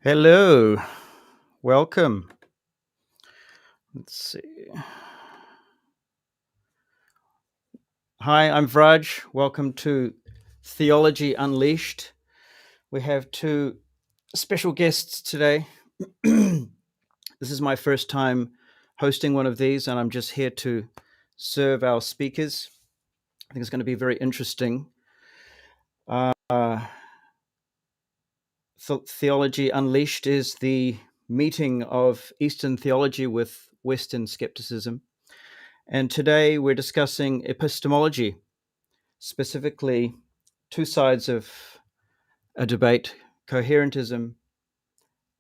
Hello, welcome. Let's see. Hi, I'm Vraj. Welcome to Theology Unleashed. We have two special guests today. This is my first time hosting one of these, and I'm just here to serve our speakers. I think it's going to be very interesting. Theology Unleashed is the meeting of Eastern theology with Western skepticism. And today we're discussing epistemology, specifically two sides of a debate, coherentism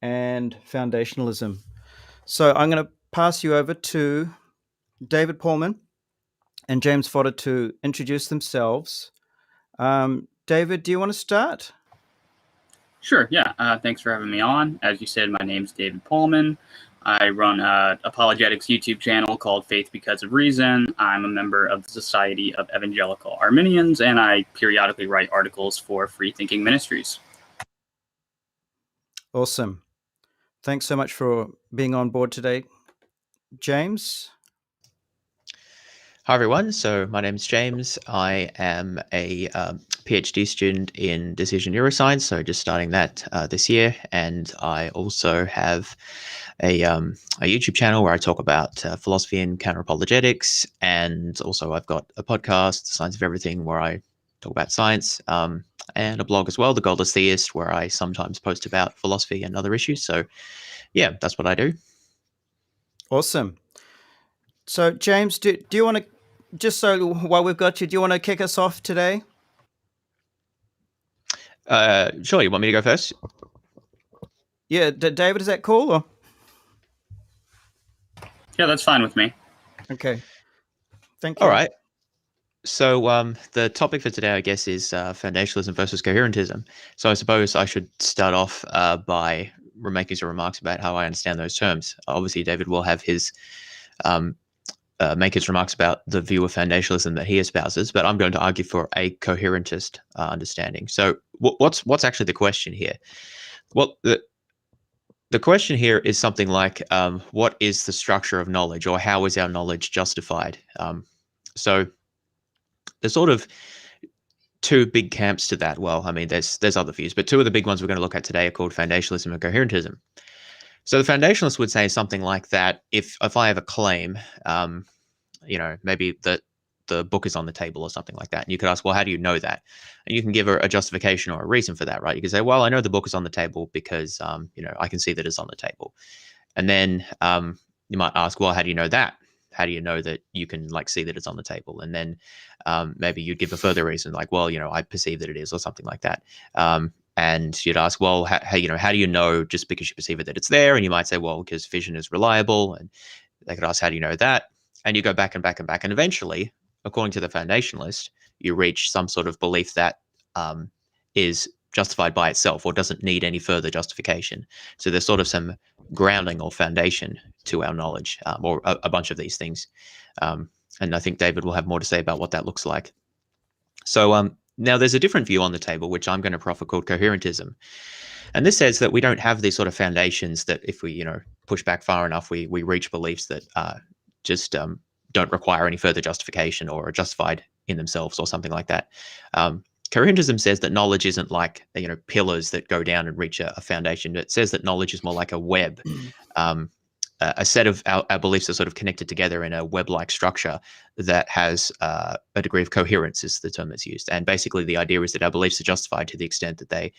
and foundationalism. So I'm going to pass you over to David Pallman and James Fodor to introduce themselves. David, do you want to start? Sure, yeah. Thanks for having me on. As you said, my name's David Pallman. I run an apologetics YouTube channel called Faith Because of Reason. I'm a member of the Society of Evangelical Arminians, and I periodically write articles for Thinking Ministries. Awesome. Thanks so much for being on board today. James? Hi, everyone. So my name is James. I am a PhD student in decision neuroscience, so just starting that this year. And I also have a YouTube channel where I talk about philosophy and counter-apologetics. And also I've got a podcast, Science of Everything, where I talk about science, and a blog as well, The Godless Theist, where I sometimes post about philosophy and other issues. So yeah, that's what I do. Awesome. So, James, do you want to, just so while we've got you, do you want to kick us off today? Sure, you want me to go first? Yeah, David, is that cool? Or? Yeah, that's fine with me. Okay. Thank you. All right. So the topic for today, I guess, is foundationalism versus coherentism. So I suppose I should start off by making some remarks about how I understand those terms. Obviously, David will have his make his remarks about the view of foundationalism that he espouses, but I'm going to argue for a coherentist understanding. So what's actually the question here? Well, the question here is something like, what is the structure of knowledge, or how is our knowledge justified? So there's sort of two big camps to that. Well, I mean, there's other views, but two of the big ones we're going to look at today are called foundationalism and coherentism. So the foundationalists would say something like that: if I have a claim, maybe that the book is on the table or something like that, and you could ask, well, how do you know that? And you can give a justification or a reason for that, right? You can say, well, I know the book is on the table because I can see that it's on the table. And then you might ask, well, how do you know that? How do you know that you can see that it's on the table? And then maybe you'd give a further reason, like, well, I perceive that it is, or something like that. And you'd ask, well, how do you know just because you perceive it that it's there? And you might say, well, because vision is reliable. And they could ask, how do you know that? And you go back and back and back. And eventually, according to the foundationalist, you reach some sort of belief that is justified by itself or doesn't need any further justification. So there's sort of some grounding or foundation to our knowledge, or a bunch of these things. And I think David will have more to say about what that looks like. So now there's a different view on the table, which I'm going to proffer, called coherentism. And this says that we don't have these sort of foundations that if we, push back far enough, we reach beliefs that just don't require any further justification or are justified in themselves or something like that. Coherentism says that knowledge isn't like, pillars that go down and reach a foundation. It says that knowledge is more like a web. A set of our beliefs are sort of connected together in a web-like structure that has a degree of coherence, is the term that's used. And basically the idea is that our beliefs are justified to the extent that they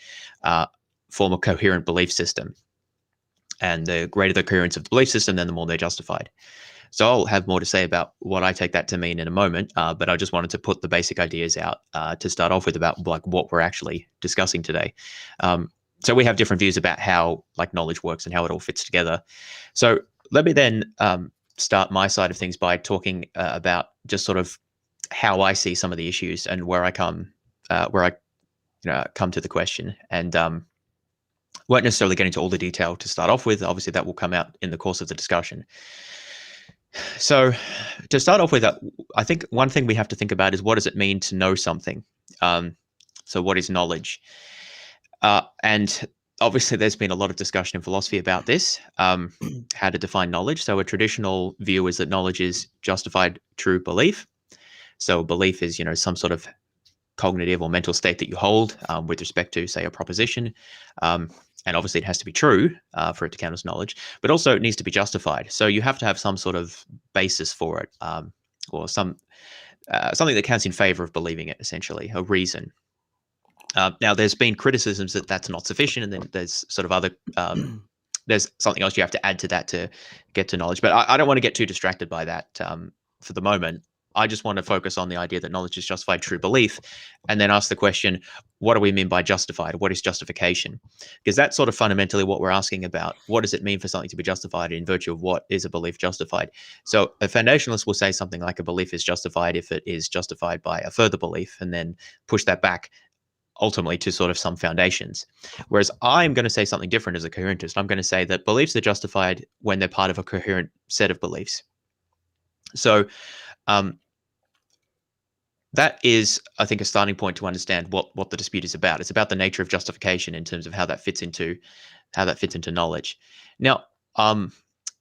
form a coherent belief system. And the greater the coherence of the belief system, then the more they're justified. So I'll have more to say about what I take that to mean in a moment, but I just wanted to put the basic ideas out to start off with about what we're actually discussing today. So we have different views about how knowledge works and how it all fits together. So let me then start my side of things by talking about just sort of how I see some of the issues and where I come to the question. And won't necessarily get into all the detail to start off with. Obviously, that will come out in the course of the discussion. So to start off with, I think one thing we have to think about is, what does it mean to know something? So what is knowledge? And obviously, there's been a lot of discussion in philosophy about this, how to define knowledge. So a traditional view is that knowledge is justified true belief. So a belief is, some sort of cognitive or mental state that you hold with respect to, say, a proposition. And obviously it has to be true for it to count as knowledge, but also it needs to be justified. So you have to have some sort of basis for it, or something that counts in favor of believing it, essentially, a reason. Now, there's been criticisms that that's not sufficient, and then there's sort of other, there's something else you have to add to that to get to knowledge. But I don't want to get too distracted by that for the moment. I just want to focus on the idea that knowledge is justified true belief, and then ask the question, what do we mean by justified? What is justification? Because that's sort of fundamentally what we're asking about. What does it mean for something to be justified in virtue of what is a belief justified? So a foundationalist will say something like a belief is justified if it is justified by a further belief, and then push that back ultimately to sort of some foundations. Whereas I'm going to say something different as a coherentist. I'm going to say that beliefs are justified when they're part of a coherent set of beliefs. So that is, I think, a starting point to understand what the dispute is about. It's about the nature of justification in terms of how that fits into knowledge. Now,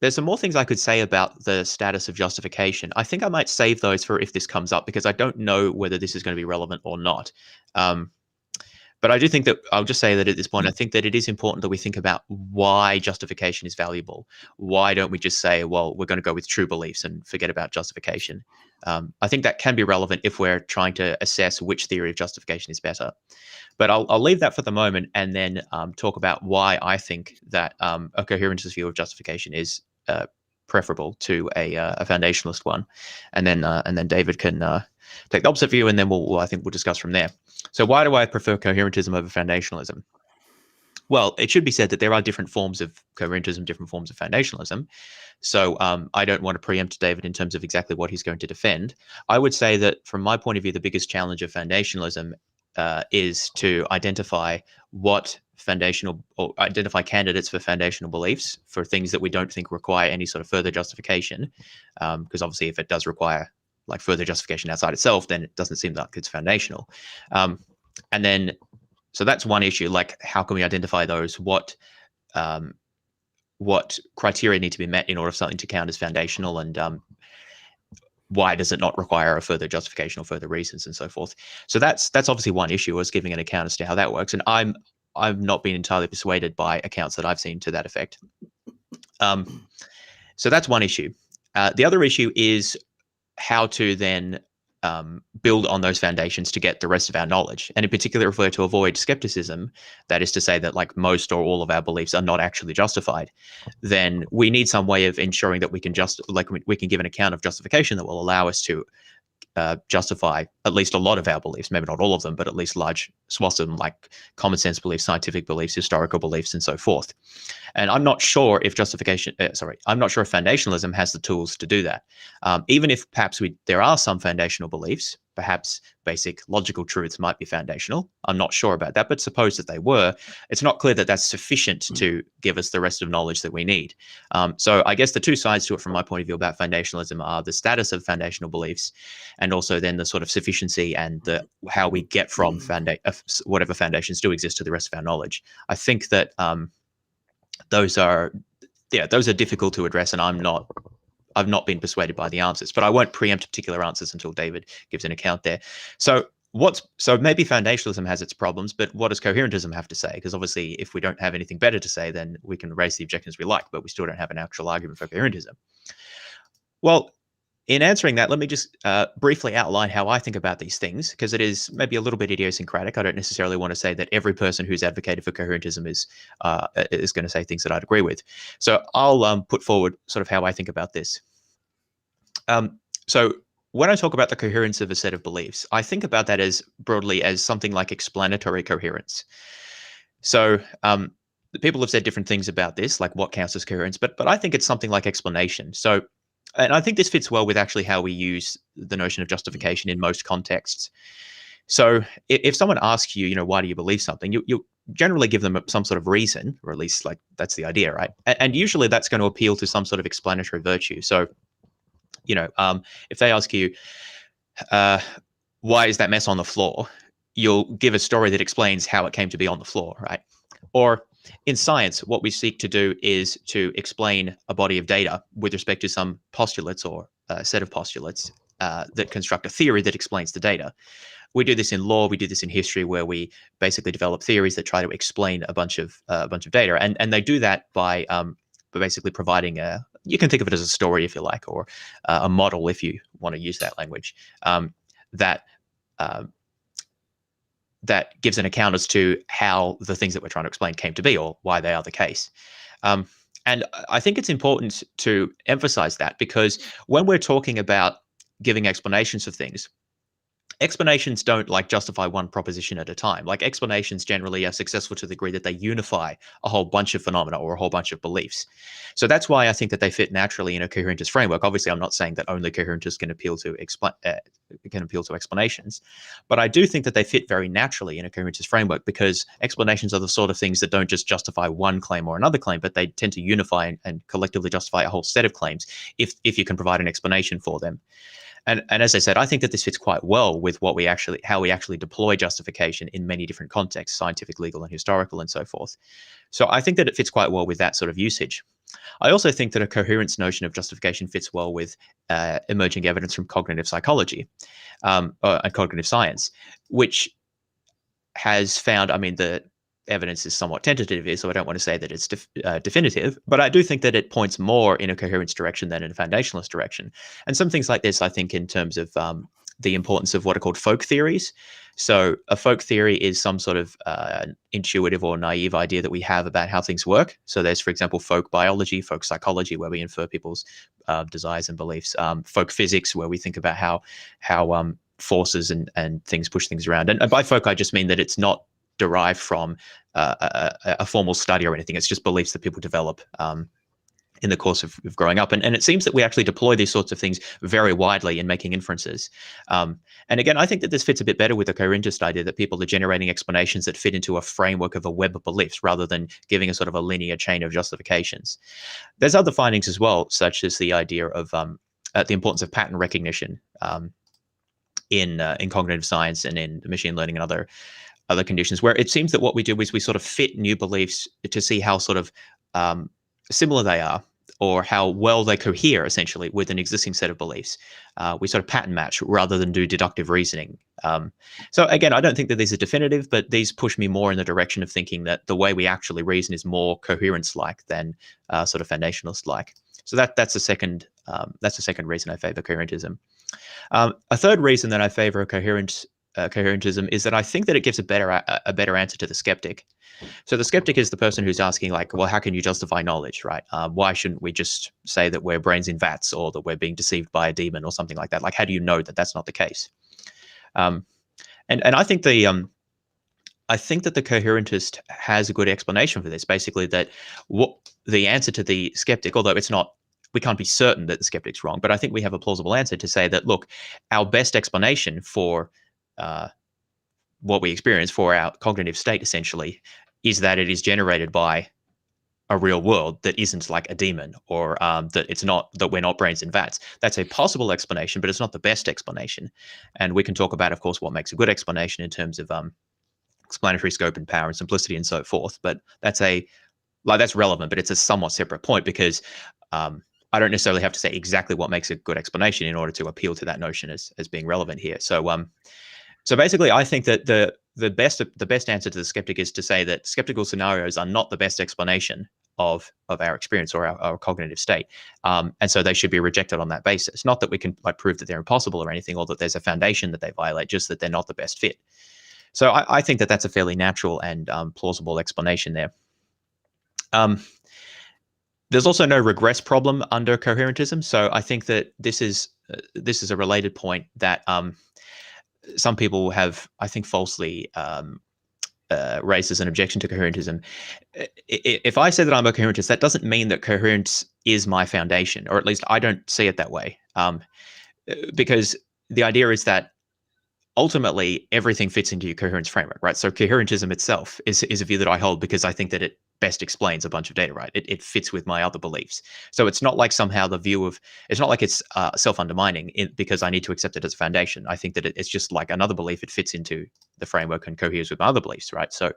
there's some more things I could say about the status of justification. I think I might save those for if this comes up, because I don't know whether this is going to be relevant or not. But I do think that I'll just say that at this point, I think that it is important that we think about why justification is valuable. Why don't we just say, well, we're going to go with true beliefs and forget about justification? I think that can be relevant if we're trying to assess which theory of justification is better. But I'll leave that for the moment, and then talk about why I think that a coherentist view of justification is preferable to a foundationalist one, and then David can take the opposite view, and then I think we'll discuss from there. So why do I prefer coherentism over foundationalism? Well, it should be said that there are different forms of coherentism, different forms of foundationalism. So I don't want to preempt David in terms of exactly what he's going to defend. I would say that from my point of view, the biggest challenge of foundationalism is to identify identify candidates for foundational beliefs for things that we don't think require any sort of further justification. Because obviously if it does require like further justification outside itself, then it doesn't seem like it's foundational. And then, so that's one issue, like how can we identify those? What criteria need to be met in order for something to count as foundational, and why does it not require a further justification or further reasons and so forth? So that's obviously one issue, is giving an account as to how that works. And I've not been entirely persuaded by accounts that I've seen to that effect. So that's one issue. The other issue is how to then build on those foundations to get the rest of our knowledge. And in particular, if we're to avoid skepticism, that is to say that like most or all of our beliefs are not actually justified, then we need some way of ensuring that we can we can give an account of justification that will allow us to justify at least a lot of our beliefs, maybe not all of them, but at least large swaths of them, like common sense beliefs, scientific beliefs, historical beliefs, and so forth. And I'm not sure if I'm not sure if foundationalism has the tools to do that. Even if perhaps there are some foundational beliefs, perhaps basic logical truths might be foundational. I'm not sure about that, but suppose that they were, it's not clear that that's sufficient to give us the rest of knowledge that we need. So I guess the two sides to it from my point of view about foundationalism are the status of foundational beliefs, and also then the sort of sufficiency and how we get from whatever foundations do exist to the rest of our knowledge. I think that those are difficult to address, and I've not been persuaded by the answers, but I won't preempt particular answers until David gives an account there. So maybe foundationalism has its problems, but what does coherentism have to say? Because obviously if we don't have anything better to say, then we can raise the objections we like, but we still don't have an actual argument for coherentism. Well, in answering that, let me just briefly outline how I think about these things, because it is maybe a little bit idiosyncratic. I don't necessarily want to say that every person who's advocated for coherentism is going to say things that I'd agree with. So I'll put forward sort of how I think about this. So when I talk about the coherence of a set of beliefs, I think about that as broadly as something like explanatory coherence. So people have said different things about this, like what counts as coherence, but I think it's something like explanation. So, and I think this fits well with actually how we use the notion of justification in most contexts. So if someone asks you, why do you believe something, you generally give them some sort of reason, or at least like that's the idea, right? And usually that's going to appeal to some sort of explanatory virtue. So, if they ask you, why is that mess on the floor? You'll give a story that explains how it came to be on the floor, right? Or in science, what we seek to do is to explain a body of data with respect to some postulates or a set of postulates that construct a theory that explains the data. We do this in law, we do this in history, where we basically develop theories that try to explain a bunch of data, and they do that by basically providing you can think of it as a story if you like, or a model if you want to use that language, that gives an account as to how the things that we're trying to explain came to be, or why they are the case. And I think it's important to emphasize that, because when we're talking about giving explanations of things, explanations don't justify one proposition at a time. Explanations generally are successful to the degree that they unify a whole bunch of phenomena or a whole bunch of beliefs. So that's why I think that they fit naturally in a coherentist framework. Obviously, I'm not saying that only coherentists can appeal to explanations, but I do think that they fit very naturally in a coherentist framework, because explanations are the sort of things that don't just justify one claim or another claim, but they tend to unify and collectively justify a whole set of claims if you can provide an explanation for them. And as I said, I think that this fits quite well with how we actually deploy justification in many different contexts, scientific, legal, and historical, and so forth. So I think that it fits quite well with that sort of usage. I also think that a coherence notion of justification fits well with emerging evidence from cognitive psychology and cognitive science, which has found, the evidence is somewhat tentative here, so I don't want to say that it's definitive, but I do think that it points more in a coherence direction than in a foundationalist direction. And some things like this, I think, in terms of the importance of what are called folk theories. So a folk theory is some sort of intuitive or naive idea that we have about how things work. So there's, for example, folk biology, folk psychology, where we infer people's desires and beliefs, folk physics, where we think about how forces and things push things around. And by folk, I just mean that it's not derived from a formal study or anything. It's just beliefs that people develop in the course of growing up. And it seems that we actually deploy these sorts of things very widely in making inferences. And again, I think that this fits a bit better with the coherentist idea that people are generating explanations that fit into a framework of a web of beliefs rather than giving a sort of a linear chain of justifications. There's other findings as well, such as the idea of the importance of pattern recognition in cognitive science and in machine learning and other conditions, where it seems that what we do is we sort of fit new beliefs to see how sort of similar they are, or how well they cohere essentially with an existing set of beliefs. We sort of pattern match rather than do deductive reasoning. So again, I don't think that these are definitive, but these push me more in the direction of thinking that the way we actually reason is more coherence-like than sort of foundationalist-like. So that's the second reason I favor coherentism. A third reason that I favor coherentism is that I think that it gives a better answer to the skeptic. So the skeptic is the person who's asking, well, how can you justify knowledge, right? Why shouldn't we just say that we're brains in vats, or that we're being deceived by a demon, or something like that? How do you know that that's not the case? And I think the coherentist has a good explanation for this. Basically, that what the answer to the skeptic, although we can't be certain that the skeptic's wrong, but I think we have a plausible answer to say that, look, our best explanation for what we experience, for our cognitive state, essentially, is that it is generated by a real world that isn't like a demon, or that we're not brains in vats. That's a possible explanation, but it's not the best explanation. And we can talk about, of course, what makes a good explanation in terms of explanatory scope and power and simplicity and so forth. But that's relevant, but it's a somewhat separate point, because I don't necessarily have to say exactly what makes a good explanation in order to appeal to that notion as being relevant here. So basically, I think that the best answer to the skeptic is to say that skeptical scenarios are not the best explanation of our experience or our cognitive state, and so they should be rejected on that basis. Not that we can prove that they're impossible or anything, or that there's a foundation that they violate, just that they're not the best fit. So I think that that's a fairly natural and plausible explanation there. There's also no regress problem under coherentism, so I think that this is a related point that some people have, I think, falsely raised as an objection to coherentism. If I say that I'm a coherentist, that doesn't mean that coherence is my foundation, or at least I don't see it that way, because the idea is that ultimately everything fits into your coherence framework, right? So coherentism itself is a view that I hold because I think that it best explains a bunch of data, right? It fits with my other beliefs. So it's not like somehow it's not like it's self-undermining because I need to accept it as a foundation. I think that it's just like another belief. It fits into the framework and coheres with my other beliefs, right? So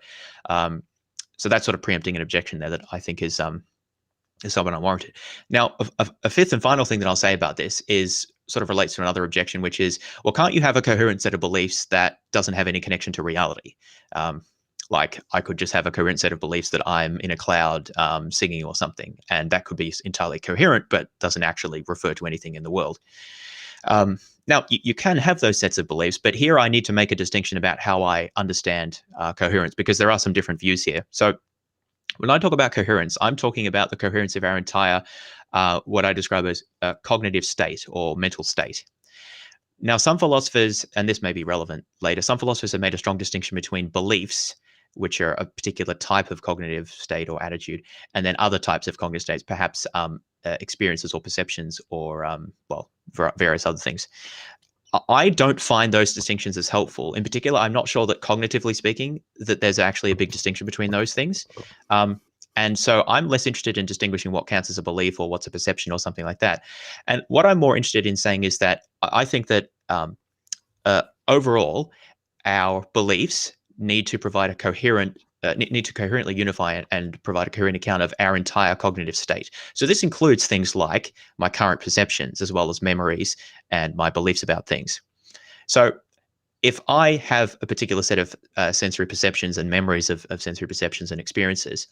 So that's sort of preempting an objection there that I think is somewhat unwarranted. Now, a fifth and final thing that I'll say about this is sort of relates to another objection, which is, well, can't you have a coherent set of beliefs that doesn't have any connection to reality? Like I could just have a coherent set of beliefs that I'm in a cloud singing or something, and that could be entirely coherent, but doesn't actually refer to anything in the world. Now, you can have those sets of beliefs, but here I need to make a distinction about how I understand coherence, because there are some different views here. So when I talk about coherence, I'm talking about the coherence of our entire, what I describe as a cognitive state or mental state. Now, some philosophers, and this may be relevant later, some philosophers have made a strong distinction between beliefs, which are a particular type of cognitive state or attitude, and then other types of cognitive states, perhaps experiences or perceptions or, well, various other things. I don't find those distinctions as helpful. In particular, I'm not sure that cognitively speaking, that there's actually a big distinction between those things. And so I'm less interested in distinguishing what counts as a belief or what's a perception or something like that. And what I'm more interested in saying is that I think that overall, our beliefs need to provide a coherent, need to coherently unify and provide a coherent account of our entire cognitive state. So this includes things like my current perceptions, as well as memories and my beliefs about things. So if I have a particular set of sensory perceptions and memories of sensory perceptions and experiences,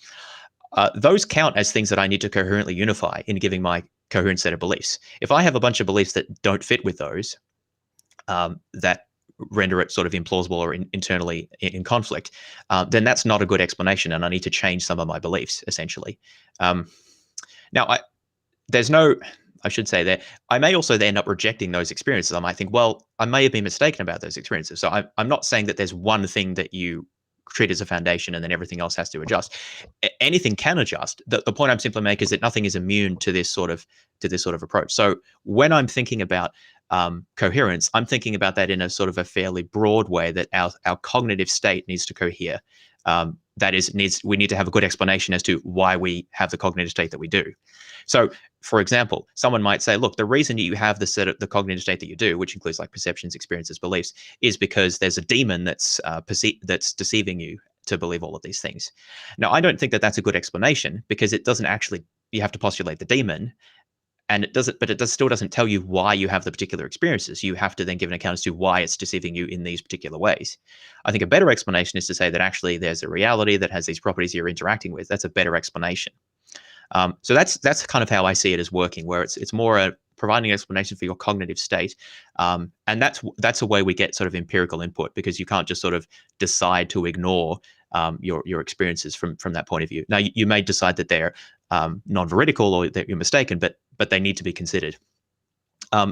those count as things that I need to coherently unify in giving my coherent set of beliefs. If I have a bunch of beliefs that don't fit with those, that render it sort of implausible or internally in conflict, then that's not a good explanation, and I need to change some of my beliefs, essentially. Now, I should say that I may also end up rejecting those experiences. I might think, well, I may have been mistaken about those experiences. So I'm not saying that there's one thing that you treat as a foundation and then everything else has to adjust. Anything can adjust. The point I'm simply making is that nothing is immune to this sort of approach. So when I'm thinking about coherence, I'm thinking about that in a sort of a fairly broad way, that our cognitive state needs to cohere. That is, we need to have a good explanation as to why we have the cognitive state that we do. So, for example, someone might say, look, the reason you have the cognitive state that you do, which includes like perceptions, experiences, beliefs, is because there's a demon that's deceiving you to believe all of these things. Now, I don't think that that's a good explanation, because it doesn't actually, you have to postulate the demon, and it still doesn't tell you why you have the particular experiences. You have to then give an account as to why it's deceiving you in these particular ways. I think a better explanation is to say that actually there's a reality that has these properties you're interacting with. That's a better explanation. So that's kind of how I see it as working, where it's more providing an explanation for your cognitive state, and that's a way we get sort of empirical input, because you can't just sort of decide to ignore your experiences from that point of view. Now, you may decide that they're non-veridical or that you're mistaken, but they need to be considered.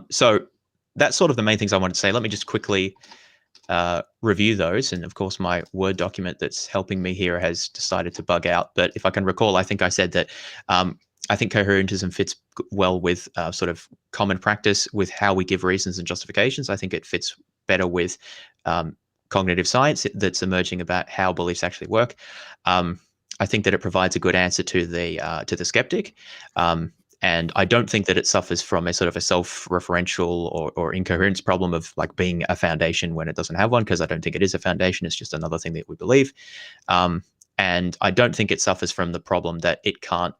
So that's sort of the main things I wanted to say. Let me just quickly review those. And of course, my Word document that's helping me here has decided to bug out. But if I can recall, I think I said that I think coherentism fits well with sort of common practice with how we give reasons and justifications. I think it fits better with cognitive science that's emerging about how beliefs actually work. I think that it provides a good answer to the skeptic. And I don't think that it suffers from a sort of a self-referential or incoherence problem of like being a foundation when it doesn't have one, because I don't think it is a foundation. It's just another thing that we believe. And I don't think it suffers from the problem that it can't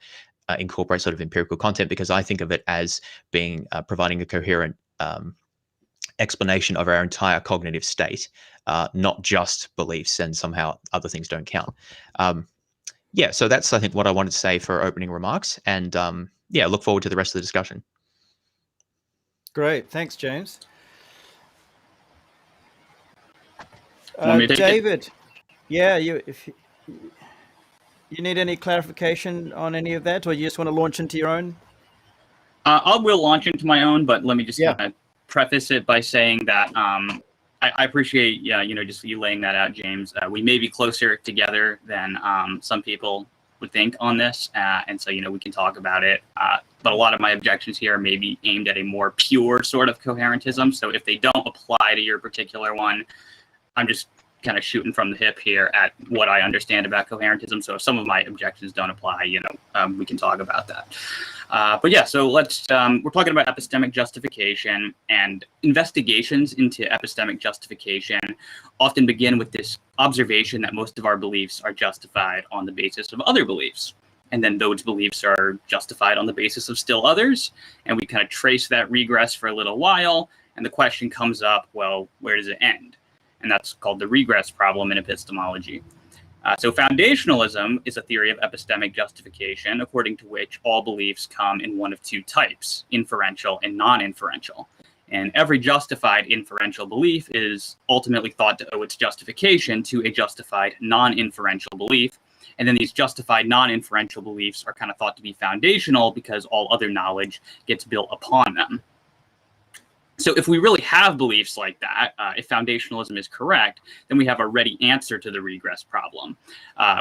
incorporate sort of empirical content, because I think of it as being providing a coherent explanation of our entire cognitive state, not just beliefs, and somehow other things don't count. Yeah, so that's, I think, what I wanted to say for opening remarks. And yeah, look forward to the rest of the discussion. Great. Thanks, James. Want me to take it? David, yeah, if you need any clarification on any of that, or you just want to launch into your own? I will launch into my own, but let me just Yeah. kind of preface it by saying that I appreciate, just you laying that out, James. We may be closer together than some people would think on this, and so we can talk about it. But a lot of my objections here may be aimed at a more pure sort of coherentism. So if they don't apply to your particular one, I'm just kind of shooting from the hip here at what I understand about coherentism. So if some of my objections don't apply, we can talk about that. But yeah, so we're talking about epistemic justification, and investigations into epistemic justification often begin with this observation that most of our beliefs are justified on the basis of other beliefs. And then those beliefs are justified on the basis of still others. And we kind of trace that regress for a little while. And the question comes up, well, where does it end? And that's called the regress problem in epistemology. So foundationalism is a theory of epistemic justification, according to which all beliefs come in one of two types, inferential and non-inferential. And every justified inferential belief is ultimately thought to owe its justification to a justified non-inferential belief. And then these justified non-inferential beliefs are kind of thought to be foundational because all other knowledge gets built upon them. So if we really have beliefs like that, if foundationalism is correct, then we have a ready answer to the regress problem,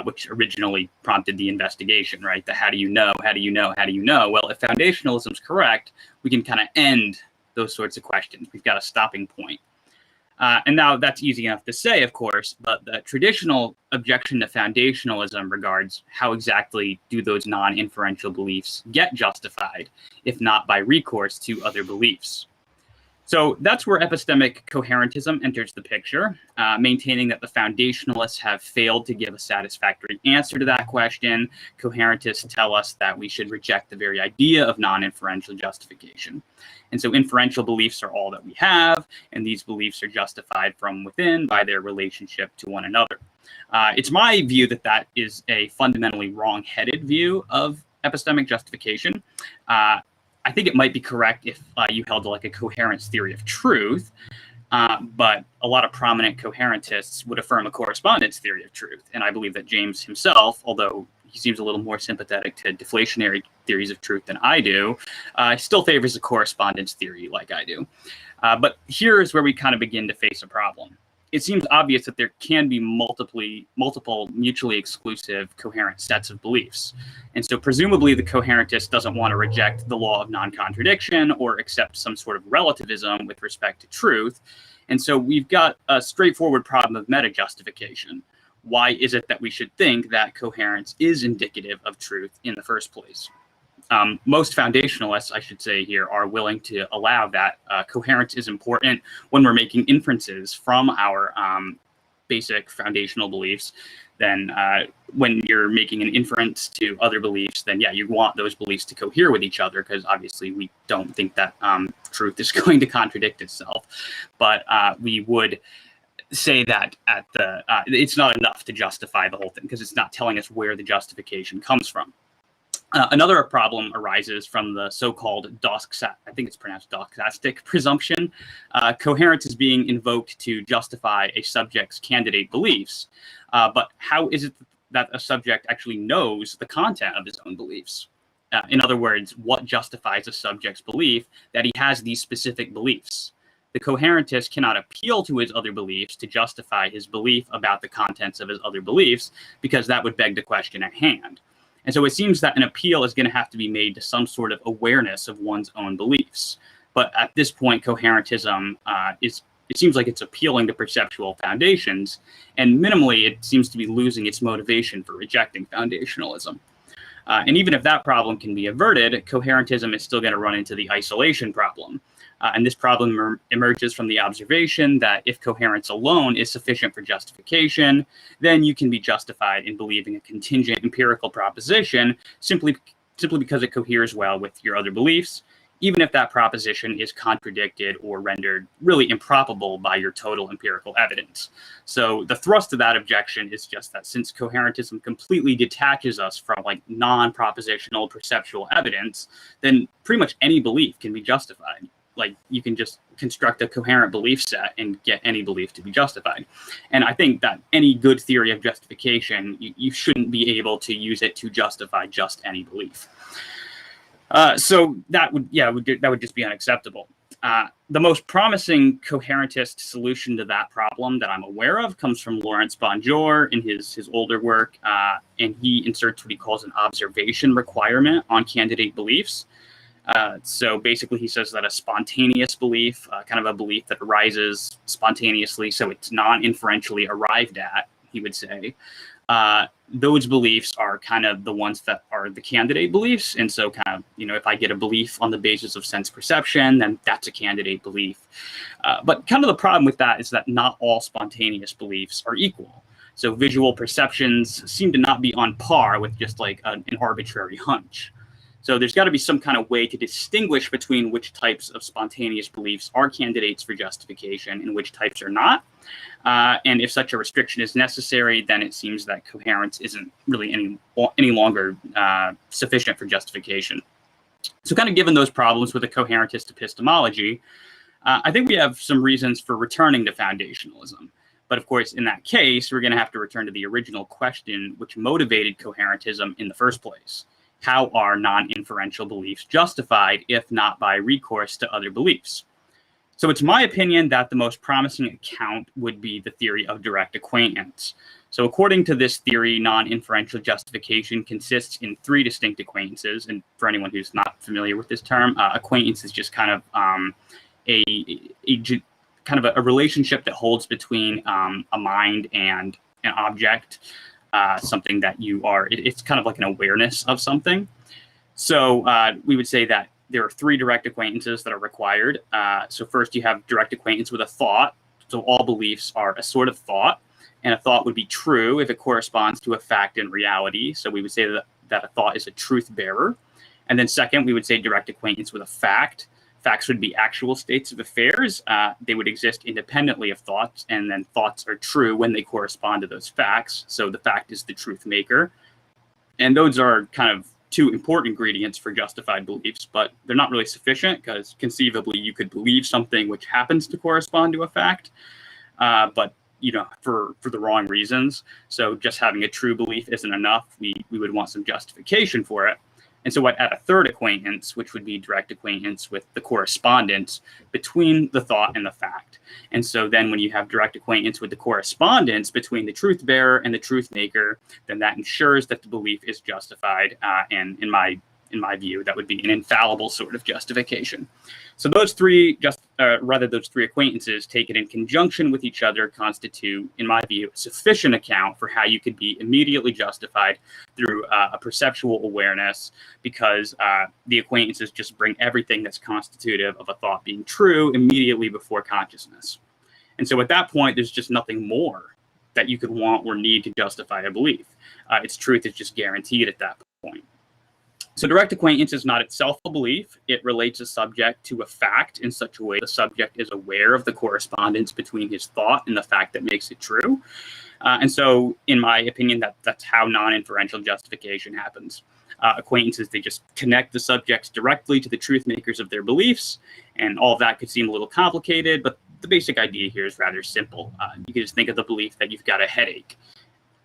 which originally prompted the investigation, right? The how do you know, how do you know, how do you know? Well, if foundationalism is correct, we can kind of end those sorts of questions. We've got a stopping point. And now that's easy enough to say, of course, but the traditional objection to foundationalism regards how exactly do those non-inferential beliefs get justified, if not by recourse to other beliefs. So that's where epistemic coherentism enters the picture, maintaining that the foundationalists have failed to give a satisfactory answer to that question. Coherentists tell us that we should reject the very idea of non-inferential justification. And so inferential beliefs are all that we have, and these beliefs are justified from within by their relationship to one another. It's my view that that is a fundamentally wrong-headed view of epistemic justification. I think it might be correct if you held like a coherence theory of truth, but a lot of prominent coherentists would affirm a correspondence theory of truth. And I believe that James himself, although he seems a little more sympathetic to deflationary theories of truth than I do, still favors a correspondence theory like I do. But here is where we kind of begin to face a problem. It seems obvious that there can be multiple mutually exclusive coherent sets of beliefs. And so presumably the coherentist doesn't want to reject the law of non-contradiction or accept some sort of relativism with respect to truth. And so we've got a straightforward problem of meta-justification. Why is it that we should think that coherence is indicative of truth in the first place? Most foundationalists, I should say here, are willing to allow that coherence is important when we're making inferences from our basic foundational beliefs. Then when you're making an inference to other beliefs, then yeah, you want those beliefs to cohere with each other, because obviously we don't think that truth is going to contradict itself. But we would say that it's not enough to justify the whole thing, because it's not telling us where the justification comes from. Another problem arises from the so-called I think it's pronounced doxastic presumption. Coherence is being invoked to justify a subject's candidate beliefs. But how is it that a subject actually knows the content of his own beliefs? In other words, what justifies a subject's belief that he has these specific beliefs? The coherentist cannot appeal to his other beliefs to justify his belief about the contents of his other beliefs, because that would beg the question at hand. And so it seems that an appeal is going to have to be made to some sort of awareness of one's own beliefs. But at this point, coherentism it seems like it's appealing to perceptual foundations, and minimally, it seems to be losing its motivation for rejecting foundationalism. And even if that problem can be averted, coherentism is still going to run into the isolation problem. And this problem emerges from the observation that if coherence alone is sufficient for justification, then you can be justified in believing a contingent empirical proposition simply because it coheres well with your other beliefs, even if that proposition is contradicted or rendered really improbable by your total empirical evidence. So the thrust of that objection is just that since coherentism completely detaches us from like non-propositional perceptual evidence, then pretty much any belief can be justified. Like you can just construct a coherent belief set and get any belief to be justified. And I think that any good theory of justification, you shouldn't be able to use it to justify just any belief. So that would just be unacceptable. The most promising coherentist solution to that problem that I'm aware of comes from Lawrence Bonjour in his older work, and he inserts what he calls an observation requirement on candidate beliefs. So basically, he says that a spontaneous belief, kind of a belief that arises spontaneously, so it's non-inferentially arrived at, he would say, those beliefs are kind of the ones that are the candidate beliefs. And so kind of, if I get a belief on the basis of sense perception, then that's a candidate belief. But kind of the problem with that is that not all spontaneous beliefs are equal. So visual perceptions seem to not be on par with just like an arbitrary hunch. So there's got to be some kind of way to distinguish between which types of spontaneous beliefs are candidates for justification and which types are not. And if such a restriction is necessary, then it seems that coherence isn't really any longer sufficient for justification. So kind of given those problems with a coherentist epistemology, I think we have some reasons for returning to foundationalism. But of course, in that case, we're going to have to return to the original question which motivated coherentism in the first place. How are non-inferential beliefs justified, if not by recourse to other beliefs? So it's my opinion that the most promising account would be the theory of direct acquaintance. So according to this theory, non-inferential justification consists in three distinct acquaintances. And for anyone who's not familiar with this term, acquaintance is just kind of a relationship that holds between a mind and an object. Something that it's kind of like an awareness of something. So we would say that there are three direct acquaintances that are required. So first you have direct acquaintance with a thought. So all beliefs are a sort of thought, and a thought would be true if it corresponds to a fact and reality. So we would say that a thought is a truth bearer. And then second, we would say direct acquaintance with a fact. Facts would be actual states of affairs. They would exist independently of thoughts, and then thoughts are true when they correspond to those facts. So the fact is the truth maker. And those are kind of two important ingredients for justified beliefs, but they're not really sufficient because conceivably you could believe something which happens to correspond to a fact, but for the wrong reasons. So just having a true belief isn't enough. We would want some justification for it. And so at a third acquaintance, which would be direct acquaintance with the correspondence between the thought and the fact. And so then when you have direct acquaintance with the correspondence between the truth bearer and the truth maker, then that ensures that the belief is justified. And in my view, that would be an infallible sort of justification. So those three acquaintances taken in conjunction with each other constitute, in my view, a sufficient account for how you could be immediately justified through a perceptual awareness, because the acquaintances just bring everything that's constitutive of a thought being true immediately before consciousness. And so at that point, there's just nothing more that you could want or need to justify a belief. Its truth is just guaranteed at that point. So direct acquaintance is not itself a belief. It relates a subject to a fact in such a way the subject is aware of the correspondence between his thought and the fact that makes it true. And so, in my opinion, that's how non-inferential justification happens. Acquaintances, they just connect the subjects directly to the truth makers of their beliefs, and all of that could seem a little complicated, but the basic idea here is rather simple. You can just think of the belief that you've got a headache.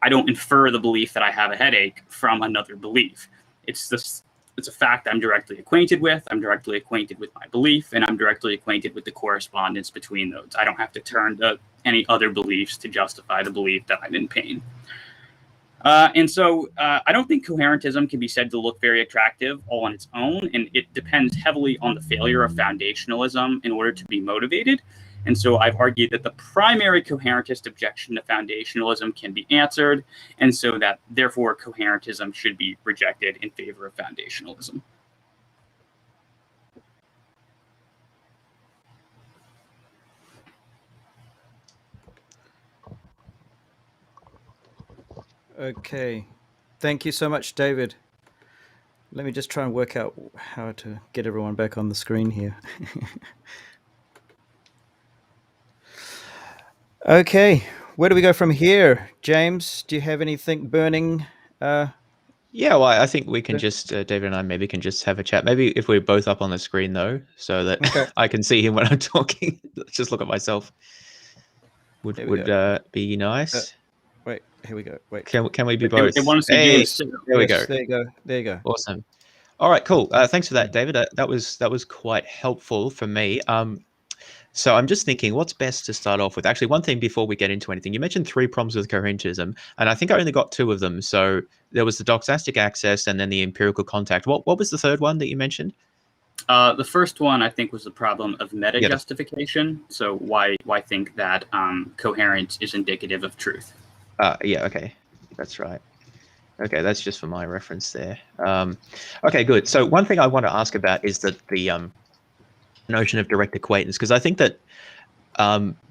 I don't infer the belief that I have a headache from another belief. It's a fact I'm directly acquainted with. I'm directly acquainted with my belief, and I'm directly acquainted with the correspondence between those. I don't have to turn to any other beliefs to justify the belief that I'm in pain. And so I don't think coherentism can be said to look very attractive all on its own, and it depends heavily on the failure of foundationalism in order to be motivated. And so I've argued that the primary coherentist objection to foundationalism can be answered, and so that therefore coherentism should be rejected in favor of foundationalism. Okay. Thank you so much, David. Let me just try and work out how to get everyone back on the screen here. Okay, where do we go from here? James, do you have anything burning? Yeah, well, I think we can just, David and I maybe can just have a chat. Maybe if we're both up on the screen, though, so that Okay. I can see him when I'm talking. Let's just look at myself. Would be nice. Wait, here we go. Wait. Can we be both? They want to see James too. There we go. There you go. Awesome. All right, cool. Thanks for that, David. That was quite helpful for me. So I'm just thinking, what's best to start off with? Actually, one thing before we get into anything, you mentioned 3 problems with coherentism, and I think I only got 2 of them. So there was the doxastic access and then the empirical contact. What was the third one that you mentioned? The first one, I think, was the problem of meta-justification. So why think that coherence is indicative of truth? Yeah, okay. That's right. Okay, that's just for my reference there. Okay, good. So one thing I want to ask about is that the notion of direct acquaintance, because I think that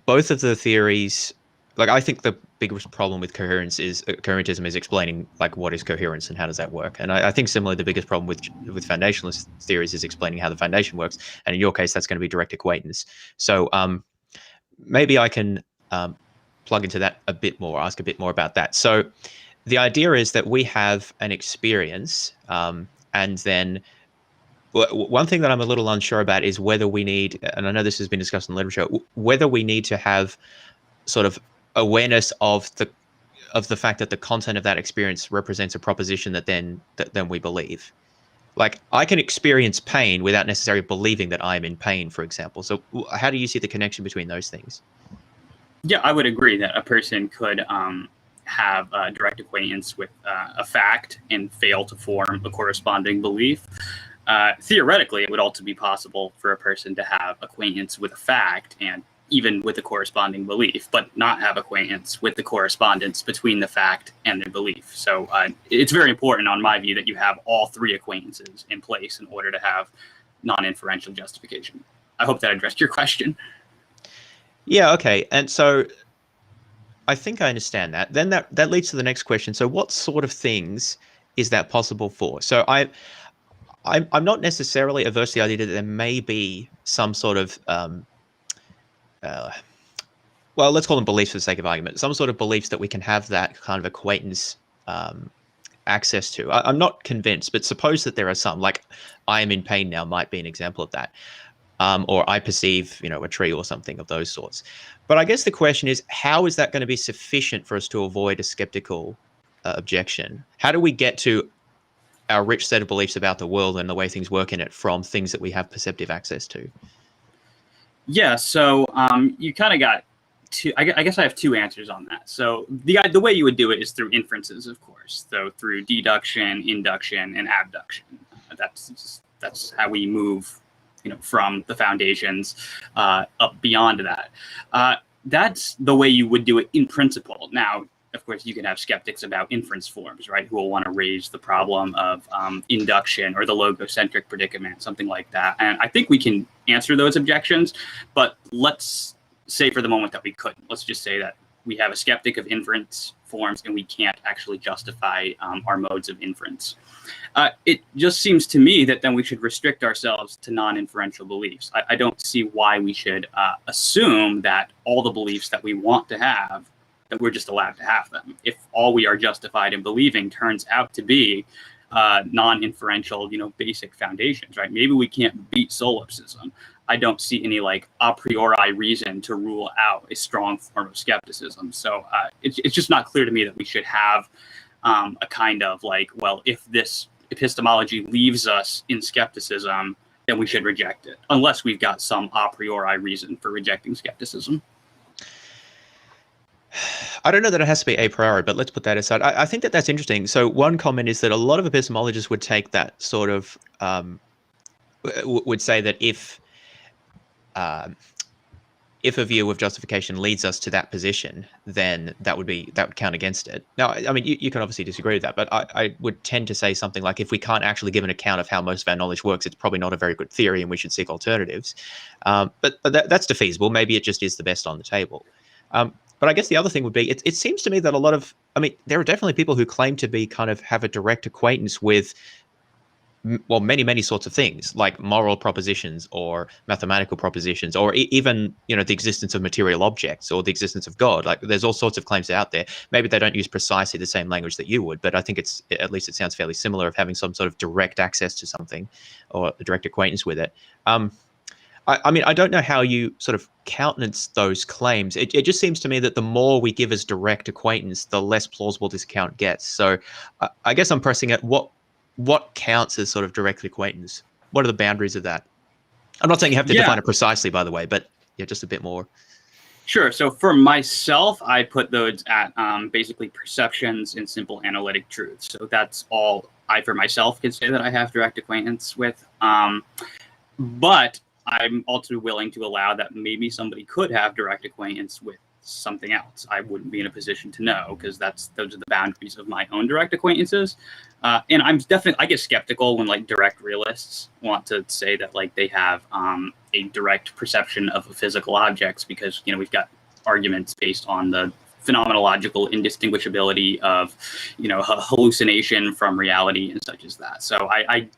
both of the theories, like I think the biggest problem with coherentism is explaining like what is coherence and how does that work. And I think similarly the biggest problem with foundationalist theories is explaining how the foundation works. And in your case, that's going to be direct acquaintance. So maybe I can plug into that a bit more, ask a bit more about that. So the idea is that we have an experience, and then one thing that I'm a little unsure about is whether we need, and I know this has been discussed in literature, whether we need to have sort of awareness of the fact that the content of that experience represents a proposition that then we believe. Like I can experience pain without necessarily believing that I'm in pain, for example. So how do you see the connection between those things? Yeah, I would agree that a person could have a direct acquaintance with a fact and fail to form a corresponding belief. Theoretically, it would also be possible for a person to have acquaintance with a fact and even with the corresponding belief, but not have acquaintance with the correspondence between the fact and the belief. So it's very important, on my view, that you have all three acquaintances in place in order to have non-inferential justification. I hope that addressed your question. Yeah, okay. And so I think I understand that. Then that leads to the next question. So what sort of things is that possible for? So I'm not necessarily averse to the idea that there may be some sort of well, let's call them beliefs for the sake of argument, some sort of beliefs that we can have that kind of acquaintance access to. I'm not convinced, but suppose that there are some, like I am in pain now might be an example of that. Or I perceive, a tree or something of those sorts. But I guess the question is, how is that going to be sufficient for us to avoid a skeptical objection? How do we get to our rich set of beliefs about the world and the way things work in it from things that we have perceptive access to? Yeah, so you kind of got two. I guess I have two answers on that. So the way you would do it is through inferences, of course. So through deduction, induction, and abduction. That's how we move, from the foundations up beyond that. That's the way you would do it in principle. Now, of course, you can have skeptics about inference forms, right, who will want to raise the problem of induction or the logocentric predicament, something like that. And I think we can answer those objections, but let's say for the moment that we couldn't. Let's just say that we have a skeptic of inference forms and we can't actually justify our modes of inference. It just seems to me that then we should restrict ourselves to non-inferential beliefs. I don't see why we should assume that all the beliefs that we want to have, that we're just allowed to have them. If all we are justified in believing turns out to be non-inferential, basic foundations, right? Maybe we can't beat solipsism. I don't see any a priori reason to rule out a strong form of skepticism. So it's just not clear to me that we should have a kind of well, if this epistemology leaves us in skepticism, then we should reject it, unless we've got some a priori reason for rejecting skepticism. I don't know that it has to be a priori, but let's put that aside. I think that that's interesting. So one comment is that a lot of epistemologists would take that sort of, would say that if a view of justification leads us to that position, then that would count against it. Now, I mean, you can obviously disagree with that, but I would tend to say something like, if we can't actually give an account of how most of our knowledge works, it's probably not a very good theory and we should seek alternatives. But that's defeasible. Maybe it just is the best on the table. But I guess the other thing would be, it seems to me that there are definitely people who claim to be have a direct acquaintance with, well, many sorts of things, like moral propositions or mathematical propositions, or even, the existence of material objects or the existence of God. Like there's all sorts of claims out there. Maybe they don't use precisely the same language that you would, but I think at least it sounds fairly similar, of having some sort of direct access to something or a direct acquaintance with it. I mean, I don't know how you sort of countenance those claims. It just seems to me that the more we give as direct acquaintance, the less plausible this account gets. So I guess I'm pressing at what counts as sort of direct acquaintance? What are the boundaries of that? I'm not saying you have to define it precisely, by the way, but yeah, just a bit more. Sure. So for myself, I put those at basically perceptions and simple analytic truths. So that's all I, for myself, can say that I have direct acquaintance with. But I'm also willing to allow that maybe somebody could have direct acquaintance with something else. I wouldn't be in a position to know, because those are the boundaries of my own direct acquaintances. And I get skeptical when like direct realists want to say that like they have a direct perception of physical objects, because we've got arguments based on the phenomenological indistinguishability of hallucination from reality and such as that. So I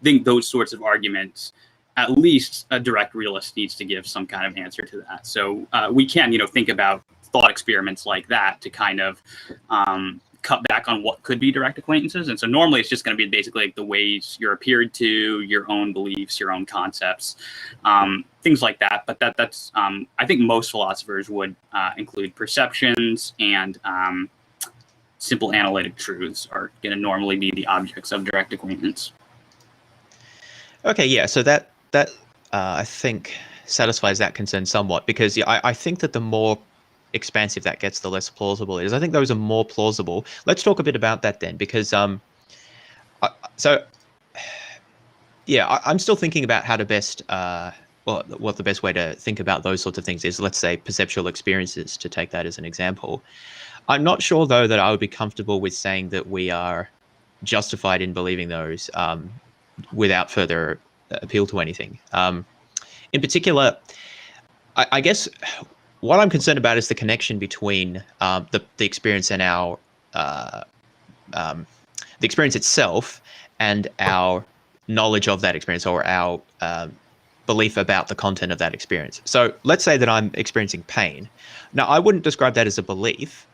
think those sorts of arguments, at least a direct realist needs to give some kind of answer to that. So we can, think about thought experiments like that to kind of cut back on what could be direct acquaintances. And so normally it's just going to be basically like the ways you're appeared to, your own beliefs, your own concepts, things like that. But that's I think most philosophers would include perceptions, and simple analytic truths are going to normally be the objects of direct acquaintance. Okay, yeah, so that I think satisfies that concern somewhat, because I think that the more expansive that gets, the less plausible it is. I think those are more plausible. Let's talk a bit about that then, because I'm still thinking about how to best what the best way to think about those sorts of things is. Let's say perceptual experiences, to take that as an example. I'm not sure though that I would be comfortable with saying that we are justified in believing those without further appeal to anything. In particular, I guess what I'm concerned about is the connection between the experience and our the experience itself and our knowledge of that experience, or our belief about the content of that experience. So let's say that I'm experiencing pain. Now, I wouldn't describe that as a belief.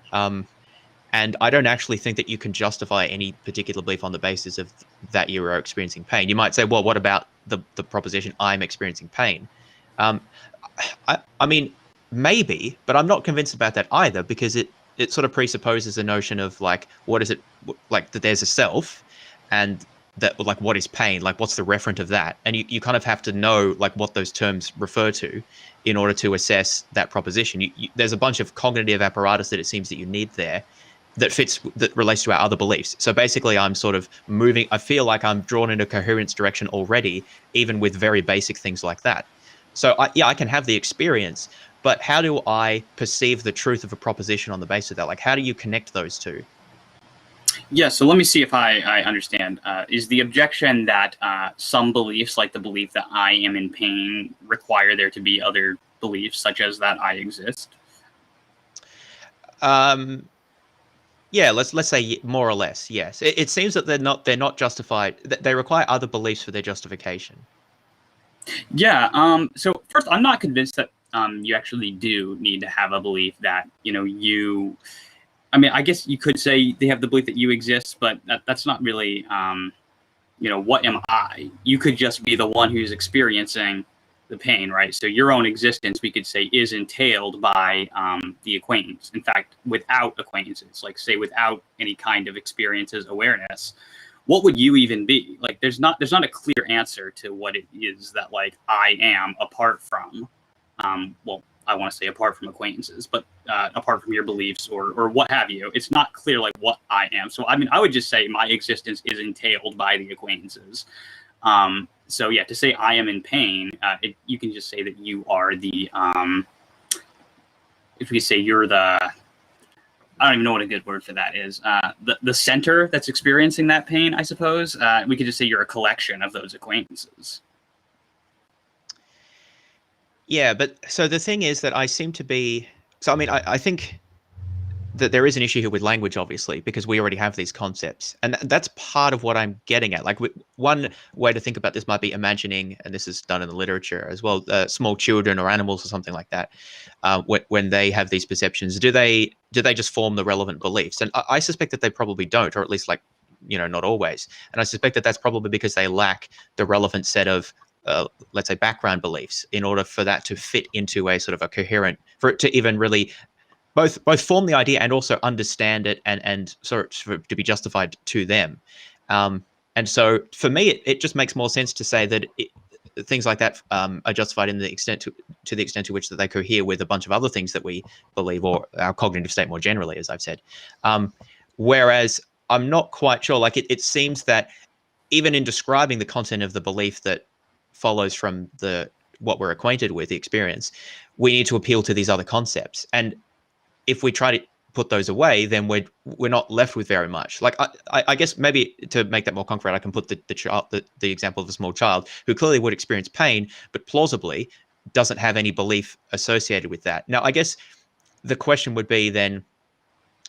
And I don't actually think that you can justify any particular belief on the basis of that you are experiencing pain. You might say, well, what about the proposition I'm experiencing pain? I mean, maybe, but I'm not convinced about that either, because it sort of presupposes a notion of like, what is it, like that there's a self, and that like what is pain, like what's the referent of that, and you kind of have to know like what those terms refer to in order to assess that proposition. There's a bunch of cognitive apparatus that it seems that you need there that relates to our other beliefs. So basically I'm sort of moving, I feel like I'm drawn in a coherence direction already, even with very basic things like that. So I can have the experience, but how do I perceive the truth of a proposition on the basis of that? Like, how do you connect those two? Yeah, so let me see if I understand. Is the objection that some beliefs, like the belief that I am in pain, require there to be other beliefs, such as that I exist? Yeah, let's say more or less, yes. It seems that they're not justified. They require other beliefs for their justification. Yeah. So first, I'm not convinced that you actually do need to have a belief that you. I mean, I guess you could say they have the belief that you exist, but that's not really. What am I? You could just be the one who's experiencing the pain, right? So your own existence, we could say, is entailed by the acquaintance. In fact, without acquaintances, like say without any kind of experiences, awareness, what would you even be? Like there's not a clear answer to what it is that like I am apart from I want to say apart from acquaintances, but apart from your beliefs or what have you. It's not clear like what I am. So I mean, I would just say my existence is entailed by the acquaintances. So yeah, to say I am in pain, you can just say that you are the, if we say you're the, I don't even know what a good word for that is, the center that's experiencing that pain, I suppose. We could just say you're a collection of those acquaintances. Yeah, but so the thing is that I seem to be, so I mean, I think that there is an issue here with language, obviously, because we already have these concepts. And that's part of what I'm getting at. Like one way to think about this might be imagining, and this is done in the literature as well, small children or animals or something like that, when they have these perceptions, do they just form the relevant beliefs? And I suspect that they probably don't, or at least like, not always. And I suspect that that's probably because they lack the relevant set of, let's say, background beliefs in order for that to fit into a sort of a coherent, for it to even really both form the idea and also understand it and sort of to be justified to them. And so for me, it just makes more sense to say that things like that are justified in the extent to the extent to which that they cohere with a bunch of other things that we believe, or our cognitive state more generally, as I've said. Whereas I'm not quite sure, like it seems that even in describing the content of the belief that follows from what we're acquainted with, the experience, we need to appeal to these other concepts. And if we try to put those away, then we're not left with very much. Like I guess maybe to make that more concrete, I can put the example of a small child who clearly would experience pain, but plausibly doesn't have any belief associated with that. Now, I guess the question would be then,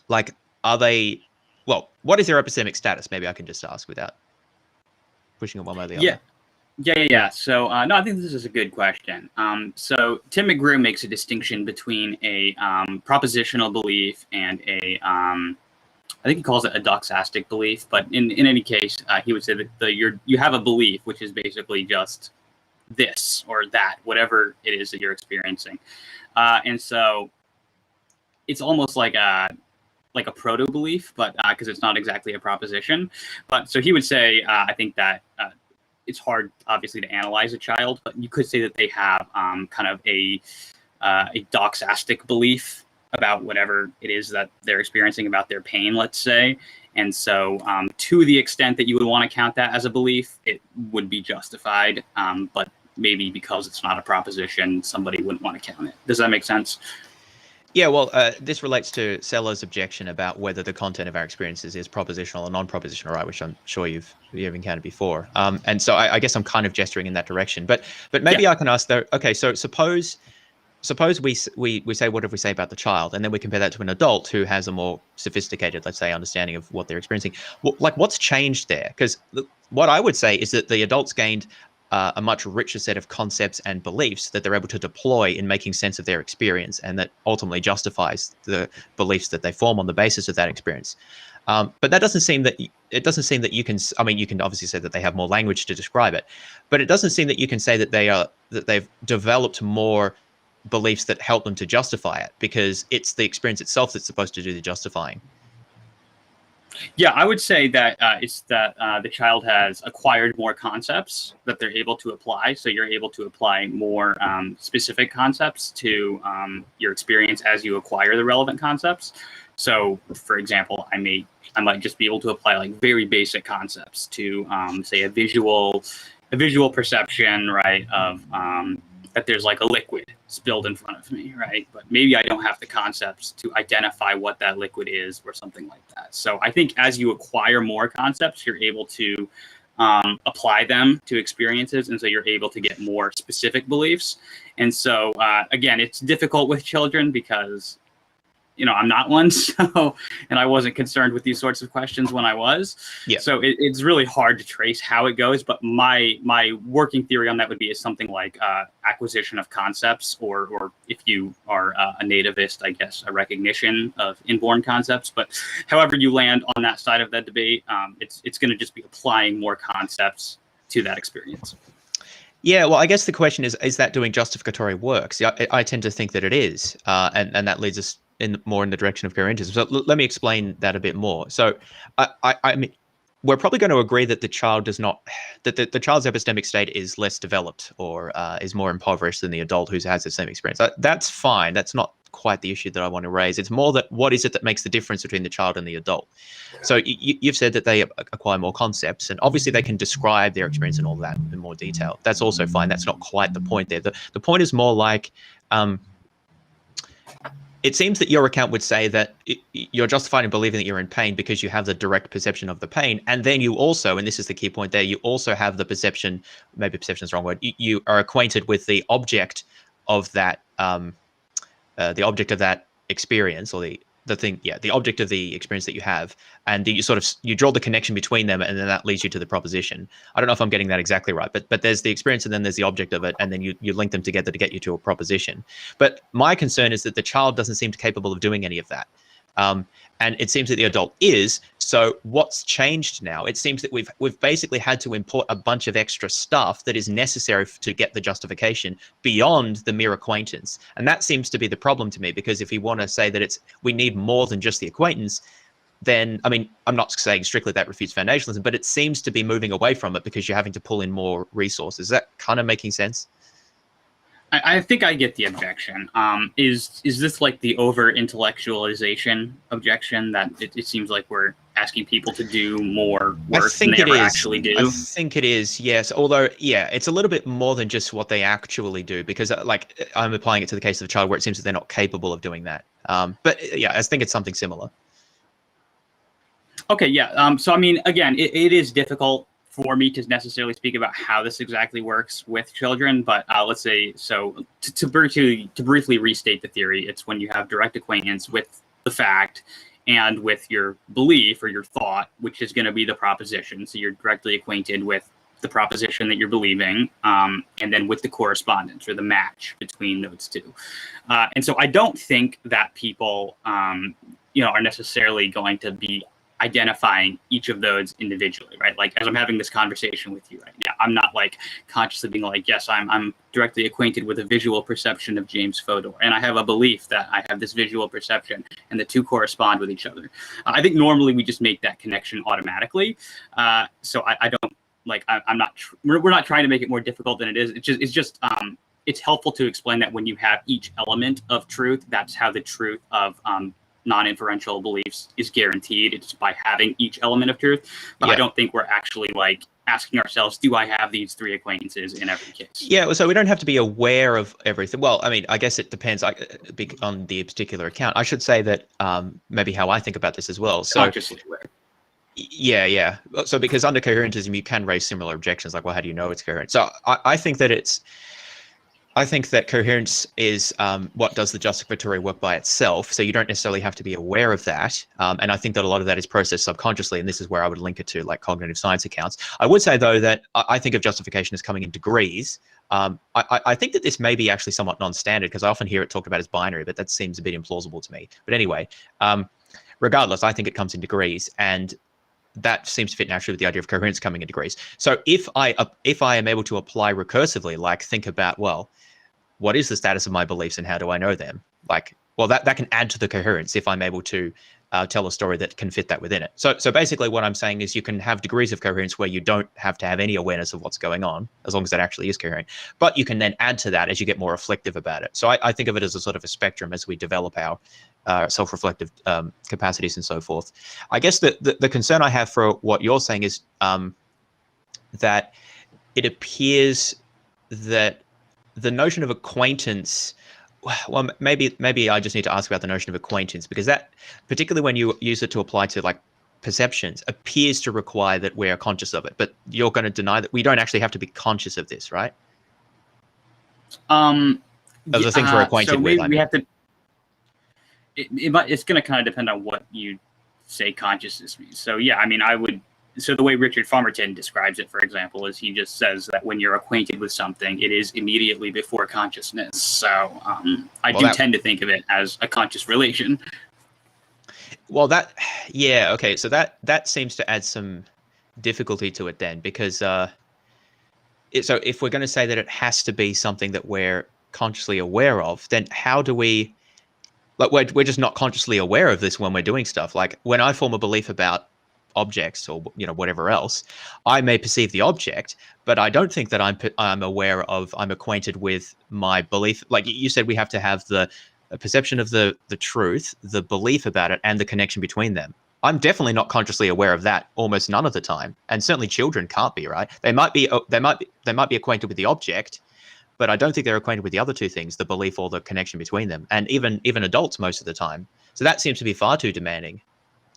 like, what is their epistemic status? Maybe I can just ask without pushing it one way or the other. Yeah. So, no, I think this is a good question. So Tim McGrew makes a distinction between a propositional belief and I think he calls it a doxastic belief. But in any case, he would say that you have a belief, which is basically just this or that, whatever it is that you're experiencing. And so it's almost like a proto belief, but because it's not exactly a proposition. But so he would say, I think that it's hard, obviously, to analyze a child, but you could say that they have kind of a doxastic belief about whatever it is that they're experiencing about their pain, let's say. And so to the extent that you would want to count that as a belief, it would be justified. But maybe because it's not a proposition, somebody wouldn't want to count it. Does that make sense? Yeah, well, this relates to Seller's objection about whether the content of our experiences is propositional or non-propositional, right? Which I'm sure you've encountered before. And so I guess I'm kind of gesturing in that direction. But maybe I can ask though. Okay, so suppose we say whatever we say about the child, and then we compare that to an adult who has a more sophisticated, let's say, understanding of what they're experiencing. What's changed there? Because what I would say is that the adults gained a much richer set of concepts and beliefs that they're able to deploy in making sense of their experience, and that ultimately justifies the beliefs that they form on the basis of that experience. But that doesn't seem that you can. I mean, you can obviously say that they have more language to describe it, but it doesn't seem that you can say that they've developed more beliefs that help them to justify it, because it's the experience itself that's supposed to do the justifying. Yeah, I would say that it's that the child has acquired more concepts that they're able to apply. So you're able to apply more specific concepts to your experience as you acquire the relevant concepts. So, for example, I might just be able to apply like very basic concepts to say a visual perception, right, of that there's like a liquid spilled in front of me, right? But maybe I don't have the concepts to identify what that liquid is or something like that. So I think as you acquire more concepts, you're able to apply them to experiences. And so you're able to get more specific beliefs. And so, again, it's difficult with children because, I'm not one. So, and I wasn't concerned with these sorts of questions when I was. Yeah. So it's really hard to trace how it goes. But my working theory on that would be is something like acquisition of concepts, or if you are a nativist, I guess, a recognition of inborn concepts. But however you land on that side of that debate, it's going to just be applying more concepts to that experience. Yeah, well, I guess the question is that doing justificatory work? See, I tend to think that it is, and that leads us more in the direction of coherentism. So let me explain that a bit more. So I mean, we're probably going to agree that the child does not, that the child's epistemic state is less developed or is more impoverished than the adult who has the same experience. That's fine. That's not quite the issue that I want to raise. It's more that what is it that makes the difference between the child and the adult? So you've said that they acquire more concepts, and obviously they can describe their experience and all that in more detail. That's also fine. That's not quite the point there. The point is more like, it seems that your account would say that you're justified in believing that you're in pain because you have the direct perception of the pain. And then you also, and this is the key point there, you also have the perception, maybe perception is the wrong word, you are acquainted with the object of that, experience, or the object of the experience that you have, and you draw the connection between them, and then that leads you to the proposition. I don't know if I'm getting that exactly right, but there's the experience, and then there's the object of it, and then you link them together to get you to a proposition. But my concern is that the child doesn't seem capable of doing any of that. And it seems that the adult is. So what's changed now? It seems that we've basically had to import a bunch of extra stuff that is necessary to get the justification beyond the mere acquaintance. And that seems to be the problem to me, because if we want to say that we need more than just the acquaintance, then, I mean, I'm not saying strictly that refutes foundationalism, but it seems to be moving away from it because you're having to pull in more resources. Is that kind of making sense? I think I get the objection. Is this like the over intellectualization objection that it seems like we're asking people to do more work than they ever actually do? I think it is, yes. Although, yeah, it's a little bit more than just what they actually do, because like I'm applying it to the case of a child where it seems that they're not capable of doing that. But yeah, I think it's something similar. Okay, yeah. So I mean, again, it is difficult for me to necessarily speak about how this exactly works with children, but let's say, so to briefly restate the theory, it's when you have direct acquaintance with the fact and with your belief or your thought, which is going to be the proposition. So you're directly acquainted with the proposition that you're believing, and then with the correspondence or the match between those two. And so I don't think that people, are necessarily going to be identifying each of those individually, right? Like as I'm having this conversation with you right now, I'm not like consciously being like, yes, I'm directly acquainted with a visual perception of James Fodor, and I have a belief that I have this visual perception, and the two correspond with each other. I think normally we just make that connection automatically. So I don't like, I'm not, we're not trying to make it more difficult than it is. It's helpful to explain that when you have each element of truth, that's how the truth of non-inferential beliefs is guaranteed. It's by having each element of truth. But I don't think we're actually like asking ourselves, do I have these three acquaintances in every case? Yeah, so we don't have to be aware of everything. Well, I mean, I guess it depends on the particular account. I should say that maybe how I think about this as well. So consciously aware. Yeah. So because under coherentism, you can raise similar objections like, well, how do you know it's coherent? So I think that coherence is what does the justificatory work by itself. So you don't necessarily have to be aware of that. And I think that a lot of that is processed subconsciously. And this is where I would link it to like cognitive science accounts. I would say, though, that I think of justification as coming in degrees. I think that this may be actually somewhat non-standard because I often hear it talked about as binary, but that seems a bit implausible to me. But anyway, regardless, I think it comes in degrees. And that seems to fit naturally with the idea of coherence coming in degrees. So if I am able to apply recursively, like think about, well, what is the status of my beliefs and how do I know them? Like, well, that can add to the coherence if I'm able to tell a story that can fit that within it. So basically what I'm saying is you can have degrees of coherence where you don't have to have any awareness of what's going on, as long as that actually is coherent. But you can then add to that as you get more reflective about it. So I think of it as a sort of a spectrum as we develop our self-reflective capacities and so forth. I guess the concern I have for what you're saying is that it appears that the notion of acquaintance, well, maybe I just need to ask about the notion of acquaintance, because that, particularly when you use it to apply to like perceptions, appears to require that we're conscious of it. But you're going to deny that we don't actually have to be conscious of this, right? Of the things we're acquainted with. We have to. It's going to kind of depend on what you say consciousness means. So yeah, I mean, so the way Richard Farmerton describes it, for example, is he just says that when you're acquainted with something, it is immediately before consciousness. So I tend to think of it as a conscious relation. Well, okay. So that seems to add some difficulty to it then, because so if we're going to say that it has to be something that we're consciously aware of, then how do we, like, we're just not consciously aware of this when we're doing stuff. Like when I form a belief about objects or whatever else, I may perceive the object, but I don't think that I'm acquainted with my belief. Like you said, we have to have the perception of the truth, the belief about it, and the connection between them. I'm definitely not consciously aware of that almost none of the time, and certainly children can't be, right? They might be acquainted with the object, but I don't think they're acquainted with the other two things, the belief or the connection between them, and even adults most of the time. So that seems to be far too demanding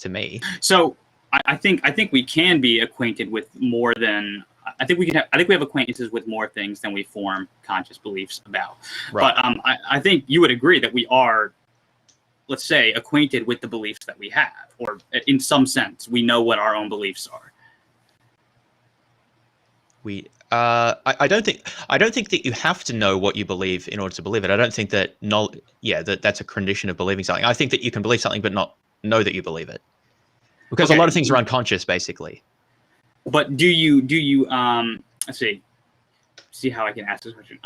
to me. So I think we can be acquainted with more than I think we have acquaintances with more things than we form conscious beliefs about. Right. But I think you would agree that we are, let's say, acquainted with the beliefs that we have, or in some sense, we know what our own beliefs are. I don't think that you have to know what you believe in order to believe it. I don't think that that's a condition of believing something. I think that you can believe something but not know that you believe it. Because a lot of things are unconscious, basically. But do you let's see how I can ask this question.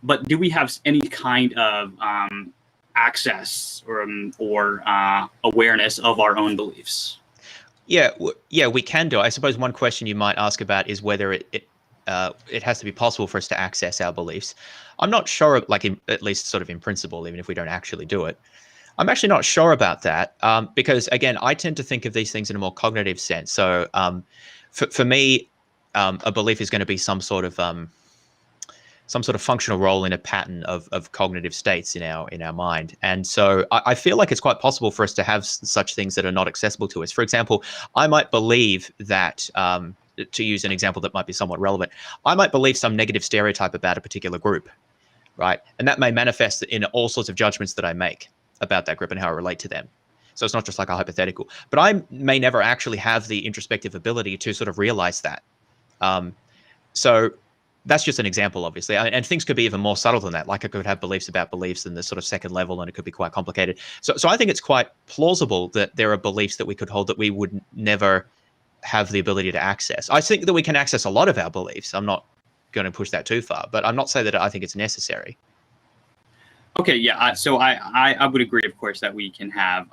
But do we have any kind of access or awareness of our own beliefs? Yeah, we can do. I suppose one question you might ask about is whether it has to be possible for us to access our beliefs. I'm not sure, like at least sort of in principle, even if we don't actually do it. I'm actually not sure about that because, again, I tend to think of these things in a more cognitive sense. So for me, a belief is going to be some sort of functional role in a pattern of cognitive states in our mind. And so I feel like it's quite possible for us to have such things that are not accessible to us. For example, I might believe that, to use an example that might be somewhat relevant, I might believe some negative stereotype about a particular group, right? And that may manifest in all sorts of judgments that I make about that group and how I relate to them. So it's not just like a hypothetical, but I may never actually have the introspective ability to sort of realize that. So that's just an example, obviously. And things could be even more subtle than that. Like I could have beliefs about beliefs in the sort of second level, and it could be quite complicated. So I think it's quite plausible that there are beliefs that we could hold that we would never have the ability to access. I think that we can access a lot of our beliefs. I'm not going to push that too far, but I'm not saying that I think it's necessary. Okay, yeah. So I would agree, of course, that we can have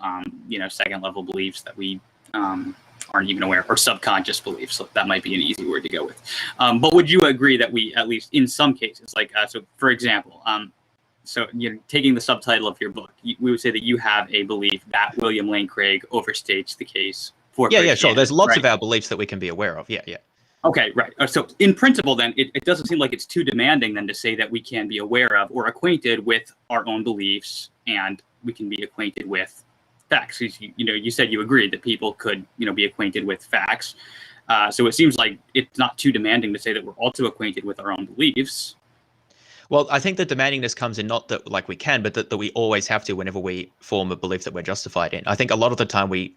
second level beliefs that we aren't even aware, or subconscious beliefs. So that might be an easy word to go with. But would you agree that we, at least in some cases, like so, for example, so taking the subtitle of your book, we would say that you have a belief that William Lane Craig overstates the case for yeah, sure. There's lots right? of our beliefs that we can be aware of. Yeah. Okay, right. So in principle, then, it doesn't seem like it's too demanding then to say that we can be aware of or acquainted with our own beliefs, and we can be acquainted with facts. You said you agreed that people could, be acquainted with facts. So it seems like it's not too demanding to say that we're also acquainted with our own beliefs. Well, I think the demandingness comes in not that like we can, but that we always have to whenever we form a belief that we're justified in. I think a lot of the time we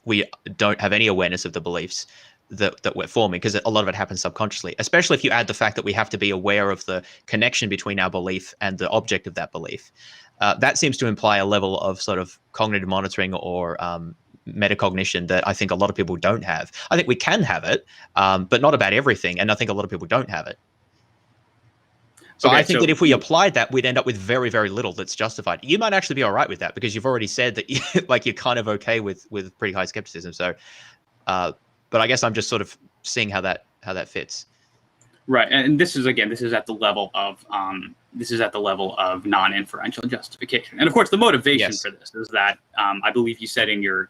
don't have any awareness of the beliefs that we're forming, because a lot of it happens subconsciously, especially if you add the fact that we have to be aware of the connection between our belief and the object of that belief. That seems to imply a level of sort of cognitive monitoring or metacognition that I think a lot of people don't have. I think we can have it, but not about everything, and I think a lot of people don't have it. So okay, I think that if we applied that, we'd end up with very, very little that's justified. You might actually be all right with that, because you've already said that you're kind of okay with pretty high skepticism. So, but I guess I'm just sort of seeing how that fits. Right, and this is at the level of non-inferential justification. And of course, the motivation for this is that I believe you said in your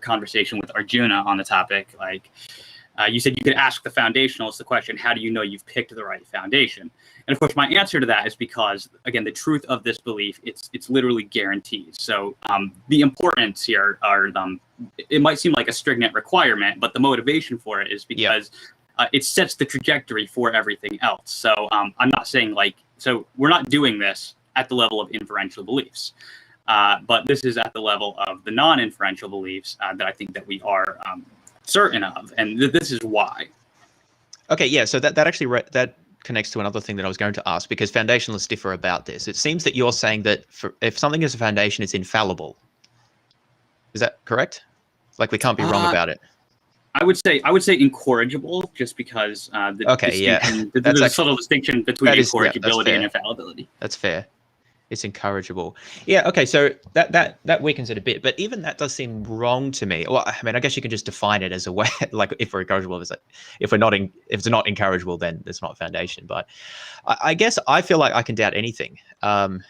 conversation with Arjuna on the topic, like you said you could ask the foundationalist the question, how do you know you've picked the right foundation? And of course, my answer to that is because, again, the truth of this belief, it's literally guaranteed. So the importance here are, it might seem like a stringent requirement, but the motivation for it is because it sets the trajectory for everything else. So I'm not saying so we're not doing this at the level of inferential beliefs, but this is at the level of the non-inferential beliefs that I think that we are certain of, and this is why. Okay, yeah, so that actually that connects to another thing that I was going to ask, because foundationalists differ about this. It seems that you're saying that if something is a foundation, it's infallible. Is that correct? Like we can't be wrong about it. I would say incorrigible, just because there's a subtle distinction between incorrigibility and infallibility. That's fair. It's incorrigible. Yeah. Okay. So that weakens it a bit, but even that does seem wrong to me. Well, I mean, I guess you can just define it as a way, like if we're incorrigible, if it's not incorrigible, then it's not a foundation. But I guess I feel like I can doubt anything. And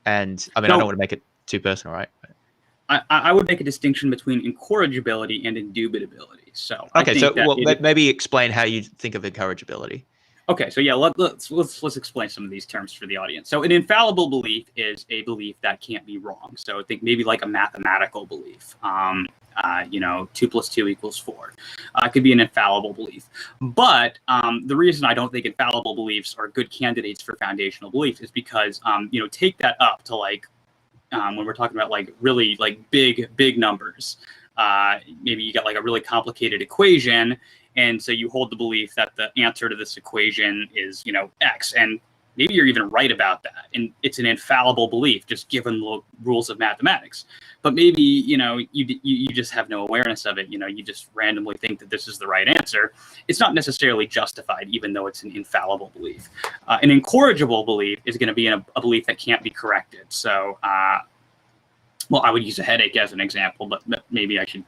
I mean, I don't want to make it too personal, right? I would make a distinction between incorrigibility and indubitability. So okay. So maybe explain how you think of incorrigibility. Okay, so yeah, let's explain some of these terms for the audience. So an infallible belief is a belief that can't be wrong. So I think maybe like a mathematical belief, 2 + 2 = 4. It could be an infallible belief. But the reason I don't think infallible beliefs are good candidates for foundational beliefs is because, take that up to when we're talking about really big numbers. Maybe you got a really complicated equation, and so you hold the belief that the answer to this equation is, X, and maybe you're even right about that, and it's an infallible belief just given the rules of mathematics. But maybe, you just have no awareness of it. You just randomly think that this is the right answer. It's not necessarily justified, even though it's an infallible belief. An incorrigible belief is going to be a belief that can't be corrected. So, I would use a headache as an example, but maybe I should.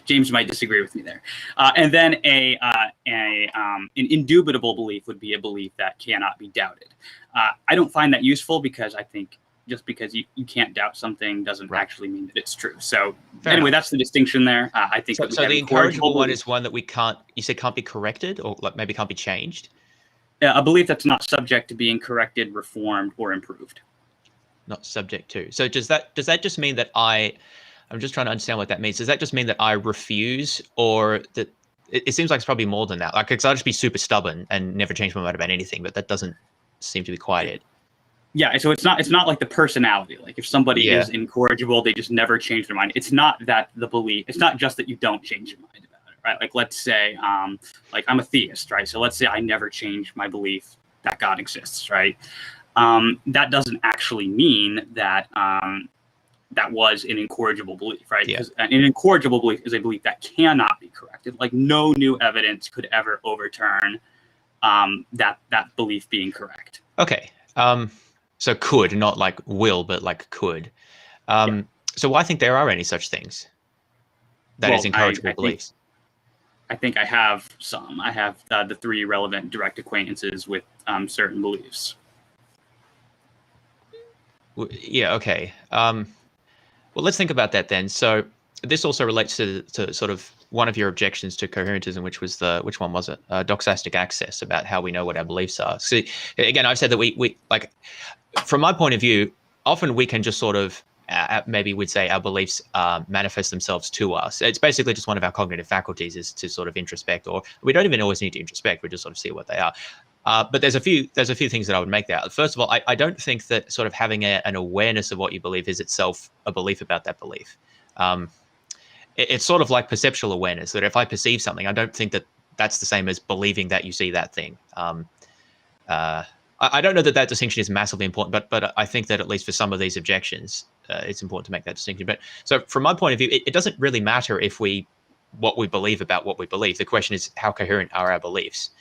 James might disagree with me there. And then an indubitable belief would be a belief that cannot be doubted. I don't find that useful because I think just because you can't doubt something doesn't Right. actually mean that it's true. So Fair anyway, enough. that's the distinction there. I think So, that we so have the incorrigible one belief. is one that we can't, you said can't be corrected, or like maybe can't be changed? A belief that's not subject to being corrected, reformed, or improved. Not subject to. So does that just mean that I'm just trying to understand what that means. Does that just mean that I refuse, or that it seems like it's probably more than that? Like, because I'll just be super stubborn and never change my mind about anything, but that doesn't seem to be quite it. Yeah, so it's not like the personality. Like if somebody is incorrigible, they just never change their mind. It's not that the belief. It's not just that you don't change your mind about it, right? Like let's say, like I'm a theist, right? So let's say I never change my belief that God exists, right? That doesn't actually mean that that was an incorrigible belief, right? Because an incorrigible belief is a belief that cannot be corrected. Like no new evidence could ever overturn that belief being correct. Okay. So could, not like will, but like could. So I think there are any such things. That is incorrigible beliefs. I think I have some. I have the 3 relevant direct acquaintances with certain beliefs. Yeah, okay. Well, let's think about that then. So this also relates to sort of one of your objections to coherentism, which was which one was it? Doxastic access, about how we know what our beliefs are. So again, I've said that we like, from my point of view, often we can just sort of, maybe we'd say our beliefs manifest themselves to us. It's basically just one of our cognitive faculties is to sort of introspect, or we don't even always need to introspect. We just sort of see what they are. But there's a few things that I would make there. First of all, I don't think that sort of having an awareness of what you believe is itself a belief about that belief. It's sort of like perceptual awareness, that if I perceive something, I don't think that that's the same as believing that you see that thing. I don't know that distinction is massively important, but I think that at least for some of these objections, it's important to make that distinction. But so from my point of view, it doesn't really matter what we believe about what we believe. The question is, how coherent are our beliefs?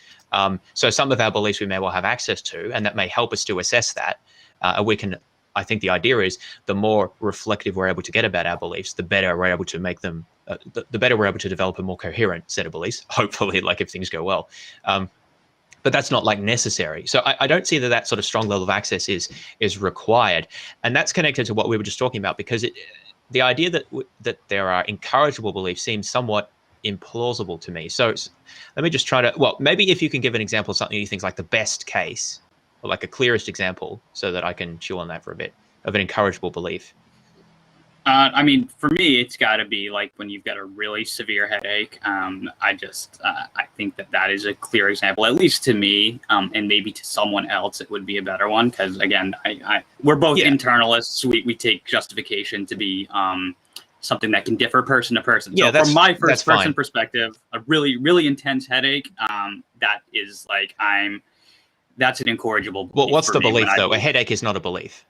So some of our beliefs we may well have access to, and that may help us to assess that. I think the idea is the more reflective we're able to get about our beliefs, the better we're able to make them, the better we're able to develop a more coherent set of beliefs, hopefully, like if things go well. But that's not like necessary. So I don't see that sort of strong level of access is required. And that's connected to what we were just talking about, because the idea that there are incorrigible beliefs seems somewhat implausible to me. So let me just try to, well, maybe if you can give an example of something you think is like the best case, or like a clearest example, so that I can chew on that for a bit, of an incorrigible belief. I mean, for me, it's got to be like when you've got a really severe headache. I think that is a clear example, at least to me, and maybe to someone else it would be a better one. Because again, we're both internalists. We take justification to be something that can differ person to person. So from my first person perspective, a really, really intense headache, that is like that's an incorrigible belief. Well, what's the belief though? A headache is not a belief.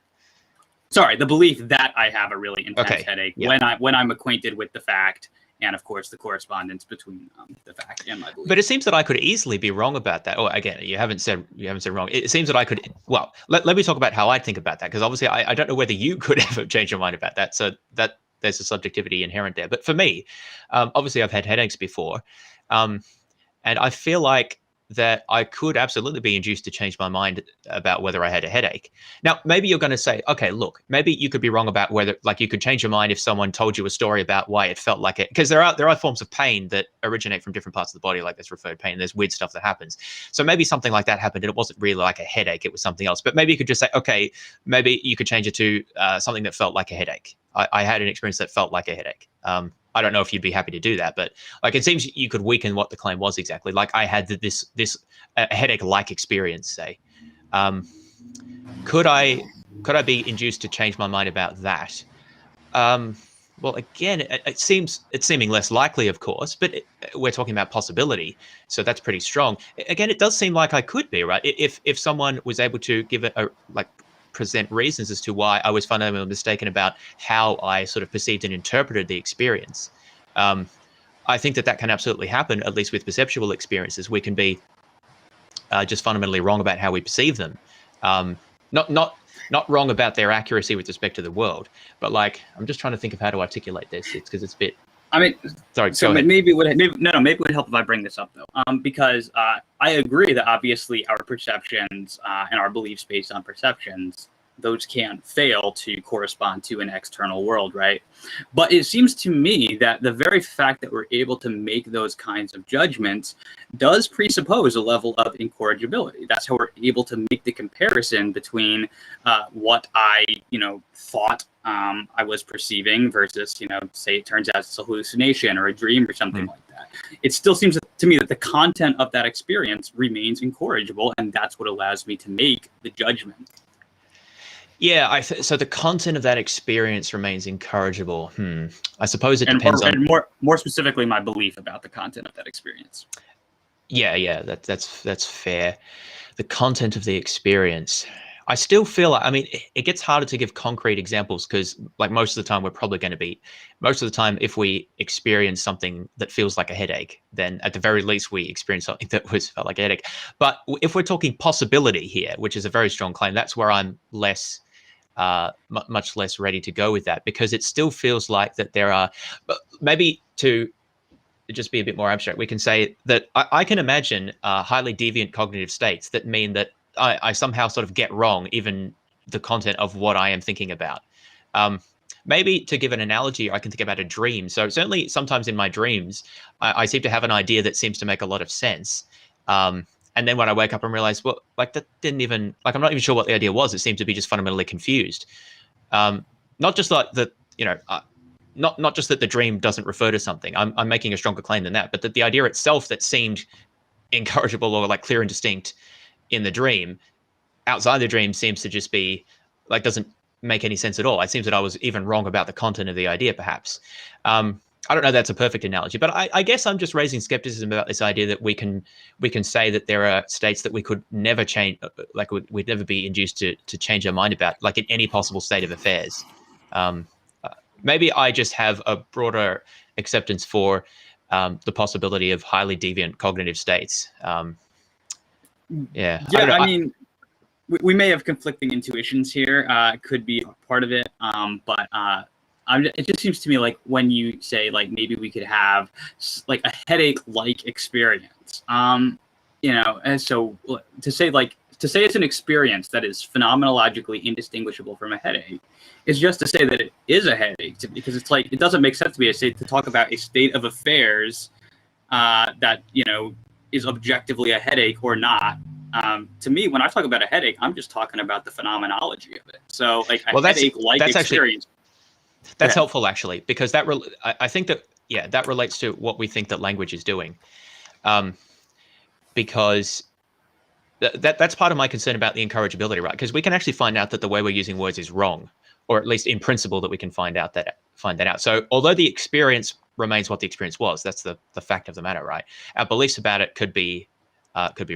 Sorry, the belief that I have a really intense headache when I'm acquainted with the fact, and of course the correspondence between the fact and my belief. But it seems that I could easily be wrong about that. Or again, you haven't said wrong. It seems that I could. Well, let me talk about how I think about that, because obviously I don't know whether you could ever change your mind about that. So that there's a subjectivity inherent there. But for me, obviously I've had headaches before, and I feel like that I could absolutely be induced to change my mind about whether I had a headache. Now, maybe you're going to say, okay, look, maybe you could be wrong about whether, like, you could change your mind if someone told you a story about why it felt like it, because there are forms of pain that originate from different parts of the body, like there's referred pain, there's weird stuff that happens. So maybe something like that happened and it wasn't really like a headache, it was something else. But maybe you could just say, okay, maybe you could change it to something that felt like a headache. I had an experience that felt like a headache. I don't know if you'd be happy to do that, but like it seems you could weaken what the claim was exactly. Like I had this headache-like experience, say. Could I be induced to change my mind about that? Well, again, it's seeming less likely, of course, but we're talking about possibility, so that's pretty strong. Again, it does seem like I could be, right? If someone was able to give it present reasons as to why I was fundamentally mistaken about how I sort of perceived and interpreted the experience. I think that can absolutely happen, at least with perceptual experiences. We can be just fundamentally wrong about how we perceive them. Not wrong about their accuracy with respect to the world, but like, I'm just trying to think of how to articulate this. It's because it's a bit... I mean, sorry. So maybe it would help if I bring this up though, because I agree that obviously our perceptions and our beliefs based on perceptions those can't fail to correspond to an external world, right? But it seems to me that the very fact that we're able to make those kinds of judgments does presuppose a level of incorrigibility. That's how we're able to make the comparison between what I, thought I was perceiving versus, say it turns out it's a hallucination or a dream or something like that. It still seems to me that the content of that experience remains incorrigible, and that's what allows me to make the judgment. Yeah, so the content of that experience remains incorrigible. I suppose it depends on... And more specifically, my belief about the content of that experience. Yeah, that's fair. The content of the experience. I still feel like, it gets harder to give concrete examples because, like, most of the time most of the time, if we experience something that feels like a headache, then at the very least we experience something that felt like a headache. But if we're talking possibility here, which is a very strong claim, that's where I'm much less ready to go with that, because it still feels like that there are, maybe to just be a bit more abstract, we can say that I can imagine highly deviant cognitive states that mean that I somehow sort of get wrong even the content of what I am thinking about. Maybe to give an analogy, I can think about a dream. So certainly sometimes in my dreams, I seem to have an idea that seems to make a lot of sense. And then when I wake up and realize, well, like that didn't even, like, I'm not even sure what the idea was. It seemed to be just fundamentally confused. Not just like that, not just that the dream doesn't refer to something. I'm making a stronger claim than that, but that the idea itself that seemed incorrigible or like clear and distinct in the dream, outside the dream seems to just be like, doesn't make any sense at all. It seems that I was even wrong about the content of the idea, perhaps. I don't know that's a perfect analogy, but I guess I'm just raising skepticism about this idea that we can say that there are states that we could never change, like we'd never be induced to change our mind about, like in any possible state of affairs. Maybe I just have a broader acceptance for the possibility of highly deviant cognitive states. Yeah, I mean, we may have conflicting intuitions here. It could be part of it, but it just seems to me like when you say like maybe we could have like a headache-like experience, and so to say it's an experience that is phenomenologically indistinguishable from a headache is just to say that it is a headache, because it's like it doesn't make sense to me to talk about a state of affairs that is objectively a headache or not. To me, when I talk about a headache, I'm just talking about the phenomenology of it. So like a headache-like experience. That's helpful, actually, because I think that, that relates to what we think that language is doing. Because that's part of my concern about the incorrigibility, right? Because we can actually find out that the way we're using words is wrong, or at least in principle that we can find that out. So although the experience remains what the experience was, that's the fact of the matter, right? Our beliefs about it could be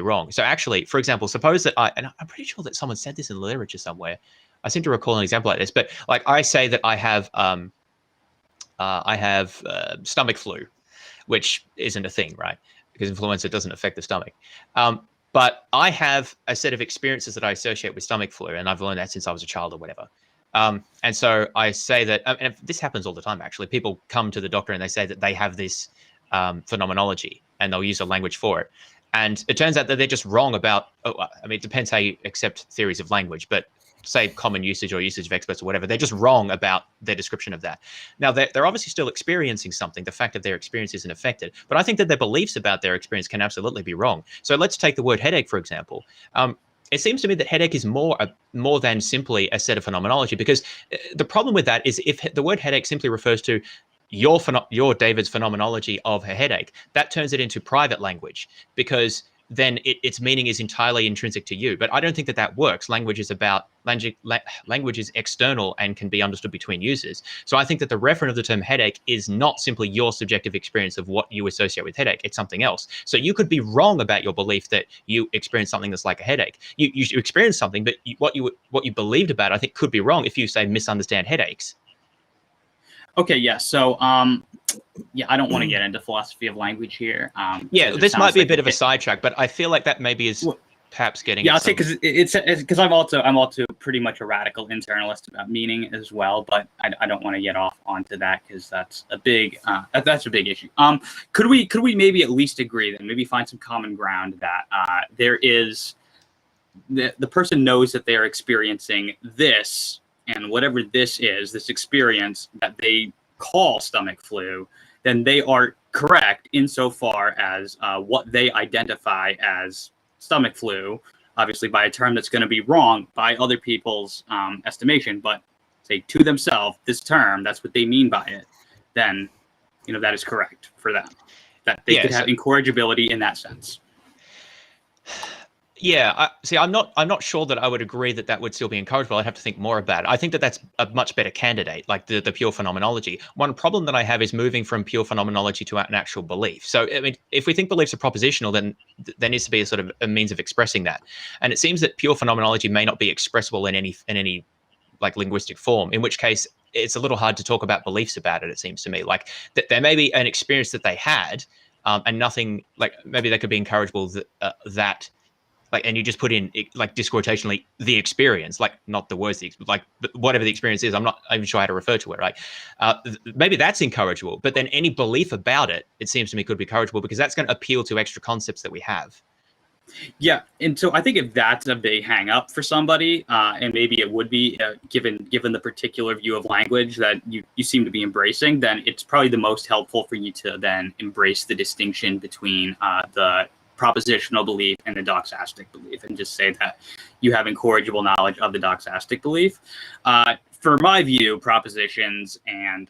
wrong. So actually, for example, suppose that and I'm pretty sure that someone said this in the literature somewhere. I seem to recall an example like this, but like I say that I have stomach flu, which isn't a thing, right? Because influenza doesn't affect the stomach. But I have a set of experiences that I associate with stomach flu, and I've learned that since I was a child or whatever. And so I say that, and this happens all the time, actually. People come to the doctor and they say that they have this phenomenology, and they'll use a language for it. And it turns out that they're just wrong about, it depends how you accept theories of language, but say common usage or usage of experts or whatever, they're just wrong about their description of that. Now, they're obviously still experiencing something. The fact that their experience isn't affected. But I think that their beliefs about their experience can absolutely be wrong. So let's take the word headache, for example. It seems to me that headache is more than simply a set of phenomenology, because the problem with that is if the word headache simply refers to your David's phenomenology of a headache, that turns it into private language, because then its meaning is entirely intrinsic to you. But I don't think that works. Language is external and can be understood between users. So I think that the referent of the term headache is not simply your subjective experience of what you associate with headache. It's something else. So you could be wrong about your belief that you experience something that's like a headache. You experience something, but what you believed about, I think, could be wrong if you say misunderstand headaches. Okay, yeah. So, I don't want to get into philosophy of language here. This might be a bit of a sidetrack, but I feel like that maybe is perhaps getting. Yeah, I'll say because I'm also pretty much a radical internalist about meaning as well, but I don't want to get off onto that because that's a big issue. Could we maybe at least agree then, maybe find some common ground that there is the person knows that they are experiencing this, and whatever this is, this experience that they call stomach flu, then they are correct insofar as what they identify as stomach flu, obviously by a term that's going to be wrong by other people's estimation, but say to themselves, this term, that's what they mean by it, then, that is correct for them. That they could have incorrigibility in that sense. Yeah, I'm not sure that I would agree that would still be encourageable. I'd have to think more about it. I think that that's a much better candidate, like the pure phenomenology. One problem that I have is moving from pure phenomenology to an actual belief. So, I mean, if we think beliefs are propositional, then there needs to be a sort of a means of expressing that. And it seems that pure phenomenology may not be expressible in any like linguistic form, in which case it's a little hard to talk about beliefs about it, it seems to me. Like that there may be an experience that they had, and nothing, like maybe they could be encourageable that like, and you just put in like disquotationally the experience, like not the words, like whatever the experience is. I'm not even sure how to refer to it, right? Maybe that's encourageable, but then any belief about it, it seems to me, could be encourageable because that's going to appeal to extra concepts that we have. Yeah, and so I think if that's a big hang up for somebody, and maybe it would be given the particular view of language that you seem to be embracing, then it's probably the most helpful for you to then embrace the distinction between the propositional belief and the doxastic belief, and just say that you have incorrigible knowledge of the doxastic belief. For my view, propositions and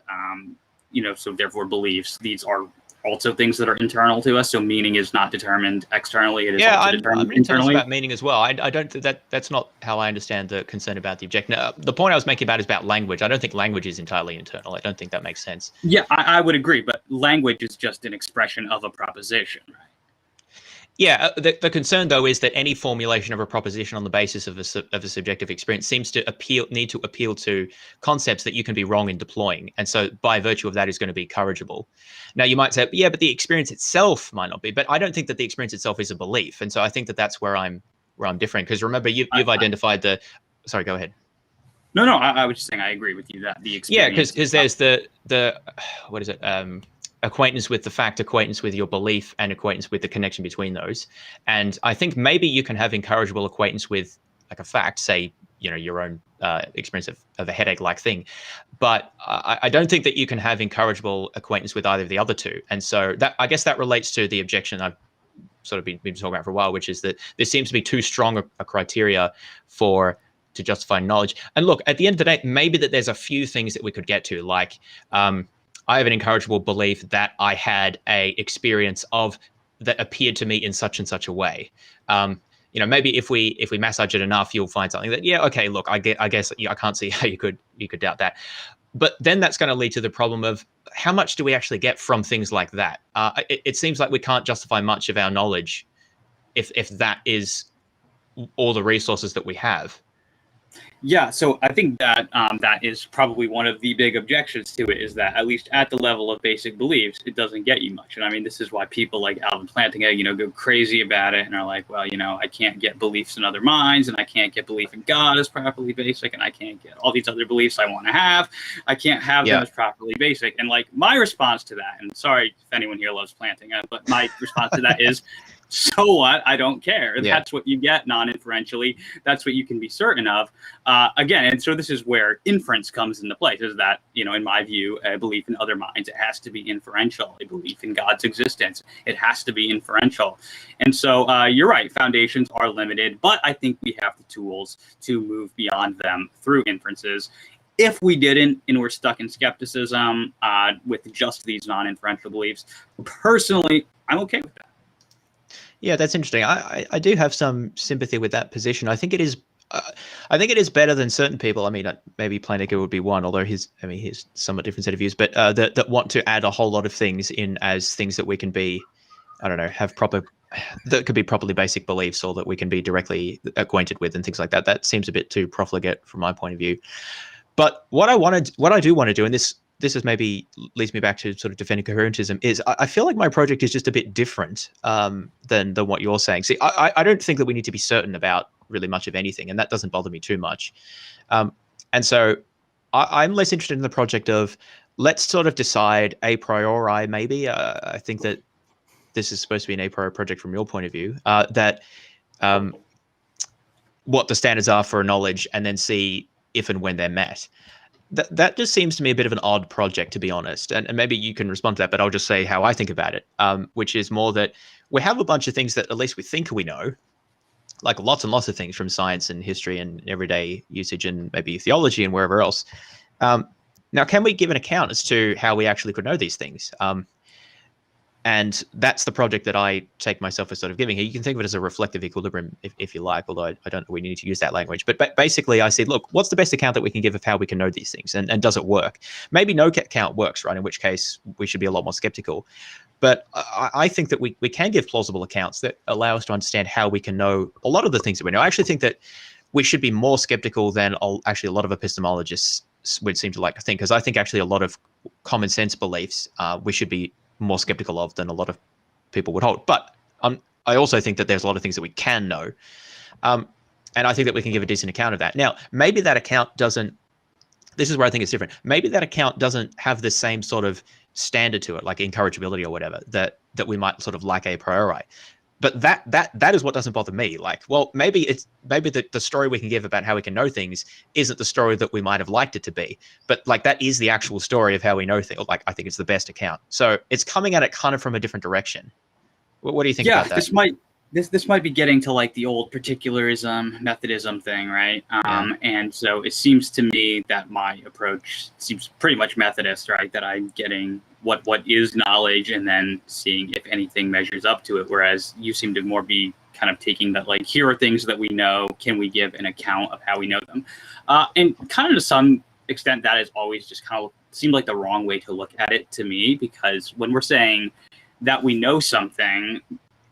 so therefore beliefs, these are also things that are internal to us. So meaning is not determined externally; it is also determined internally. About meaning as well. I don't think that's not how I understand the concern about the objection. The point I was making about is about language. I don't think language is entirely internal. I don't think that makes sense. Yeah, I would agree, but language is just an expression of a proposition, right? Yeah, the concern though is that any formulation of a proposition on the basis of a subjective experience seems to need to appeal to concepts that you can be wrong in deploying, and so by virtue of that is going to be corrigible. Now you might say, yeah, but the experience itself might not be. But I don't think that the experience itself is a belief, and so I think that that's where I'm different. Because remember, you've identified the. Sorry, go ahead. No, I was just saying I agree with you that the experience. Yeah, because there's the what is it? Acquaintance with the fact, acquaintance with your belief, and acquaintance with the connection between those. And I think maybe you can have incorrigible acquaintance with like a fact, say, your own experience of a headache-like thing. But I don't think that you can have incorrigible acquaintance with either of the other two. And so that, I guess that relates to the objection I've sort of been talking about for a while, which is that there seems to be too strong a criteria to justify knowledge. And look, at the end of the day, maybe that there's a few things that we could get to, like, I have an incorrigible belief that I had a experience that appeared to me in such and such a way. Maybe if we massage it enough, you'll find something that, yeah, okay, look, I guess I can't see how you could doubt that. But then that's going to lead to the problem of how much do we actually get from things like that? It seems like we can't justify much of our knowledge if that is all the resources that we have. Yeah, so I think that that is probably one of the big objections to it, is that at least at the level of basic beliefs, it doesn't get you much. And I mean, this is why people like Alvin Plantinga, go crazy about it and are like, well, I can't get beliefs in other minds, and I can't get belief in God as properly basic, and I can't get all these other beliefs I want to have. I can't have them as properly basic. And like my response to that, and sorry if anyone here loves Plantinga, but my response to that is, so what? I don't care. Yeah. That's what you get non-inferentially. That's what you can be certain of. Again, and so this is where inference comes into place, is that, in my view, a belief in other minds, it has to be inferential. A belief in God's existence, it has to be inferential. And so you're right, foundations are limited, but I think we have the tools to move beyond them through inferences. If we didn't, and we're stuck in skepticism with just these non-inferential beliefs, personally, I'm okay with that. Yeah, that's interesting. I do have some sympathy with that position. I think it is better than certain people. I mean, maybe Plantinga would be one, although he's somewhat different set of views, but that want to add a whole lot of things in as things that we can be, I don't know, that could be properly basic beliefs, or that we can be directly acquainted with and things like that. That seems a bit too profligate from my point of view. But what I do want to do, and this is maybe leads me back to sort of defending coherentism, is I feel like my project is just a bit different than what you're saying. See, I don't think that we need to be certain about really much of anything, and that doesn't bother me too much. And so I'm less interested in the project of, let's sort of decide a priori, maybe. I think that this is supposed to be an a priori project from your point of view, that what the standards are for a knowledge and then see if and when they're met. That just seems to me a bit of an odd project, to be honest. And maybe you can respond to that, but I'll just say how I think about it, which is more that we have a bunch of things that at least we think we know, like lots and lots of things from science and history and everyday usage and maybe theology and wherever else. Now, can we give an account as to how we actually could know these things? And that's the project that I take myself as sort of giving here. You can think of it as a reflective equilibrium, if you like, although I don't know we need to use that language. But basically, I said, look, what's the best account that we can give of how we can know these things? And does it work? Maybe no account works, right? In which case, we should be a lot more skeptical. But I think that we can give plausible accounts that allow us to understand how we can know a lot of the things that we know. I actually think that we should be more skeptical than actually a lot of epistemologists would seem to like to think, because I think actually a lot of common sense beliefs we should be more skeptical of than a lot of people would hold. But I also think that there's a lot of things that we can know. And I think that we can give a decent account of that. Now, maybe that account doesn't, this is where I think it's different. Maybe that account doesn't have the same sort of standard to it, like incorrigibility or whatever, that we might sort of like a priori. But that is what doesn't bother me. Like, well, maybe the story we can give about how we can know things isn't the story that we might have liked it to be, but like that is the actual story of how we know things. Like, I think it's the best account. So it's coming at it kind of from a different direction. What do you think about that? This might be getting to like the old particularism, Methodism thing, right? And so it seems to me that my approach seems pretty much Methodist, right? That I'm getting what is knowledge and then seeing if anything measures up to it. Whereas you seem to more be kind of taking that, like, here are things that we know. Can we give an account of how we know them? And kind of to some extent, that has always just kind of seemed like the wrong way to look at it to me, because when we're saying that we know something,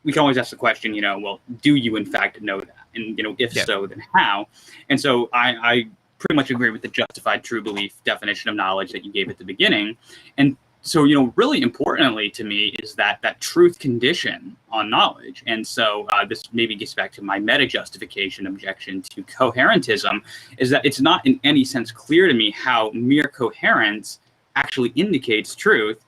we can always ask the question, well, do you in fact know that? And, if so, then how? And so I pretty much agree with the justified true belief definition of knowledge that you gave at the beginning. And so, really importantly to me is that truth condition on knowledge. And so this maybe gets back to my meta-justification objection to coherentism, is that it's not in any sense clear to me how mere coherence actually indicates truth.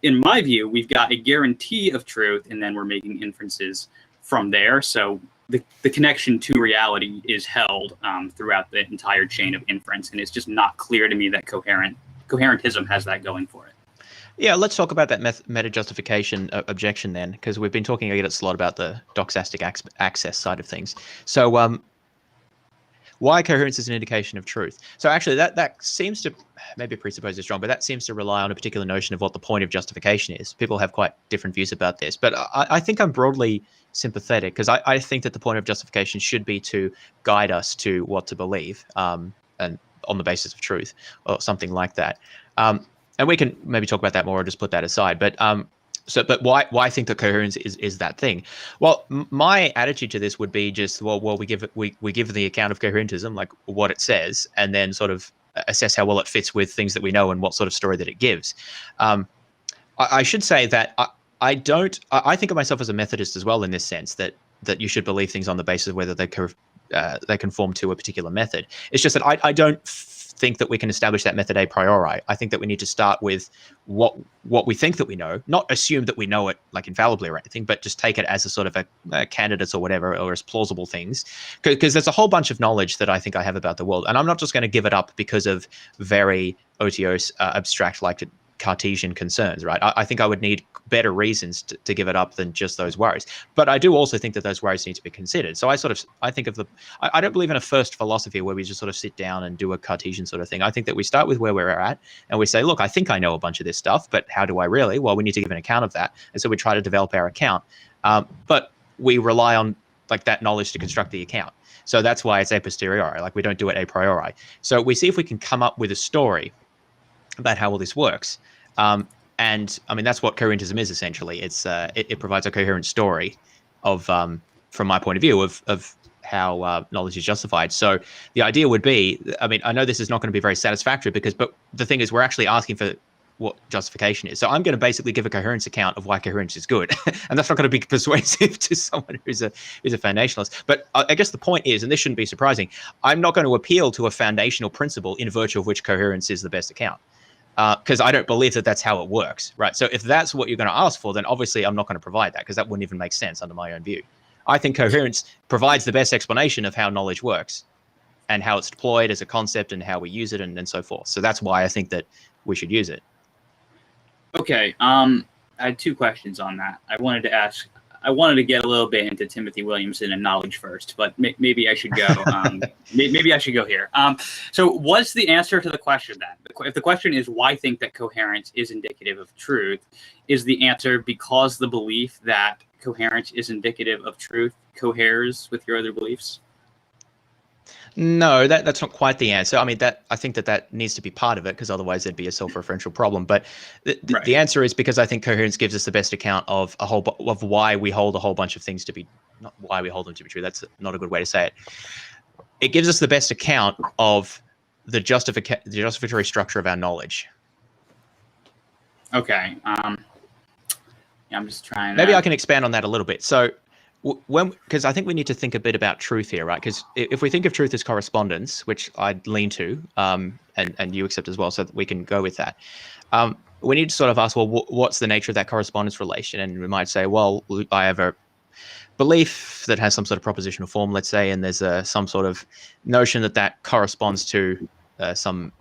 In my view, we've got a guarantee of truth, and then we're making inferences from there. So the connection to reality is held throughout the entire chain of inference, and it's just not clear to me that coherentism has that going for it. Yeah, let's talk about that meta-justification objection then, because we've been talking, I guess, a lot about the doxastic access side of things. So why coherence is an indication of truth? So actually that seems to, maybe presuppose is strong, but that seems to rely on a particular notion of what the point of justification is. People have quite different views about this, but I think I'm broadly sympathetic, because I think that the point of justification should be to guide us to what to believe, and on the basis of truth or something like that. And we can maybe talk about that more or just put that aside. But but why I think that coherence is that thing? Well, my attitude to this would be just, well, we give the account of coherentism, like what it says, and then sort of assess how well it fits with things that we know and what sort of story that it gives. I should say that I think of myself as a Methodist as well, in this sense that you should believe things on the basis of whether they conform to a particular method. It's just that I don't think that we can establish that method a priori. I think that we need to start with what we think that we know, not assume that we know it like infallibly or anything, but just take it as a sort of a candidates or whatever, or as plausible things. Because there's a whole bunch of knowledge that I think I have about the world, and I'm not just going to give it up because of very otiose, abstract, like Cartesian concerns, right? I think I would need better reasons to give it up than just those worries. But I do also think that those worries need to be considered. So I think of I don't believe in a first philosophy where we just sort of sit down and do a Cartesian sort of thing. I think that we start with where we're at and we say, look, I think I know a bunch of this stuff, but how do I really? Well, we need to give an account of that. And so we try to develop our account. But we rely on like that knowledge to construct the account. So that's why it's a posteriori, like we don't do it a priori. So we see if we can come up with a story about how all this works. And I mean, that's what coherentism is essentially. It provides a coherent story of, from my point of view, of how knowledge is justified. So the idea would be, I mean, I know this is not going to be very satisfactory but the thing is, we're actually asking for what justification is. So I'm going to basically give a coherence account of why coherence is good, and that's not going to be persuasive to someone who's a foundationalist. But I guess the point is, and this shouldn't be surprising, I'm not going to appeal to a foundational principle in virtue of which coherence is the best account. Because I don't believe that that's how it works, right? So if that's what you're going to ask for, then obviously I'm not going to provide that, because that wouldn't even make sense under my own view. I think coherence provides the best explanation of how knowledge works and how it's deployed as a concept and how we use it and so forth. So that's why I think that we should use it. Okay. I had two questions on that. I wanted to get a little bit into Timothy Williamson and knowledge first, but maybe I should go. Maybe I should go here. So, what's the answer to the question then? If the question is why think that coherence is indicative of truth, is the answer because the belief that coherence is indicative of truth coheres with your other beliefs? No, that's not quite the answer. I mean, I think that needs to be part of it, because otherwise there'd be a self-referential problem. But the answer is because I think coherence gives us the best account of of why we hold a whole bunch of things to be, not why we hold them to be true. That's not a good way to say it. It gives us the best account of the justificatory structure of our knowledge. Okay. Yeah, I'm just trying. Maybe I can expand on that a little bit. So, because I think we need to think a bit about truth here, right? Because if we think of truth as correspondence, which I'd lean to, and you accept as well, so that we can go with that, we need to sort of ask, well, what's the nature of that correspondence relation? And we might say, well, I have a belief that has some sort of propositional form, let's say, and there's some sort of notion that corresponds to some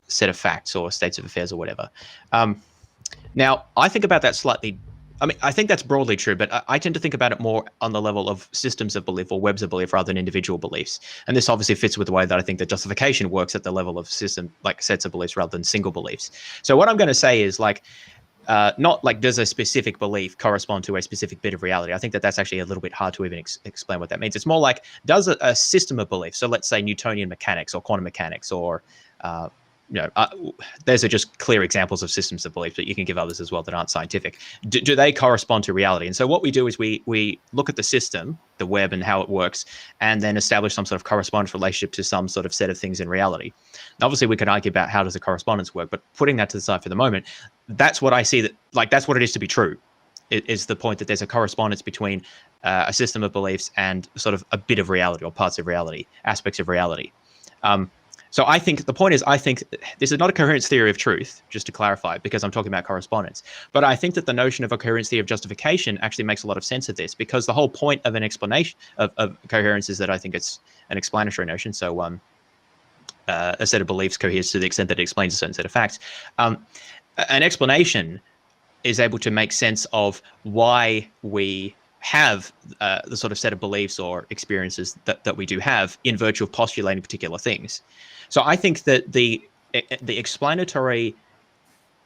set of facts or states of affairs or whatever. Now, I think about that slightly. I mean, I think that's broadly true, but I tend to think about it more on the level of systems of belief or webs of belief rather than individual beliefs. And this obviously fits with the way that I think that justification works at the level of system, like sets of beliefs rather than single beliefs. So what I'm going to say is not like does a specific belief correspond to a specific bit of reality. I think that's actually a little bit hard to even explain what that means. It's more like, does a system of belief, so let's say Newtonian mechanics or quantum mechanics or those are just clear examples of systems of belief, but you can give others as well that aren't scientific. Do they correspond to reality? And so what we do is we look at the system, the web, and how it works, and then establish some sort of correspondence relationship to some sort of set of things in reality. Now, obviously, we could argue about how does the correspondence work, but putting that to the side for the moment, that's what I see that's what it is to be true. It is the point that there's a correspondence between a system of beliefs and sort of a bit of reality or parts of reality, aspects of reality. So I think the point is, I think this is not a coherence theory of truth, just to clarify, because I'm talking about correspondence. But I think that the notion of a coherence theory of justification actually makes a lot of sense of this, because the whole point of an explanation of coherence is that I think it's an explanatory notion. So a set of beliefs coheres to the extent that it explains a certain set of facts. An explanation is able to make sense of why we have the sort of set of beliefs or experiences that we do have in virtue of postulating particular things. So I think that the explanatory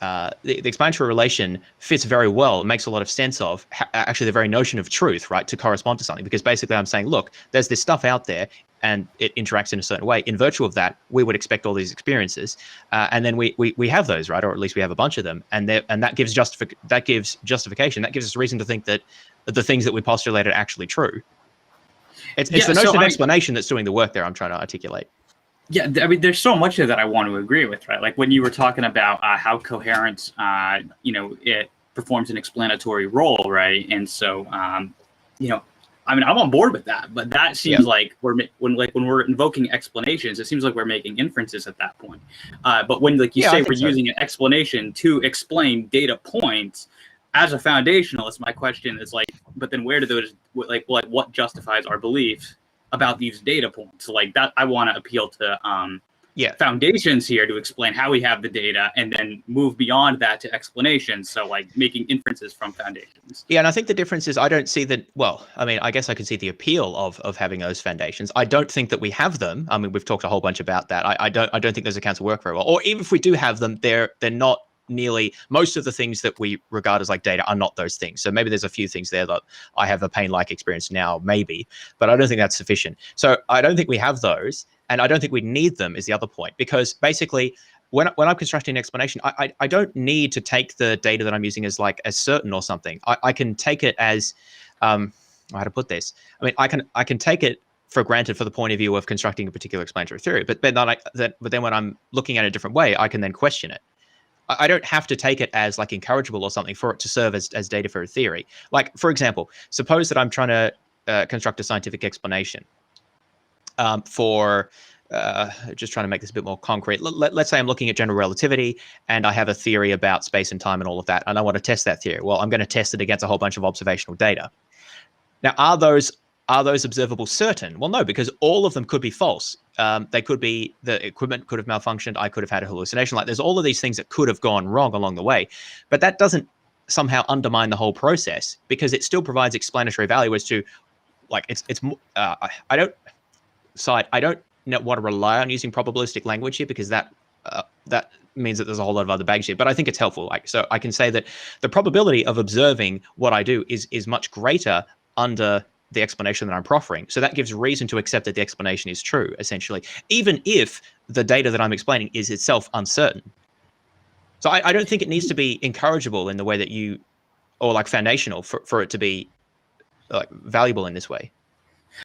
relation fits very well. It makes a lot of sense of actually the very notion of truth, right, to correspond to something. Because basically I'm saying, look, there's this stuff out there and it interacts in a certain way. In virtue of that, we would expect all these experiences, and then we have those, right, or at least we have a bunch of them, and that gives justification. That gives us reason to think that the things that we postulate are actually true. It's the notion of explanation that's doing the work there. I'm trying to articulate. Yeah, I mean, there's so much of that I want to agree with, right? Like when you were talking about how coherence, it performs an explanatory role, right? And so, I mean, I'm on board with that, but that seems like when we're invoking explanations, it seems like we're making inferences at that point. But when, like you say, we're using an explanation to explain data points, as a foundationalist, my question is like, but then where do those, like what justifies our belief about these data points? So like that, I want to appeal to foundations here to explain how we have the data, and then move beyond that to explanations. So like making inferences from foundations. Yeah, and I think the difference is I don't see that. Well, I mean, I guess I can see the appeal of having those foundations. I don't think that we have them. I mean, we've talked a whole bunch about that. I don't think those accounts work very well. Or even if we do have them, they're not nearly, most of the things that we regard as like data are not those things. So maybe there's a few things there that I have a pain-like experience now, maybe, but I don't think that's sufficient. So I don't think we have those, and I don't think we need them is the other point, because basically when I'm constructing an explanation, I don't need to take the data that I'm using as like as certain or something. I can take it as, how to put this? I mean, I can take it for granted for the point of view of constructing a particular explanatory theory, but then when I'm looking at it a different way, I can then question it. I don't have to take it as like encourageable or something for it to serve as data for a theory. Like, for example, suppose that I'm trying to construct a scientific explanation for just trying to make this a bit more concrete. Let's say I'm looking at general relativity and I have a theory about space and time and all of that, and I want to test that theory. Well, I'm going to test it against a whole bunch of observational data. Now, are those observables certain? Well, no, because all of them could be false. They could be, the equipment could have malfunctioned. I could have had a hallucination. Like, there's all of these things that could have gone wrong along the way, but that doesn't somehow undermine the whole process, because it still provides explanatory value as to, like, I don't want to rely on using probabilistic language here, because that means that there's a whole lot of other baggage here, but I think it's helpful. Like, so I can say that the probability of observing what I do is much greater under the explanation that I'm proffering. So that gives reason to accept that the explanation is true, essentially, even if the data that I'm explaining is itself uncertain. So I don't think it needs to be encourageable in the way that you, or like foundational for it to be like valuable in this way.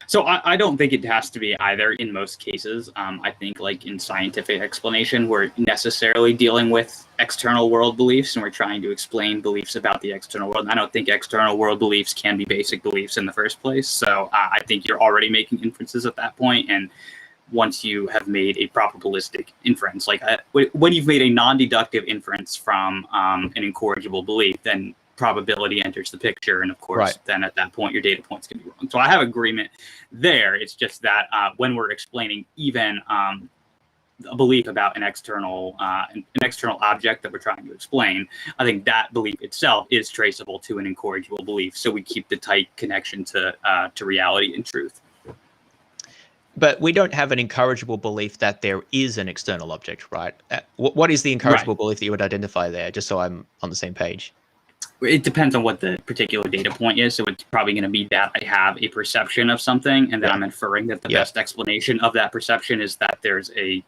So I don't think it has to be either in most cases. I think, like, in scientific explanation, we're necessarily dealing with external world beliefs, and we're trying to explain beliefs about the external world. I don't think external world beliefs can be basic beliefs in the first place. So I think you're already making inferences at that point. And once you have made a probabilistic inference, like when you've made a non-deductive inference from an incorrigible belief, then probability enters the picture, and of course, then at that point, your data points can be wrong. So I have agreement there. It's just that when we're explaining even a belief about an external object that we're trying to explain, I think that belief itself is traceable to an incorrigible belief. So we keep the tight connection to reality and truth. But we don't have an incorrigible belief that there is an external object, right? What is the incorrigible belief that you would identify there, just so I'm on the same page? It depends on what the particular data point is. So it's probably going to be that I have a perception of something, and then I'm inferring that the best explanation of that perception is that there's a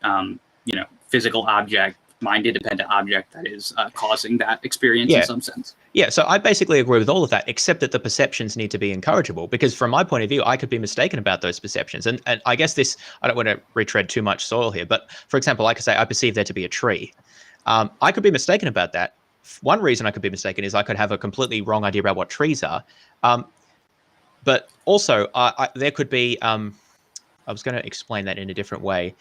physical object, mind-independent object, that is causing that experience in some sense. Yeah, so I basically agree with all of that, except that the perceptions need to be incorrigible, because from my point of view, I could be mistaken about those perceptions. And I guess I don't want to retread too much soil here, but for example, I could say I perceive there to be a tree. I could be mistaken about that. One reason I could be mistaken is I could have a completely wrong idea about what trees are. But also, there could be, I was going to explain that in a different way.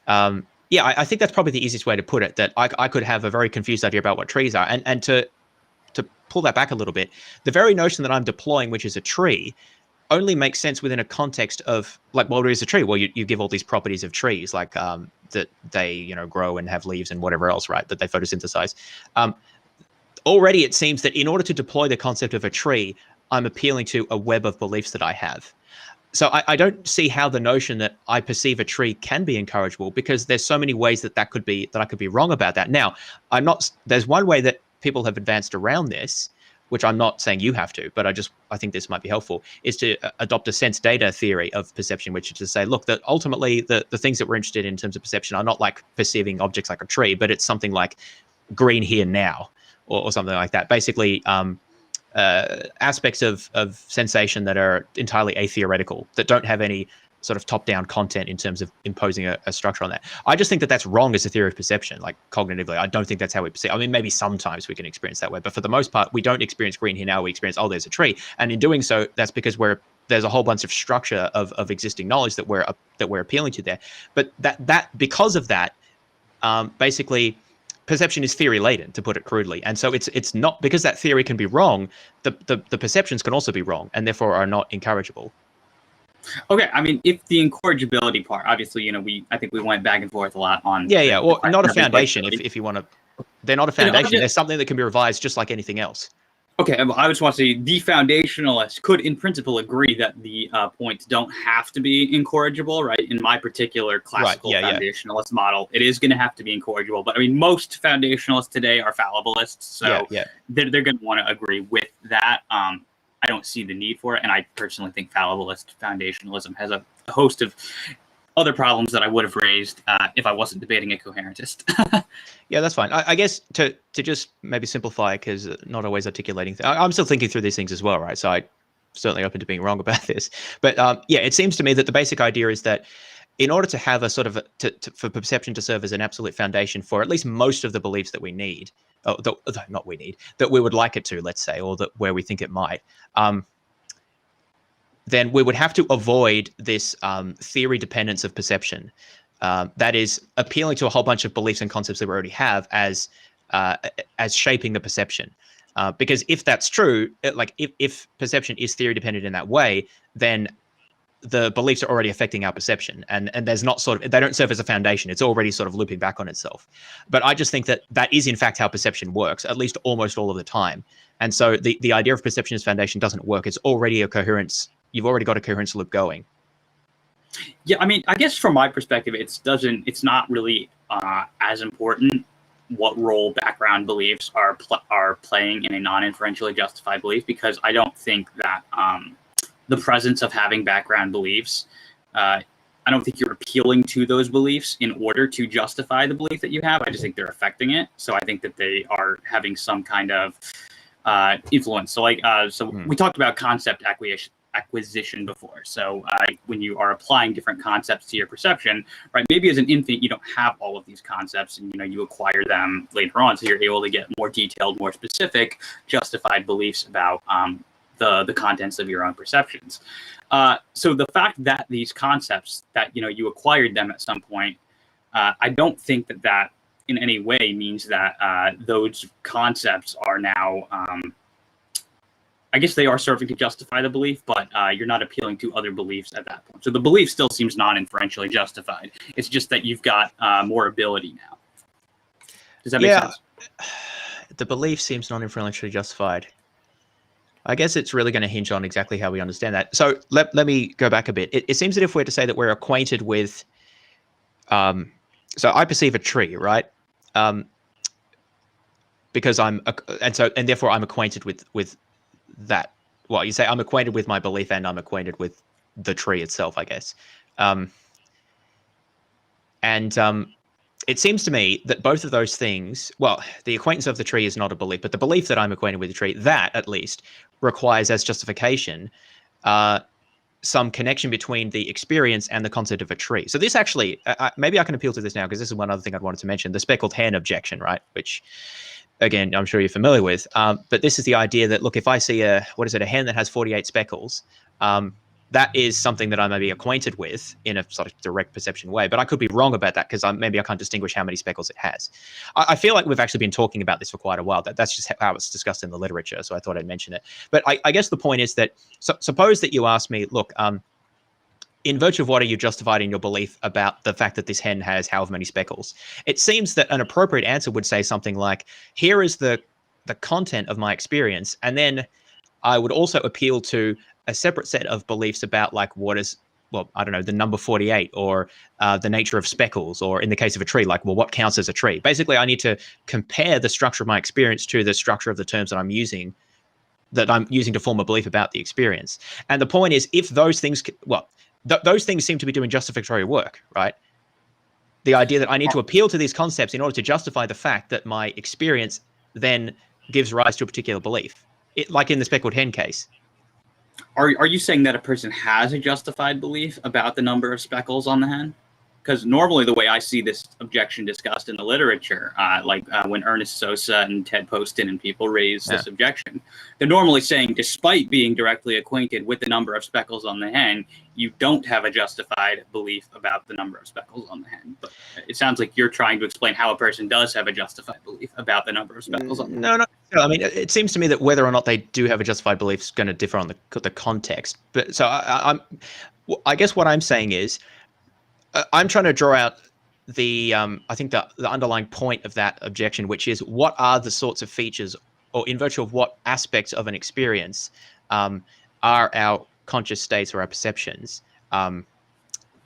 I think that's probably the easiest way to put it, that I could have a very confused idea about what trees are. And to pull that back a little bit, the very notion that I'm deploying, which is a tree, only makes sense within a context of, like, well, what is a tree? Well, you give all these properties of trees, like that they grow and have leaves and whatever else, right, that they photosynthesize. Already it seems that in order to deploy the concept of a tree, I'm appealing to a web of beliefs that I have. So I don't see how the notion that I perceive a tree can be incorrigible, because there's so many ways that I could be wrong about that. Now, there's one way that people have advanced around this, which I'm not saying you have to, but I think this might be helpful, is to adopt a sense data theory of perception, which is to say, look, that ultimately the things that we're interested in terms of perception are not like perceiving objects like a tree, but it's something like green here now, or something like that. Basically, aspects of sensation that are entirely atheoretical, that don't have any sort of top-down content in terms of imposing a structure on that. I just think that that's wrong as a theory of perception, like cognitively. I don't think that's how we perceive. I mean, maybe sometimes we can experience that way, but for the most part, we don't experience green here now. We experience, oh, there's a tree. And in doing so, that's because there's a whole bunch of structure of existing knowledge that we're appealing to there. But that because of that, basically, perception is theory laden, to put it crudely. And so it's not, because that theory can be wrong, the perceptions can also be wrong, and therefore are not incorrigible. Okay, I mean, if the incorrigibility part, obviously, I think we went back and forth a lot on. Well, not a foundation. If you want to, they're not a foundation. They're something that can be revised just like anything else. Okay, I just want to say the foundationalists could, in principle, agree that the points don't have to be incorrigible, right? In my particular classical foundationalist model, it is going to have to be incorrigible. But I mean, most foundationalists today are fallibilists, so they're going to want to agree with that. I don't see the need for it, and I personally think fallibilist foundationalism has a host of other problems that I would have raised if I wasn't debating a coherentist. Yeah, that's fine. I guess to just maybe simplify, because not always articulating. I'm still thinking through these things as well, right? So I'm certainly open to being wrong about this. But it seems to me that the basic idea is that in order to have a sort of for perception to serve as an absolute foundation for at least most of the beliefs that we need, that we would like it to, let's say, or that where we think it might, then we would have to avoid this theory dependence of perception. That is appealing to a whole bunch of beliefs and concepts that we already have as shaping the perception. Because if that's true, if perception is theory dependent in that way, then the beliefs are already affecting our perception, and there's not they don't serve as a foundation. It's already sort of looping back on itself. But I just think that is in fact how perception works, at least almost all of the time. And so the idea of perception as foundation doesn't work. It's already a coherence. You've already got a coherence loop going. Yeah, I mean, I guess from my perspective, it's not really as important what role background beliefs are playing in a non-inferentially justified belief, because I don't think that the presence of having background beliefs, I don't think you're appealing to those beliefs in order to justify the belief that you have. I just think they're affecting it. So I think that they are having some kind of influence. So we talked about concept acquisition before. So when you are applying different concepts to your perception, right? Maybe as an infant, you don't have all of these concepts, and you acquire them later on. So you're able to get more detailed, more specific, justified beliefs about the contents of your own perceptions. So the fact that these concepts that you acquired them at some point, I don't think that in any way means that those concepts are now I guess they are serving to justify the belief, but you're not appealing to other beliefs at that point. So the belief still seems non-inferentially justified. It's just that you've got more ability now. Does that make sense? The belief seems non-inferentially justified. I guess it's really going to hinge on exactly how we understand that. So let me go back a bit. It seems that if we're to say that we're acquainted with, so I perceive a tree, right? Because and therefore I'm acquainted with that. Well, you say I'm acquainted with my belief and I'm acquainted with the tree itself, I guess. It seems to me that both of those things, well, the acquaintance of the tree is not a belief, but the belief that I'm acquainted with the tree, that at least requires as justification some connection between the experience and the concept of a tree. So this actually, maybe I can appeal to this now, because this is one other thing I'd wanted to mention, the speckled hen objection, right? Which, again, I'm sure you're familiar with. But this is the idea that, look, if I see a hen that has 48 speckles, that is something that I may be acquainted with in a sort of direct perception way, but I could be wrong about that, because maybe I can't distinguish how many speckles it has. I feel like we've actually been talking about this for quite a while. That's just how it's discussed in the literature, so I thought I'd mention it. But I guess the point is that, suppose that you ask me, look, in virtue of what are you justified in your belief about the fact that this hen has however many speckles? It seems that an appropriate answer would say something like, here is the content of my experience, and then I would also appeal to a separate set of beliefs about, like, what is, well, I don't know, the number 48, or the nature of speckles, or in the case of a tree, like, well, what counts as a tree? Basically, I need to compare the structure of my experience to the structure of the terms that I'm using to form a belief about the experience. And the point is, if those things, those things seem to be doing justificatory work, right? The idea that I need to appeal to these concepts in order to justify the fact that my experience then gives rise to a particular belief, like in the speckled hen case. Are you saying that a person has a justified belief about the number of speckles on the hen? Because normally the way I see this objection discussed in the literature, when Ernest Sosa and Ted Poston and people raise this objection, they're normally saying, despite being directly acquainted with the number of speckles on the hen, you don't have a justified belief about the number of speckles on the hen. But it sounds like you're trying to explain how a person does have a justified belief about the number of speckles on the hen. No. I mean, it seems to me that whether or not they do have a justified belief is going to differ on the context. But so I guess what I'm saying is, I'm trying to draw out I think the underlying point of that objection, which is, what are the sorts of features, or in virtue of what aspects of an experience are our conscious states or our perceptions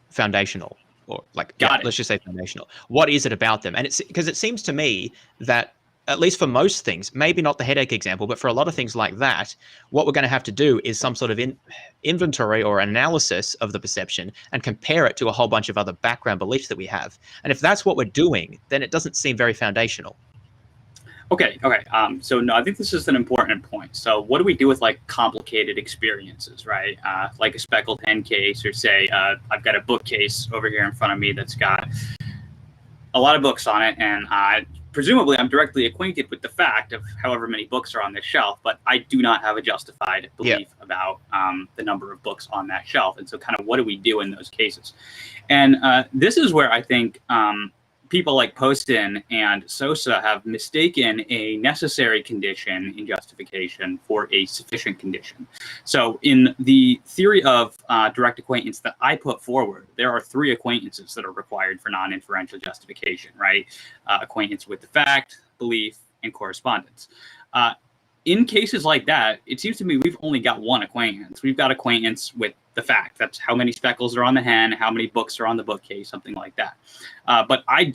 foundational, or let's just say foundational. What is it about them? And it's because it seems to me that, at least for most things, maybe not the headache example, but for a lot of things like that, what we're going to have to do is some sort of inventory or analysis of the perception and compare it to a whole bunch of other background beliefs that we have. And if that's what we're doing, then it doesn't seem very foundational. Okay. So no, I think this is an important point. So what do we do with, like, complicated experiences, right? Like a speckled hen case, or say, I've got a bookcase over here in front of me that's got a lot of books on it, and presumably I'm directly acquainted with the fact of however many books are on this shelf, but I do not have a justified belief about the number of books on that shelf. And so kind of what do we do in those cases? And this is where I think people like Poston and Sosa have mistaken a necessary condition in justification for a sufficient condition. So in the theory of direct acquaintance that I put forward, there are three acquaintances that are required for non-inferential justification, right? Acquaintance with the fact, belief, and correspondence. In cases like that, it seems to me we've only got one acquaintance. We've got acquaintance with the fact. That's how many speckles are on the hen, how many books are on the bookcase, something like that. But I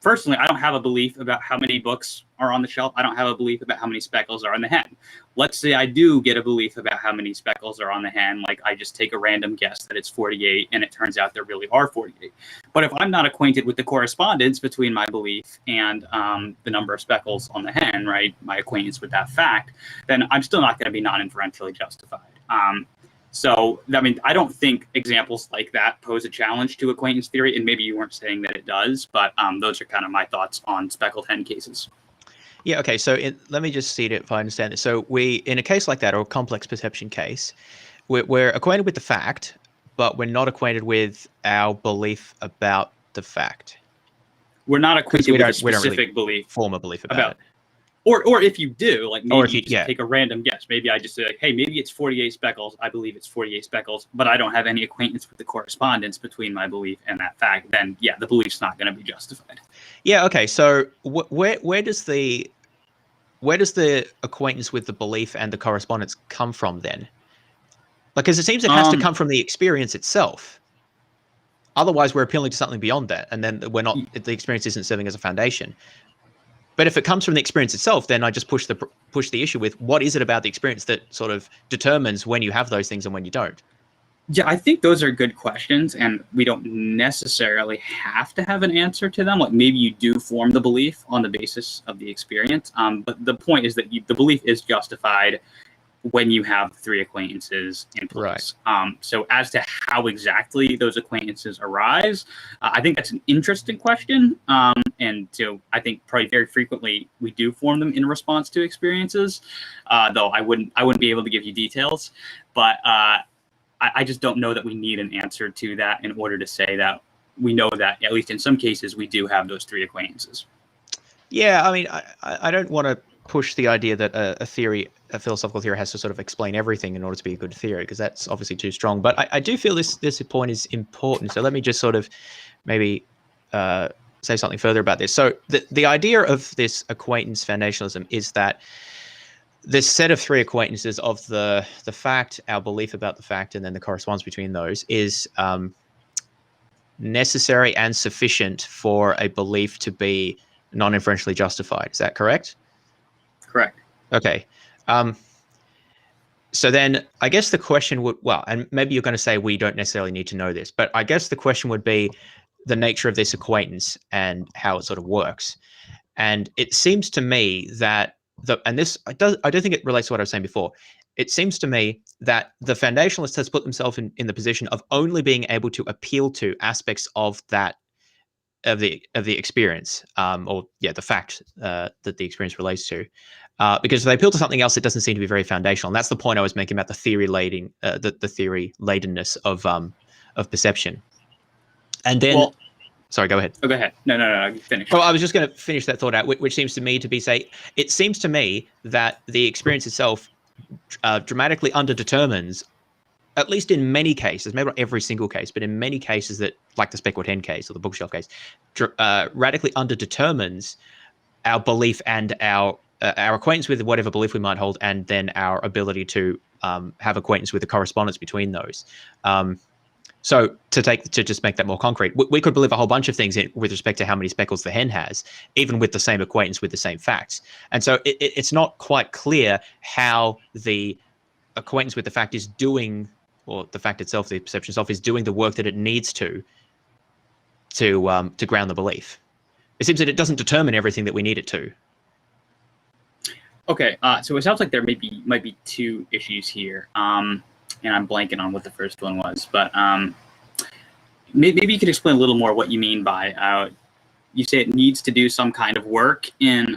personally don't have a belief about how many books are on the shelf. I don't have a belief about how many speckles are on the hen. Let's say I do get a belief about how many speckles are on the hen, like I just take a random guess that it's 48 and it turns out there really are 48. But if I'm not acquainted with the correspondence between my belief and the number of speckles on the hen, right, my acquaintance with that fact, then I'm still not going to be non-inferentially justified. So, I mean, I don't think examples like that pose a challenge to acquaintance theory, and maybe you weren't saying that it does, but those are kind of my thoughts on speckled hen cases. Yeah, okay, so let me just see it if I understand this. So in a case like that, or a complex perception case, we're acquainted with the fact, but we're not acquainted with our belief about the fact. We're not acquainted with a specific we don't really belief. Form a belief about it. Or if you do, like maybe you just yeah. take a random guess. Maybe I just say, like, hey, maybe it's 48 speckles. I believe it's 48 speckles, but I don't have any acquaintance with the correspondence between my belief and that fact. Then, yeah, the belief's not going to be justified. Yeah. Okay. So where does the acquaintance with the belief and the correspondence come from then? Because it seems it has to come from the experience itself. Otherwise, we're appealing to something beyond that, and then the experience isn't serving as a foundation. But if it comes from the experience itself, then I just push the issue with what is it about the experience that sort of determines when you have those things and when you don't? Yeah, I think those are good questions, and we don't necessarily have to have an answer to them. Like maybe you do form the belief on the basis of the experience, but the point is that the belief is justified when you have three acquaintances in place. Right. So as to how exactly those acquaintances arise, I think that's an interesting question. And so I think probably very frequently we do form them in response to experiences, though I wouldn't be able to give you details. But I just don't know that we need an answer to that in order to say that we know that, at least in some cases, we do have those three acquaintances. Yeah, I mean, I don't want to push the idea that a philosophical theory has to sort of explain everything in order to be a good theory, because that's obviously too strong. But I do feel this point is important. So let me just sort of maybe say something further about this. So the idea of this acquaintance foundationalism is that this set of three acquaintances of the fact, our belief about the fact, and then the correspondence between those is necessary and sufficient for a belief to be non-inferentially justified. Is that correct? Correct. Okay. So then I guess the question would, well, and maybe you're going to say we don't necessarily need to know this, but I guess the question would be the nature of this acquaintance and how it sort of works. And it seems to me that I don't think it relates to what I was saying before. It seems to me that the foundationalist has put themselves in the position of only being able to appeal to aspects of that of the experience, the fact that the experience relates to, because if they appeal to something else, it doesn't seem to be very foundational. And that's the point I was making about the theory ladenness of perception. And then, sorry, go ahead. Oh, go ahead. No, finish. Well, I was just going to finish that thought out, which seems to me to be it seems to me that the experience itself dramatically underdetermines, at least in many cases, maybe not every single case, but in many cases that, like the speckled hen case or the bookshelf case, radically underdetermines our belief and our acquaintance with whatever belief we might hold, and then our ability to have acquaintance with the correspondence between those. So to just make that more concrete, we could believe a whole bunch of things with respect to how many speckles the hen has, even with the same acquaintance with the same facts. And so it's not quite clear how the acquaintance with the fact is doing, or the fact itself, the perception itself, is doing the work that it needs to ground the belief. It seems that it doesn't determine everything that we need it to. Okay, so it sounds like there might be two issues here. And I'm blanking on what the first one was, but maybe you could explain a little more what you mean by you say it needs to do some kind of work in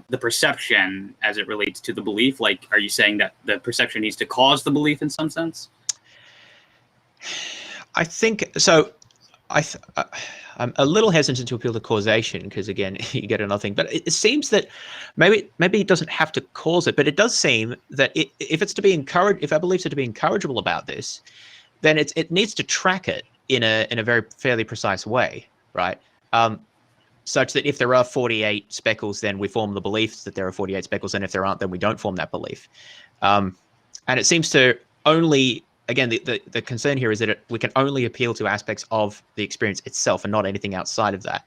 the perception as it relates to the belief. Like, are you saying that the perception needs to cause the belief in some sense? I think so. I'm a little hesitant to appeal to causation because, again, you get another thing. But it seems that maybe it doesn't have to cause it, but it does seem that if it's to be encouraged, if our beliefs are to be encourageable about this, then it needs to track it in a very fairly precise way, right? Such that if there are 48 speckles, then we form the belief that there are 48 speckles, and if there aren't, then we don't form that belief. And it seems to only, again, the concern here is that we can only appeal to aspects of the experience itself and not anything outside of that.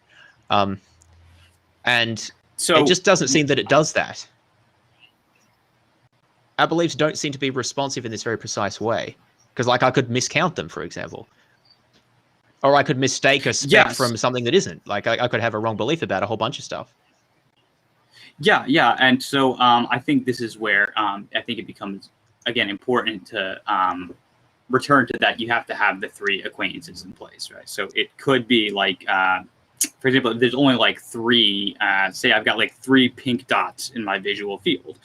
And so it just doesn't seem that it does that. Our beliefs don't seem to be responsive in this very precise way. Because, like, I could miscount them, for example. Or I could mistake a speck from something that isn't. Like, I could have a wrong belief about a whole bunch of stuff. Yeah. And so I think this is where I think it becomes, again, important to return to that. You have to have the three acquaintances in place, right? So it could be like, for example, if there's only like three, say I've got like 3 pink dots in my visual field.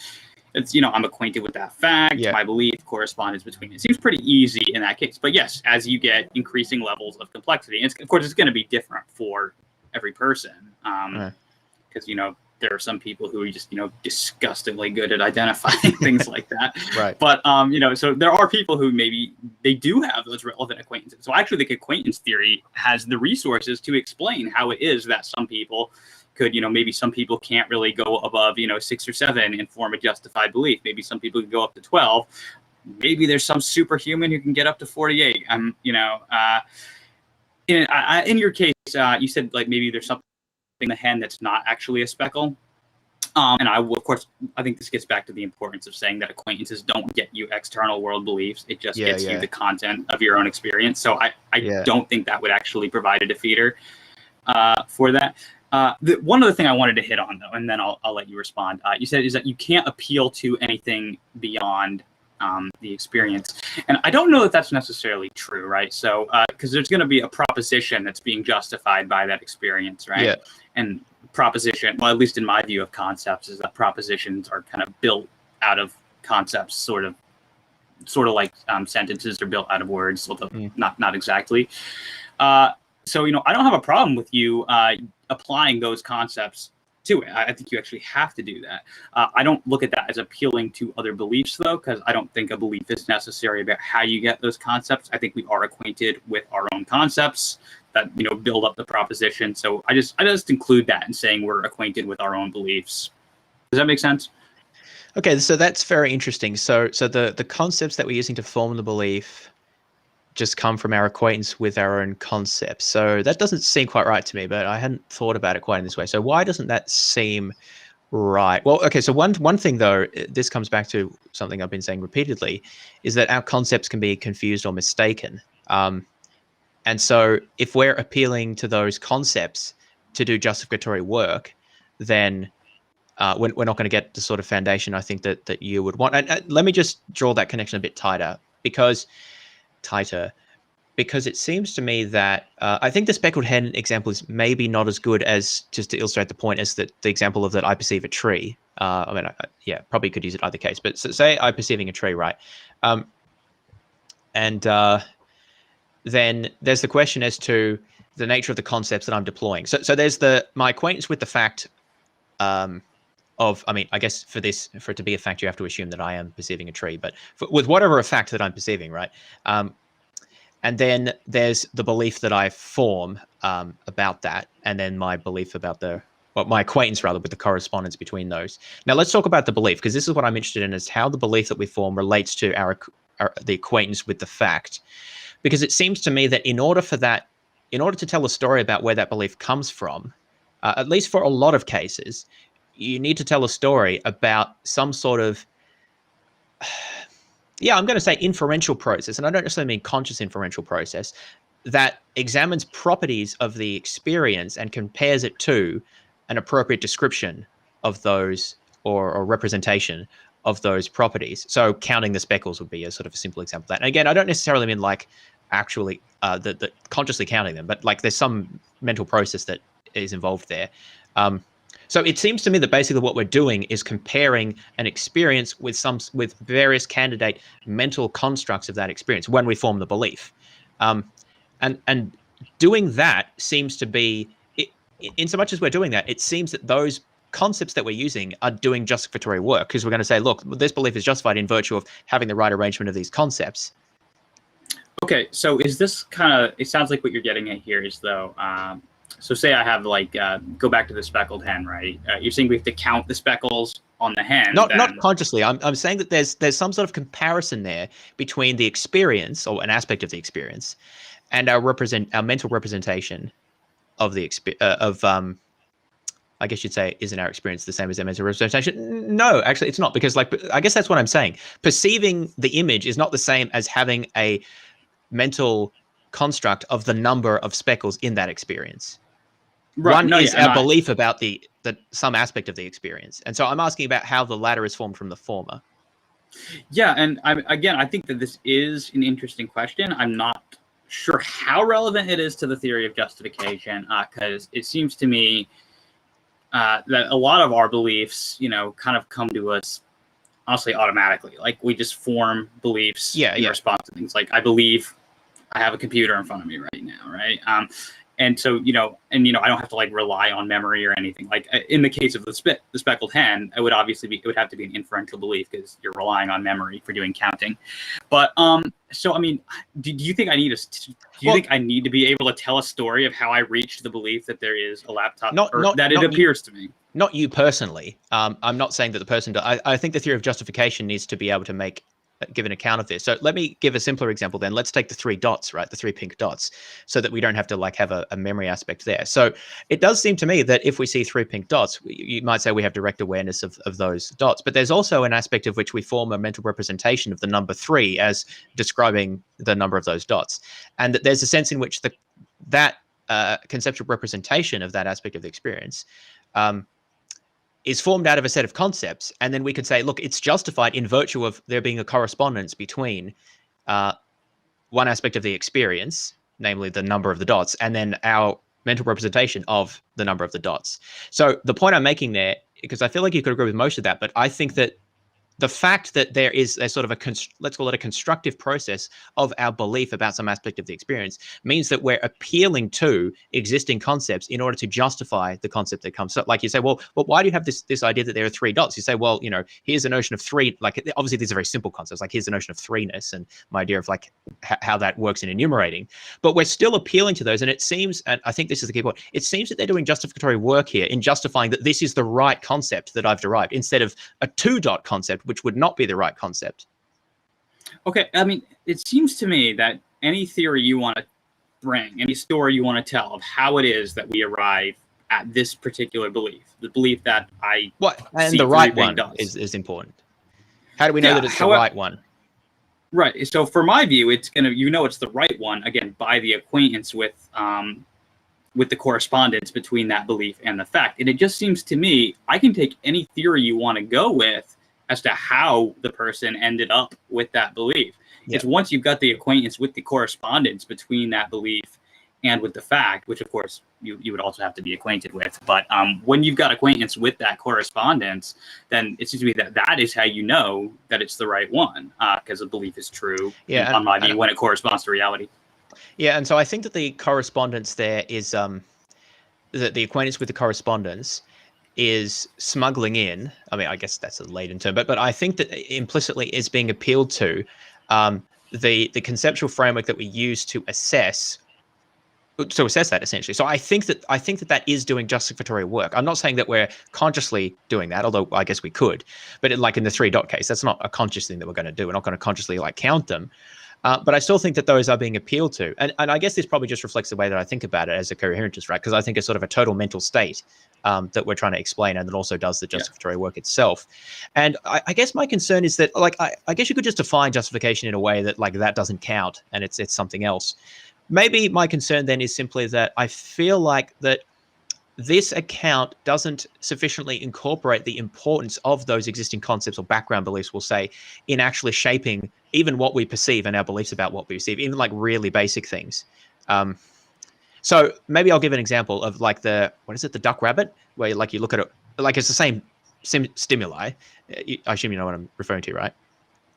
It's, I'm acquainted with that fact. Yeah. My belief, correspondence between it seems pretty easy in that case. But yes, as you get increasing levels of complexity, and of course, it's going to be different for every person. Because, there are some people who are just, disgustingly good at identifying things like that. Right. But, so there are people who maybe they do have those relevant acquaintances. So actually, the acquaintance theory has the resources to explain how it is that some people could, maybe some people can't really go above, 6 or 7 and form a justified belief. Maybe some people can go up to 12. Maybe there's some superhuman who can get up to 48. In your case, you said like maybe there's something in the hen that's not actually a speckle. And of course, I think this gets back to the importance of saying that acquaintances don't get you external world beliefs. It just gets you the content of your own experience. So I don't think that would actually provide a defeater for that. One other thing I wanted to hit on, though, and then I'll let you respond. You said is that you can't appeal to anything beyond the experience. And I don't know that that's necessarily true, right? So, because there's going to be a proposition that's being justified by that experience, right? Yeah. And proposition, well, at least in my view of concepts, is that propositions are kind of built out of concepts, sort of like sentences are built out of words, although not exactly. So, I don't have a problem with you applying those concepts to it. I think you actually have to do that. I don't look at that as appealing to other beliefs, though, because I don't think a belief is necessary about how you get those concepts. I think we are acquainted with our own concepts that, build up the proposition. So I just include that in saying we're acquainted with our own beliefs. Does that make sense? Okay, so that's very interesting. So the concepts that we're using to form the belief just come from our acquaintance with our own concepts. So that doesn't seem quite right to me, but I hadn't thought about it quite in this way. So why doesn't that seem right? Well, okay, so one thing, though, this comes back to something I've been saying repeatedly, is that our concepts can be confused or mistaken. And so if we're appealing to those concepts to do justificatory work, then we're not going to get the sort of foundation I think that you would want. And let me just draw that connection a bit tighter, because it seems to me that I think the speckled hen example is maybe not as good as, just to illustrate the point, as the example of that I perceive a tree. Probably could use it either case, but say I'm perceiving a tree, right? Then there's the question as to the nature of the concepts that I'm deploying. So there's my acquaintance with the fact I guess for it to be a fact, you have to assume that I am perceiving a tree, but with whatever a fact that I'm perceiving, right? And then there's the belief that I form about that, and then my belief about my acquaintance rather with the correspondence between those. Now let's talk about the belief, because this is what I'm interested in, is how the belief that we form relates to the acquaintance with the fact. Because it seems to me that in order to tell a story about where that belief comes from, at least for a lot of cases, you need to tell a story about some sort of, I'm going to say inferential process, and I don't necessarily mean conscious inferential process, that examines properties of the experience and compares it to an appropriate description of those or representation of those properties. So counting the speckles would be a sort of a simple example of that. And again, I don't necessarily mean like actually the consciously counting them, but like there's some mental process that is involved there. So it seems to me that basically what we're doing is comparing an experience with various candidate mental constructs of that experience when we form the belief. And doing that seems to be, in so much as we're doing that, it seems that those concepts that we're using are doing justificatory work, because we're going to say, look, this belief is justified in virtue of having the right arrangement of these concepts. Okay, so is this kind of, it sounds like what you're getting at here is though, so say I have like, go back to the speckled hen, right? You're saying we have to count the speckles on the hen. Not consciously. I'm saying that there's some sort of comparison there between the experience, or an aspect of the experience, and our mental representation of the I guess you'd say, isn't our experience the same as their mental representation? No, actually, it's not, because like, I guess that's what I'm saying. Perceiving the image is not the same as having a mental construct of the number of speckles in that experience. Right. One is our belief about the some aspect of the experience. And so I'm asking about how the latter is formed from the former. Yeah, and I think that this is an interesting question. I'm not sure how relevant it is to the theory of justification, because it seems to me that a lot of our beliefs, kind of come to us honestly automatically. Like we just form beliefs in response to things. Like I believe I have a computer in front of me right now, right? And so, I don't have to like rely on memory or anything. Like in the case of the speckled hen, it would have to be an inferential belief because you're relying on memory for doing counting. But so I mean, do you think I need to be able to tell a story of how I reached the belief that there is a laptop, it appears to me? Not you personally. I'm not saying that the person does. I think the theory of justification needs to be able to give an account of this. So let me give a simpler example then. Let's take the 3 dots, right? The 3 pink dots, so that we don't have to like have a memory aspect there. So it does seem to me that if we see 3 pink dots, you might say we have direct awareness of those dots, but there's also an aspect of which we form a mental representation of the number 3 as describing the number of those dots. And that there's a sense in which that conceptual representation of that aspect of the experience is formed out of a set of concepts, and then we could say, look, it's justified in virtue of there being a correspondence between one aspect of the experience, namely the number of the dots, and then our mental representation of the number of the dots. So the point I'm making there, because I feel like you could agree with most of that, but I think that the fact that there is a sort of let's call it a constructive process of our belief about some aspect of the experience means that we're appealing to existing concepts in order to justify the concept that comes. So like you say, well, why do you have this idea that there are 3 dots? You say, well, here's a notion of 3, like obviously these are very simple concepts, like here's the notion of 3-ness and my idea of like how that works in enumerating, but we're still appealing to those. And it seems, and I think this is the key point, it seems that they're doing justificatory work here in justifying that this is the right concept that I've derived, instead of a 2-dot concept, which would not be the right concept. Okay, I mean, it seems to me that any theory you want to bring, any story you want to tell of how it is that we arrive at this particular belief, the belief that and the right one is important. How do we know that it's the right one? Right. So for my view, it's it's the right one, again, by the acquaintance with the correspondence between that belief and the fact. And it just seems to me, I can take any theory you want to go with as to how the person ended up with that belief. Yeah. It's once you've got the acquaintance with the correspondence between that belief and with the fact, which of course you would also have to be acquainted with. But when you've got acquaintance with that correspondence, then it seems to me that is how you know that it's the right one, because the belief is true, on my view, when it corresponds to reality. Yeah, and so I think that the correspondence there is the acquaintance with the correspondence is smuggling in, I mean, I guess that's a laden term, but I think that implicitly is being appealed to the conceptual framework that we use to assess that, essentially. So I think that is doing justificatory work. I'm not saying that we're consciously doing that, although I guess we could, but like in the 3-dot case, that's not a conscious thing that we're going to do. We're not going to consciously like count them. But I still think that those are being appealed to. And I guess this probably just reflects the way that I think about it as a coherentist, right? Because I think it's sort of a total mental state that we're trying to explain, and that also does the justificatory work itself. And I guess my concern is that, like, I guess you could just define justification in a way that, like, that doesn't count and it's something else. Maybe my concern then is simply that I feel like that this account doesn't sufficiently incorporate the importance of those existing concepts or background beliefs, we'll say, in actually shaping even what we perceive and our beliefs about what we perceive, even like really basic things. So maybe I'll give an example of like the duck rabbit, where like you look at it, like it's the same stimuli. I assume you know what I'm referring to, right?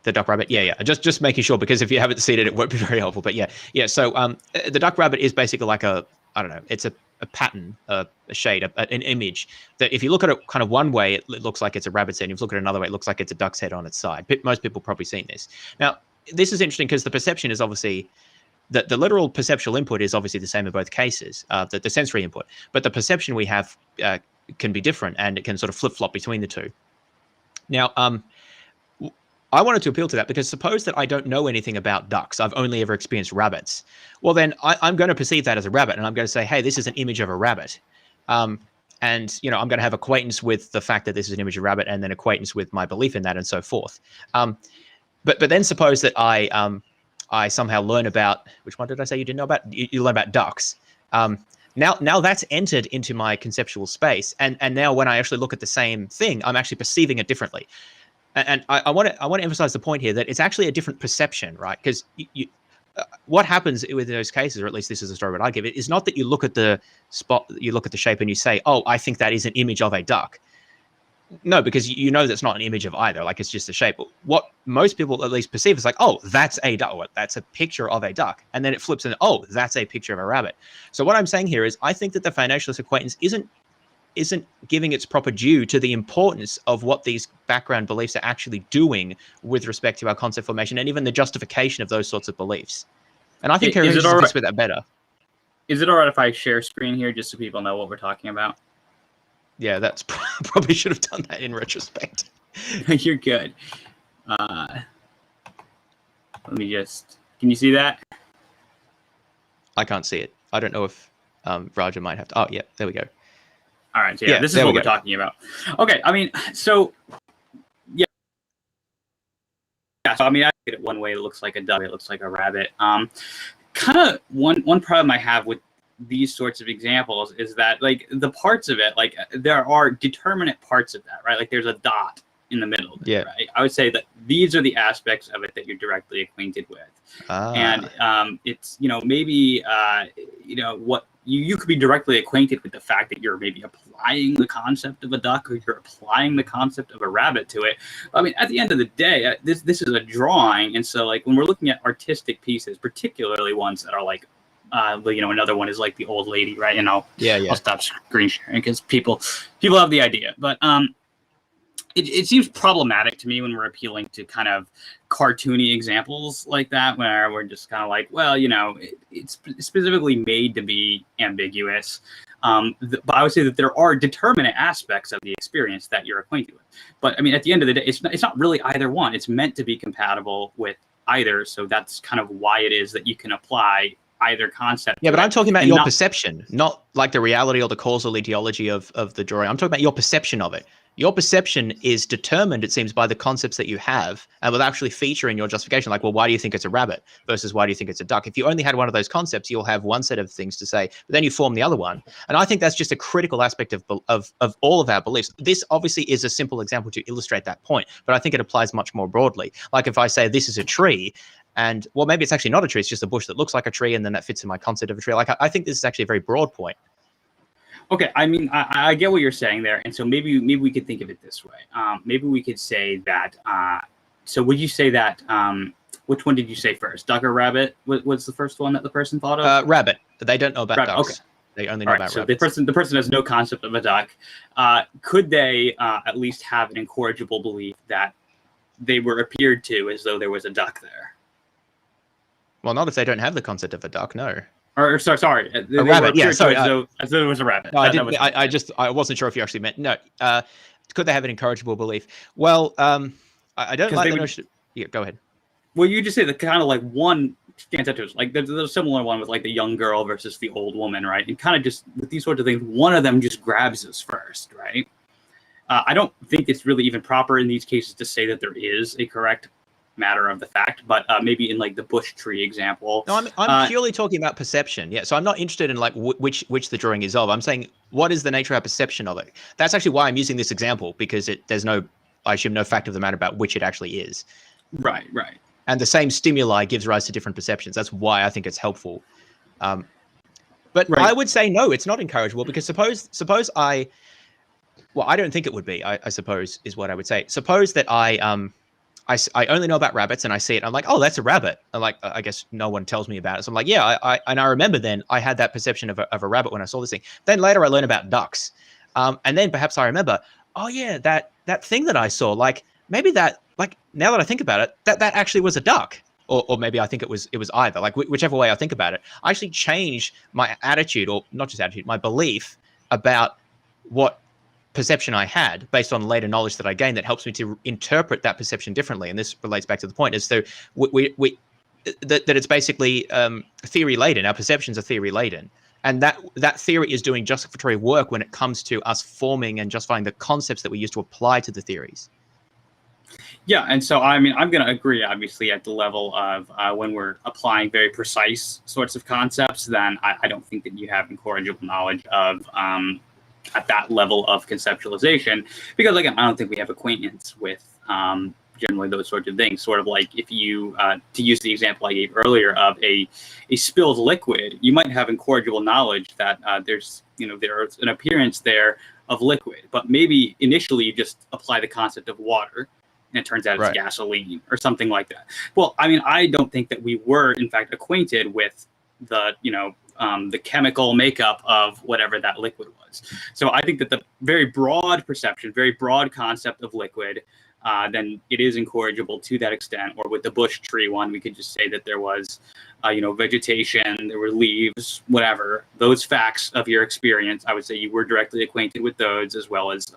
The duck rabbit, yeah. Just making sure, because if you haven't seen it, it won't be very helpful. But yeah. So the duck rabbit is basically like I don't know, it's a pattern, a shade, an image that if you look at it kind of one way, it looks like it's a rabbit's head. If you look at it another way, it looks like it's a duck's head on its side. Most people probably seen this. Now, this is interesting because the perception is obviously the literal perceptual input is obviously the same in both cases, the sensory input, but the perception we have can be different, and it can sort of flip-flop between the two. Now, I wanted to appeal to that because suppose that I don't know anything about ducks. I've only ever experienced rabbits. Well, then I'm going to perceive that as a rabbit, and I'm going to say, hey, this is an image of a rabbit. And, I'm going to have acquaintance with the fact that this is an image of a rabbit, and then acquaintance with my belief in that, and so forth. But then suppose that I somehow learn about, which one did I say you didn't know about? You learn about ducks. Now that's entered into my conceptual space, and now when I actually look at the same thing, I'm actually perceiving it differently. And I want to emphasize the point here that it's actually a different perception, right? Because what happens with those cases, or at least this is the story that I give it, is not that you look at the spot, you look at the shape, and you say, "Oh, I think that is an image of a duck." No, because you know that's not an image of either. Like, it's just a shape. But what most people at least perceive is like, "Oh, that's a duck. That's a picture of a duck," and then it flips and, "Oh, that's a picture of a rabbit." So what I'm saying here is, I think that the foundationalist acquaintance isn't giving its proper due to the importance of what these background beliefs are actually doing with respect to our concept formation and even the justification of those sorts of beliefs. And I think Coherentism fits with that better. Is it all right if I share screen here just so people know what we're talking about? Yeah, that's probably should have done that in retrospect. You're good. Let me just, can you see that? I can't see it. I don't know if Raja might have to. Oh, yeah, there we go. All right, so yeah, this is what we're talking about. Okay, I mean, so yeah, so I mean, I look at it one way, it looks like a duck, it looks like a rabbit. Kind of one problem I have with these sorts of examples is that, like, the parts of it, like, there are determinate parts of that, right? Like, there's a dot in the middle of it, right? I would say that these are the aspects of it that you're directly acquainted with. And it's, maybe, what you could be directly acquainted with the fact that you're maybe applying the concept of a duck, or you're applying the concept of a rabbit to it. I mean, at the end of the day, this is a drawing. And so, like, when we're looking at artistic pieces, particularly ones that are like, another one is like the old lady, right? And I'll stop screen sharing because people have the idea. But it seems problematic to me when we're appealing to kind of cartoony examples like that, where we're just kind of like, well, it's specifically made to be ambiguous. But I would say that there are determinate aspects of the experience that you're acquainted with. But I mean, at the end of the day, it's not really either one. It's meant to be compatible with either. So that's kind of why it is that you can apply either concept. Yeah, but I'm talking about your perception, not like the reality or the causal etiology of the drawing. I'm talking about your perception of it. Your perception is determined, it seems, by the concepts that you have, and will actually feature in your justification. Like, well, why do you think it's a rabbit versus why do you think it's a duck? If you only had one of those concepts, you'll have one set of things to say, but then you form the other one. And I think that's just a critical aspect of all of our beliefs. This obviously is a simple example to illustrate that point, but I think it applies much more broadly. Like, if I say this is a tree, and, well, maybe it's actually not a tree, it's just a bush that looks like a tree, and then that fits in my concept of a tree. Like, I think this is actually a very broad point. Okay, I mean, I get what you're saying there, and so maybe we could think of it this way. Maybe we could say that. So would you say that? Which one did you say first? Duck or rabbit? What's the first one that the person thought of? Rabbit. They don't know about rabbit. ducks. Okay. They only know about rabbits. So the person has no concept of a duck. Could they at least have an incorrigible belief that they were appeared to as though there was a duck there? Well, not if they don't have the concept of a duck. No. Or sorry, a rabbit. Yeah, sorry. As though there was a rabbit. No, I wasn't sure if you actually meant no. Could they have an incorrigible belief? Well, I don't like the notion. Yeah, go ahead. Well, you just say the kind of like one stands out to us. Like there's a similar one with like the young girl versus the old woman, right? And kind of just with these sorts of things, one of them just grabs us first, right? I don't think it's really even proper in these cases to say that there is a correct matter of the fact, but maybe in like the bush tree example. No, I'm purely talking about perception. Yeah, so I'm not interested in like which the drawing is of. I'm saying what is the nature of our perception of it. That's actually why I'm using this example, because there's no, I assume, no fact of the matter about which it actually is. Right. And the same stimuli gives rise to different perceptions. That's why I think it's helpful. But right. I would say no, it's not incorrigible, because suppose I don't think it would be. I suppose is what I would say. Suppose that I I only know about rabbits, and I see it. I'm like, oh, that's a rabbit. And like, I guess no one tells me about it. So I'm like, yeah, I remember then I had that perception of a rabbit when I saw this thing. Then later I learned about ducks. And then perhaps I remember, oh yeah, that thing that I saw, like maybe that, like now that I think about it, that actually was a duck. Or maybe I think it was either, like whichever way I think about it. I actually changed my attitude, or not just attitude, my belief about what perception I had based on later knowledge that I gained that helps me to interpret that perception differently. And this relates back to the point, is that that it's basically theory laden. Our perceptions are theory laden, and that theory is doing justificatory work when it comes to us forming and justifying the concepts that we use to apply to the theories. Yeah, and so I mean, I'm going to agree, obviously, at the level of when we're applying very precise sorts of concepts, then I don't think that you have incorrigible knowledge of at that level of conceptualization, because again, I don't think we have acquaintance with generally those sorts of things. Sort of like if you, to use the example I gave earlier of a spilled liquid, you might have incorrigible knowledge that there's an appearance there of liquid, but maybe initially you just apply the concept of water, and it turns out it's gasoline or something like that. Well, I mean, I don't think that we were in fact acquainted with the the chemical makeup of whatever that liquid was. So I think that the very broad perception, very broad concept of liquid, then it is incorrigible to that extent. Or with the bush tree one, we could just say that there was, vegetation, there were leaves, whatever. Those facts of your experience, I would say you were directly acquainted with those, as well as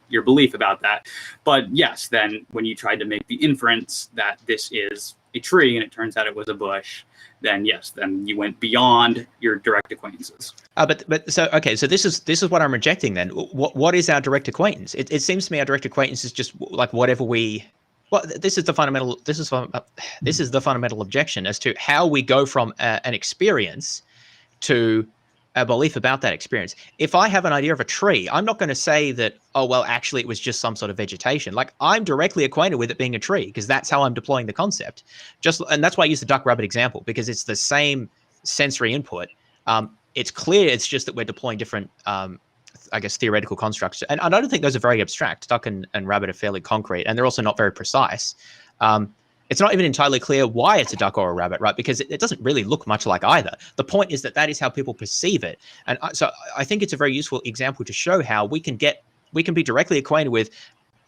your belief about that. But yes, then when you tried to make the inference that this is a tree and it turns out it was a bush, then yes, then you went beyond your direct acquaintances. So this is what I'm rejecting then. What is our direct acquaintance? It seems to me our direct acquaintance is just like whatever we. Well, this is the fundamental. This is the fundamental objection as to how we go from an experience to a belief about that experience. If I have an idea of a tree, I'm not going to say that, oh, well, actually it was just some sort of vegetation. Like, I'm directly acquainted with it being a tree because that's how I'm deploying the concept. And that's why I use the duck rabbit example, because it's the same sensory input. It's clear, it's just that we're deploying different, I guess, theoretical constructs. And I don't think those are very abstract. Duck and rabbit are fairly concrete, and they're also not very precise. It's not even entirely clear why it's a duck or a rabbit, right? Because it doesn't really look much like either. The point is that is how people perceive it. And so I think it's a very useful example to show how we can be directly acquainted with,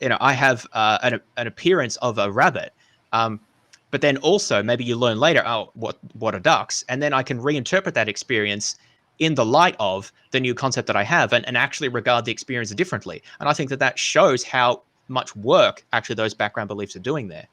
I have an appearance of a rabbit. But then also maybe you learn later, oh, what are ducks? And then I can reinterpret that experience in the light of the new concept that I have and actually regard the experience differently. And I think that shows how much work actually those background beliefs are doing there.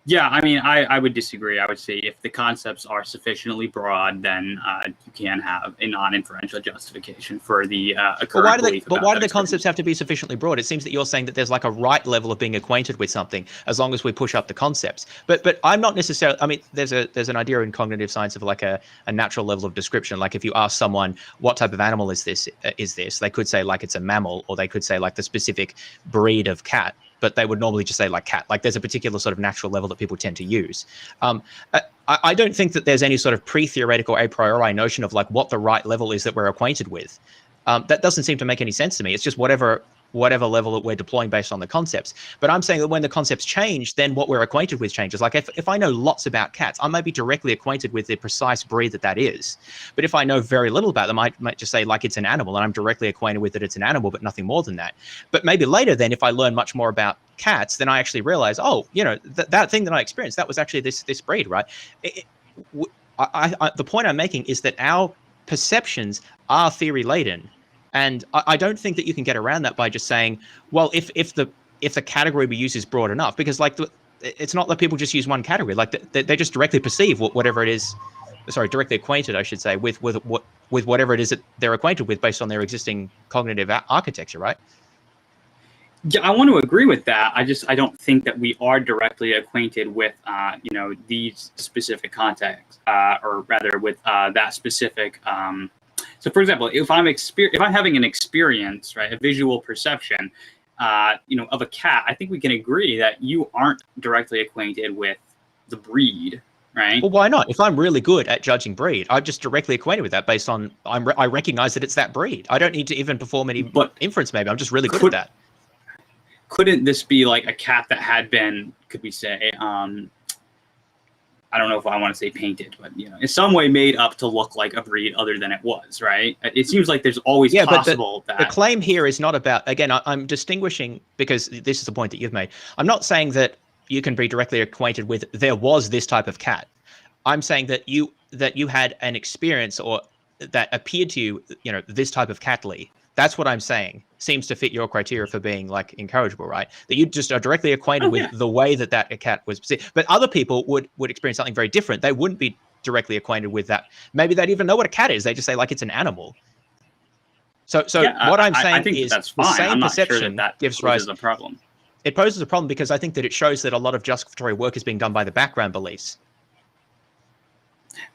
Yeah, I mean, I would disagree. I would say if the concepts are sufficiently broad, then you can have a non-inferential justification for the current belief. But why do the concepts have to be sufficiently broad? It seems that you're saying that there's like a right level of being acquainted with something as long as we push up the concepts. But I'm not necessarily. I mean, there's an idea in cognitive science of like a natural level of description. Like if you ask someone what type of animal is this, they could say like it's a mammal, or they could say like the specific breed of cat. But they would normally just say like cat. Like there's a particular sort of natural level that people tend to use. I don't think that there's any sort of pre-theoretical a priori notion of like what the right level is that we're acquainted with. That doesn't seem to make any sense to me. It's just whatever level that we're deploying based on the concepts. But I'm saying that when the concepts change, then what we're acquainted with changes. Like if I know lots about cats, I might be directly acquainted with the precise breed that is. But if I know very little about them, I might just say like it's an animal, and I'm directly acquainted with that it's an animal, but nothing more than that. But maybe later then, if I learn much more about cats, then I actually realize, oh, that thing that I experienced, that was actually this breed, right? The point I'm making is that our perceptions are theory laden. And I don't think that you can get around that by just saying, well, if the category we use is broad enough, because like it's not that people just use one category, like they just directly perceive whatever it is. Sorry, directly acquainted, I should say, with whatever it is that they're acquainted with based on their existing cognitive architecture, right? Yeah, I want to agree with that. I don't think that we are directly acquainted with these specific contexts, or rather with that specific. So, for example, if I'm having an experience, right, a visual perception, of a cat, I think we can agree that you aren't directly acquainted with the breed, right? Well, why not? If I'm really good at judging breed, I'm just directly acquainted with that based on I recognize that it's that breed. I don't need to even perform any inference. Maybe I'm just really good at that. couldn't this be like a cat that had been, could we say, I don't know if I want to say painted, but in some way made up to look like a breed other than it was, right? It seems like there's always possible but the claim here is not about, again, I'm distinguishing, because this is the point that you've made. I'm not saying that you can be directly acquainted with there was this type of cat. I'm saying that you had an experience or that appeared to you, this type of catly. That's what I'm saying. Seems to fit your criteria for being like incorrigible, right? That you just are directly acquainted with the way that a cat was perceived. But other people would experience something very different. They wouldn't be directly acquainted with that. Maybe they'd even know what a cat is. They just say like it's an animal. So what I'm saying is that's the fine. same I'm not perception sure that gives rise to a problem. It poses a problem because I think that it shows that a lot of justificatory work is being done by the background beliefs.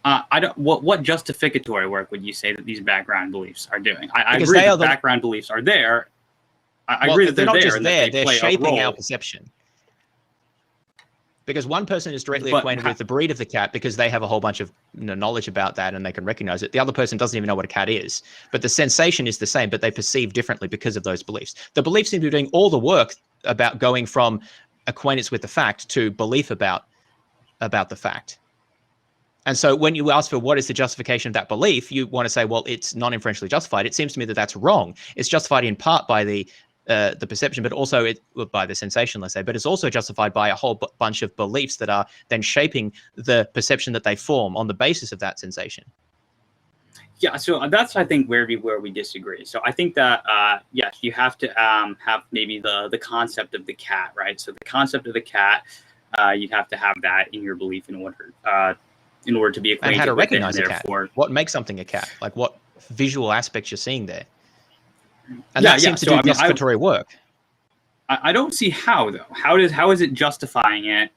I don't. What justificatory work would you say that these background beliefs are doing? I agree that background beliefs are there. I agree that they're not just there; they're shaping our perception. Because one person is directly acquainted with the breed of the cat because they have a whole bunch of knowledge about that and they can recognize it. The other person doesn't even know what a cat is, but the sensation is the same, but they perceive differently because of those beliefs. The beliefs seem to be doing all the work about going from acquaintance with the fact to belief about the fact. And so when you ask for what is the justification of that belief, you want to say, well, it's non-inferentially justified. It seems to me that that's wrong. It's justified in part by the perception, but also by the sensation, let's say, but it's also justified by a whole bunch of beliefs that are then shaping the perception that they form on the basis of that sensation. Yeah, so that's, I think, where we disagree. So I think that, yes, you have to have maybe the concept of the cat, right? So the concept of the cat, you'd have to have that in your belief in order to be acquainted and how to with recognize it, a cat. What makes something a cat? Like what visual aspects you're seeing there? And that seems to do justificatory work. I don't see how though. How is it justifying it?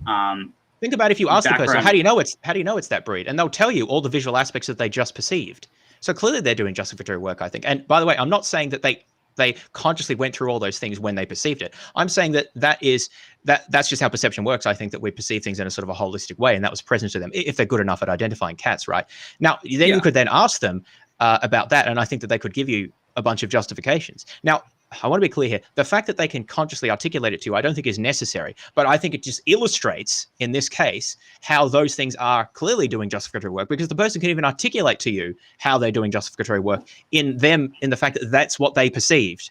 Think about if you ask the person, how do you know it's that breed? And they'll tell you all the visual aspects that they just perceived. So clearly they're doing justificatory work, I think. And by the way, I'm not saying that they consciously went through all those things when they perceived it. I'm saying that's just how perception works. I think that we perceive things in a sort of a holistic way, and that was present to them if they're good enough at identifying cats, right? Now, then you could then ask them about that, and I think that they could give you a bunch of justifications. Now, I want to be clear here. The fact that they can consciously articulate it to you, I don't think is necessary, but I think it just illustrates, in this case, how those things are clearly doing justificatory work, because the person can even articulate to you how they're doing justificatory work in the fact that that's what they perceived.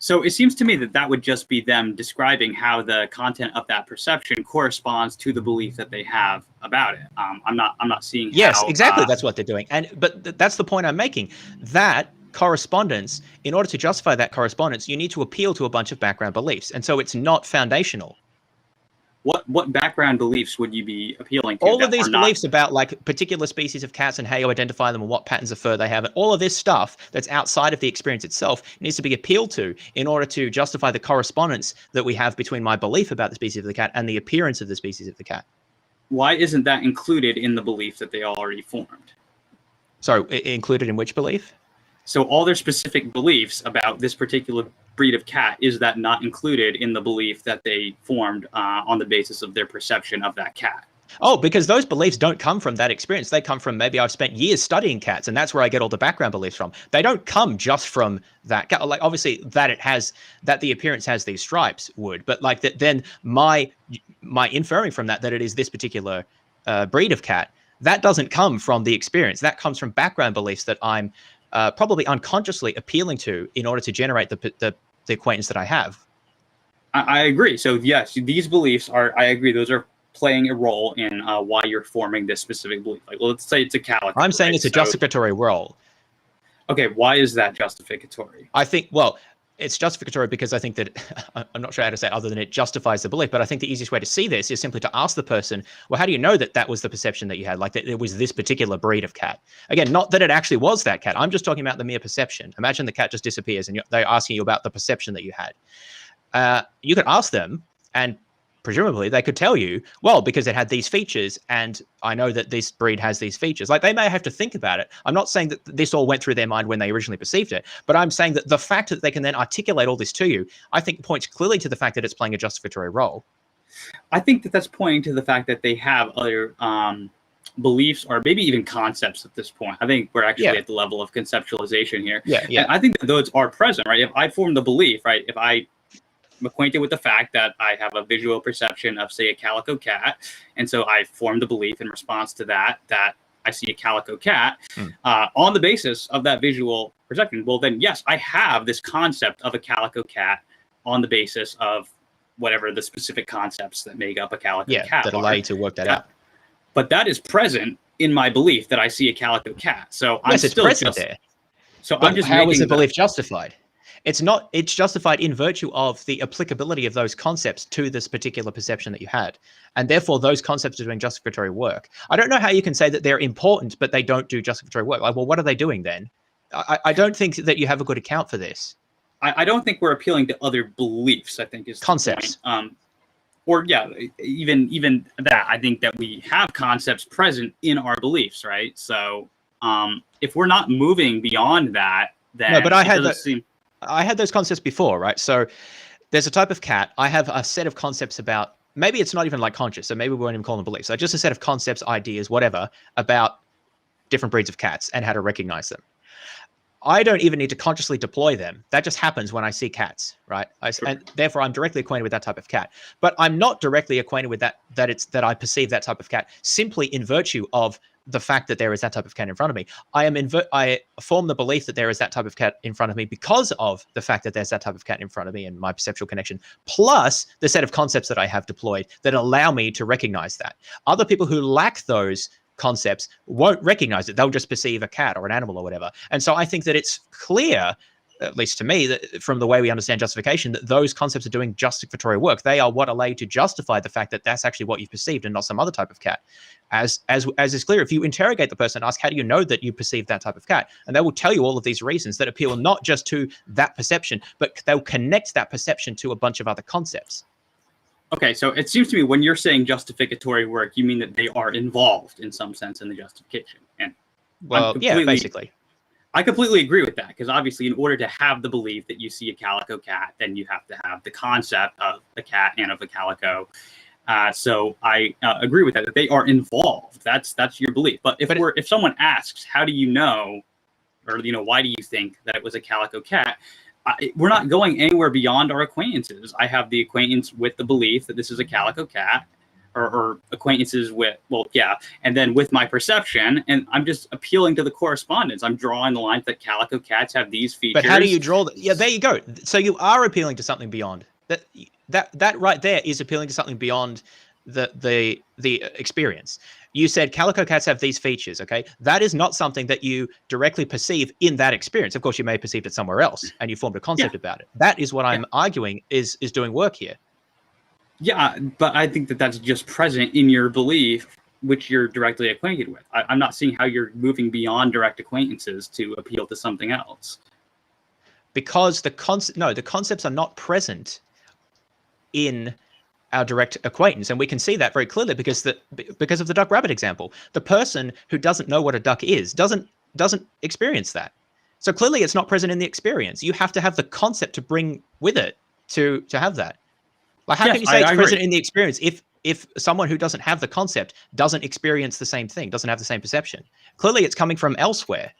So it seems to me that would just be them describing how the content of that perception corresponds to the belief that they have about it. I'm not seeing. Yes, exactly. That's what they're doing, but that's the point I'm making. That correspondence, in order to justify that correspondence, you need to appeal to a bunch of background beliefs, and so it's not foundational. What background beliefs would you be appealing to? All of these beliefs about like particular species of cats and how you identify them and what patterns of fur they have, and all of this stuff that's outside of the experience itself needs to be appealed to in order to justify the correspondence that we have between my belief about the species of the cat and the appearance of the species of the cat. Why isn't that included in the belief that they already formed? So included in which belief? So all their specific beliefs about this particular breed of cat, is that not included in the belief that they formed on the basis of their perception of that cat? Oh, because those beliefs don't come from that experience. They come from maybe I've spent years studying cats, and that's where I get all the background beliefs from. They don't come just from that cat. Like obviously that the appearance has these stripes would, but like that, then my inferring from that it is this particular breed of cat, that doesn't come from the experience. That comes from background beliefs that I'm probably unconsciously appealing to in order to generate the acquaintance that I have. I agree. So yes, these beliefs are, I agree, those are playing a role in why you're forming this specific belief. Like, let's say it's a calico. I'm saying it's a justificatory role. Okay, why is that justificatory? I think, well, it's justificatory because I think that, I'm not sure how to say it other than it justifies the belief, but I think the easiest way to see this is simply to ask the person, well, how do you know that was the perception that you had, like that it was this particular breed of cat? Again, not that it actually was that cat. I'm just talking about the mere perception. Imagine the cat just disappears and they're asking you about the perception that you had. You could ask them, and presumably they could tell you, well, because it had these features and I know that this breed has these features. Like they may have to think about it. I'm not saying that this all went through their mind when they originally perceived it, but I'm saying that the fact that they can then articulate all this to you, I think points clearly to the fact that it's playing a justificatory role. I think that that's pointing to the fact that they have other beliefs or maybe even concepts at this point. I think we're actually at the level of conceptualization here. Yeah. And I think that those are present, right? If I form the belief, right? If I acquainted with the fact that I have a visual perception of, say, a calico cat. And so I formed the belief in response to that I see a calico cat on the basis of that visual perception. Well, then, yes, I have this concept of a calico cat on the basis of whatever the specific concepts that make up a calico cat that allow you to work that out. But that is present in my belief that I see a calico cat. So I'm still present there. So but I'm just how is the belief justified? It's not. It's justified in virtue of the applicability of those concepts to this particular perception that you had, and therefore those concepts are doing justificatory work. I don't know how you can say that they're important, but they don't do justificatory work. Like, well, what are they doing then? I don't think that you have a good account for this. I don't think we're appealing to other beliefs. I think is concepts. Or yeah, even that. I think that we have concepts present in our beliefs, right? So if we're not moving beyond that, then no. But I had those concepts before, right? So there's a type of cat. I have a set of concepts about, maybe it's not even like conscious, so maybe we won't even call them beliefs. So just a set of concepts, ideas, whatever, about different breeds of cats and how to recognize them. I don't even need to consciously deploy them. That just happens when I see cats, right? And therefore I'm directly acquainted with that type of cat. But I'm not directly acquainted with that I perceive that type of cat simply in virtue of the fact that there is that type of cat in front of me. I form the belief that there is that type of cat in front of me because of the fact that there's that type of cat in front of me and my perceptual connection, plus the set of concepts that I have deployed that allow me to recognize that. Other people who lack those concepts won't recognize it. They'll just perceive a cat or an animal or whatever. And so I think that it's clear, at least to me, that from the way we understand justification, that those concepts are doing justificatory work. They are what allow you to justify the fact that that's actually what you've perceived and not some other type of cat. As is clear, if you interrogate the person, ask, how do you know that you perceive that type of cat? And they will tell you all of these reasons that appeal not just to that perception, but they'll connect that perception to a bunch of other concepts. Okay, so it seems to me when you're saying justificatory work, you mean that they are involved in some sense in the justification. And well, yeah, basically. I completely agree with that, because obviously in order to have the belief that you see a calico cat, then you have to have the concept of a cat and of a calico. So I agree with that they are involved. That's your belief. But if someone asks, how do you know, or why do you think that it was a calico cat? We're not going anywhere beyond our acquaintances. I have the acquaintance with the belief that this is a calico cat, or acquaintances with, and then with my perception, and I'm just appealing to the correspondence. I'm drawing the line that calico cats have these features. But how do you draw that? Yeah, there you go. So you are appealing to something beyond that right there is appealing to something beyond the experience. You said calico cats have these features, okay? That is not something that you directly perceive in that experience. Of course, you may have perceived it somewhere else and you formed a concept about it. That is what I'm arguing is doing work here. Yeah, but I think that that's just present in your belief, which you're directly acquainted with. I'm not seeing how you're moving beyond direct acquaintances to appeal to something else. Because the concepts are not present in our direct acquaintance, and we can see that very clearly because of the duck rabbit example. The person who doesn't know what a duck is doesn't experience that. So clearly it's not present in the experience. You have to have the concept to bring with it to have that. Like, how can you say it's present in the experience if someone who doesn't have the concept doesn't experience the same thing, doesn't have the same perception? Clearly it's coming from elsewhere.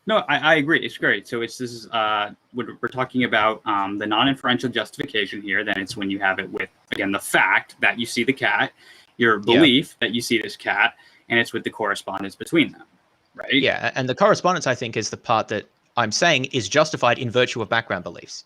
No, I agree. It's great. So we're talking about the non-inferential justification here. Then it's when you have it with, again, the fact that you see the cat, your belief that you see this cat, and it's with the correspondence between them, right? Yeah, and the correspondence, I think, is the part that I'm saying is justified in virtue of background beliefs.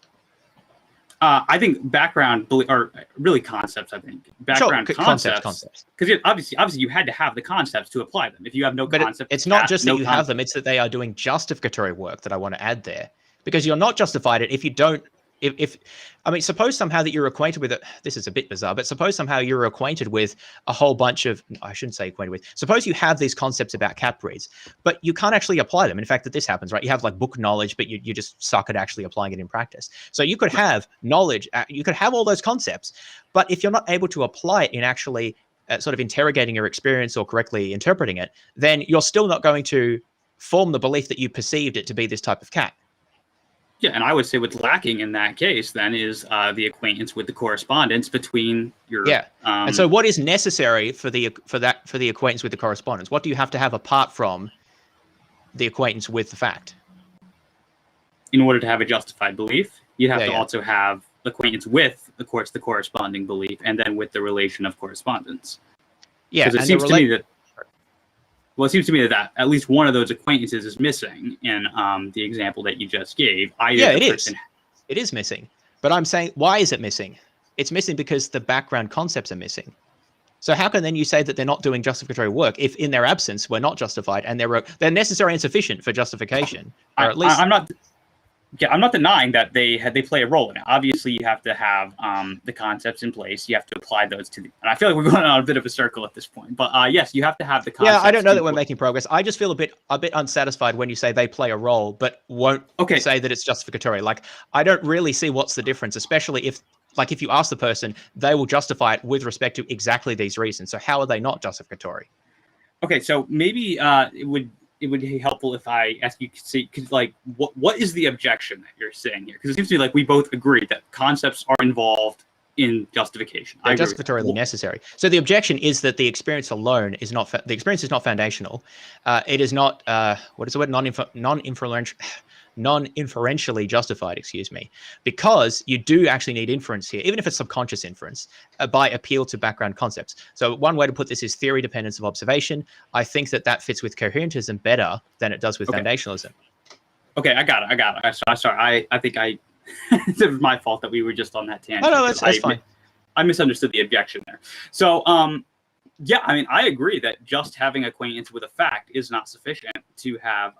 I think background are really concepts. I think background concepts, because obviously you had to have the concepts to apply them. If you have no concept, it's not just that you have them; it's that they are doing justificatory work that I want to add there. Because you're not justified it if you don't. I mean, suppose somehow that you're acquainted with it. This is a bit bizarre, but suppose somehow you're acquainted with a whole bunch of, I shouldn't say acquainted with. Suppose you have these concepts about cat breeds, but you can't actually apply them. In fact, that this happens, right? You have like book knowledge, but you just suck at actually applying it in practice. So you could have knowledge, you could have all those concepts, but if you're not able to apply it in actually sort of interrogating your experience or correctly interpreting it, then you're still not going to form the belief that you perceived it to be this type of cat. Yeah, and I would say what's lacking in that case then is the acquaintance with the correspondence between your and so what is necessary for the acquaintance with the correspondence? What do you have to have apart from the acquaintance with the fact? In order to have a justified belief, you have to also have acquaintance with, of course, the corresponding belief, and then with the relation of correspondence. Yeah, because and it seems to me that at least one of those acquaintances is missing in the example that you just gave. It is missing. But I'm saying, why is it missing? It's missing because the background concepts are missing. So how can then you say that they're not doing justificatory work if in their absence we're not justified and they're necessary and sufficient for justification? Or at least I'm not denying that they play a role in it. Obviously, you have to have the concepts in place. You have to apply those to and I feel like we're going on a bit of a circle at this point. But yes, you have to have the concepts. Yeah, I don't know that we're making progress. I just feel a bit unsatisfied when you say they play a role, but won't say that it's justificatory. Like, I don't really see what's the difference, especially if you ask the person, they will justify it with respect to exactly these reasons. So how are they not justificatory? Okay, so maybe it would be helpful if I ask you, what is the objection that you're saying here? Because it seems to me like we both agree that concepts are involved in justification. They're justificatorily necessary. So the objection is that the experience alone is not the experience is not foundational. It is not what is the word, non-inferentially justified, because you do actually need inference here, even if it's subconscious inference, by appeal to background concepts. So one way to put this is theory dependence of observation. I think that fits with coherentism better than it does with foundationalism. Okay, I got it. I'm sorry. I think it was my fault that we were just on that tangent. Oh, no, that's fine. I misunderstood the objection there. So, yeah, I mean, I agree that just having acquaintance with a fact is not sufficient to have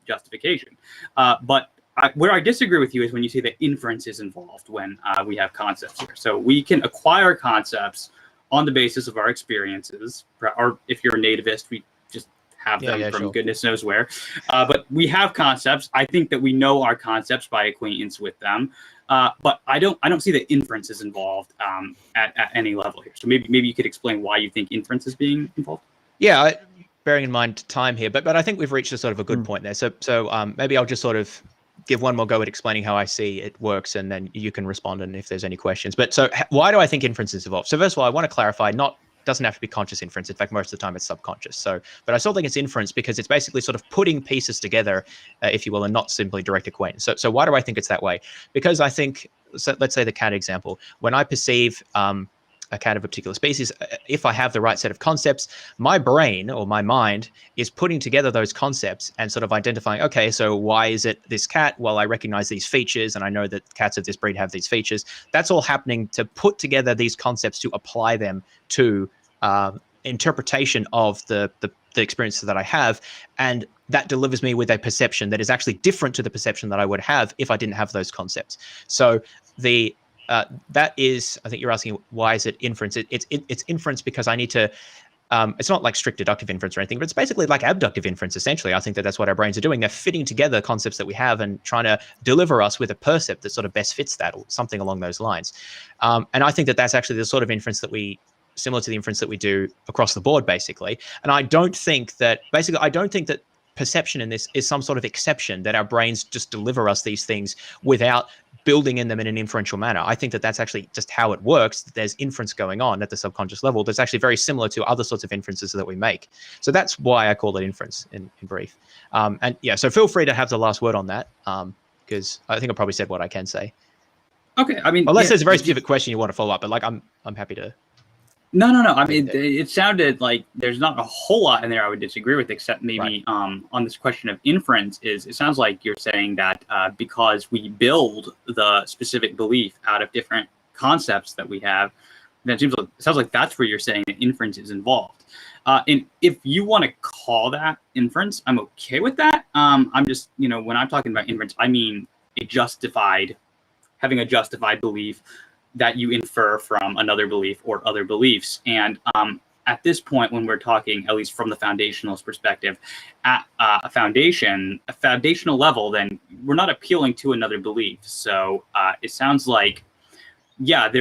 justification. But where I disagree with you is when you say that inference is involved when we have concepts here. So we can acquire concepts on the basis of our experiences, or if you're a nativist, we just have them from goodness knows where. But we have concepts. I think that we know our concepts by acquaintance with them. But I don't see that inference is involved at any level here. So maybe you could explain why you think inference is being involved. Yeah, bearing in mind time here, but I think we've reached a sort of a good point there. So maybe I'll just sort of give one more go at explaining how I see it works, and then you can respond and if there's any questions. But so why do I think inference is involved? So first of all, I want to clarify, doesn't have to be conscious inference. In fact, most of the time it's subconscious. But I still think it's inference because it's basically sort of putting pieces together, if you will, and not simply direct acquaintance. So why do I think it's that way? Because I think, so let's say the cat example, when I perceive a cat of a particular species, if I have the right set of concepts, my brain or my mind is putting together those concepts and sort of identifying, okay, so why is it this cat? Well, I recognize these features and I know that cats of this breed have these features. That's all happening to put together these concepts to apply them to interpretation of the experiences that I have. And that delivers me with a perception that is actually different to the perception that I would have if I didn't have those concepts. So that is, I think you're asking, why is it inference? It's inference because I need to, it's not like strict deductive inference or anything, but it's basically like abductive inference, essentially. I think that's what our brains are doing. They're fitting together concepts that we have and trying to deliver us with a percept that sort of best fits that, or something along those lines. And I think that's actually the sort of inference that similar to the inference that we do across the board, basically. And I don't think that perception in this is some sort of exception, that our brains just deliver us these things without building in them in an inferential manner. I think that's actually just how it works. There's inference going on at the subconscious level that's actually very similar to other sorts of inferences that we make. So that's why I call it inference in brief. And yeah, so feel free to have the last word on that, because I think I probably said what I can say. Okay, I mean, unless there's a very specific question you want to follow up, but like I'm happy to. No. I mean, it sounded like there's not a whole lot in there I would disagree with, except maybe on this question of inference. It sounds like you're saying that because we build the specific belief out of different concepts that we have, then it sounds like that's where you're saying that inference is involved. And if you want to call that inference, I'm okay with that. I'm just, when I'm talking about inference, I mean having a justified belief that you infer from another belief or other beliefs. And at this point, when we're talking, at least from the foundationalist perspective, at a foundational level, then we're not appealing to another belief. So it sounds like, yeah,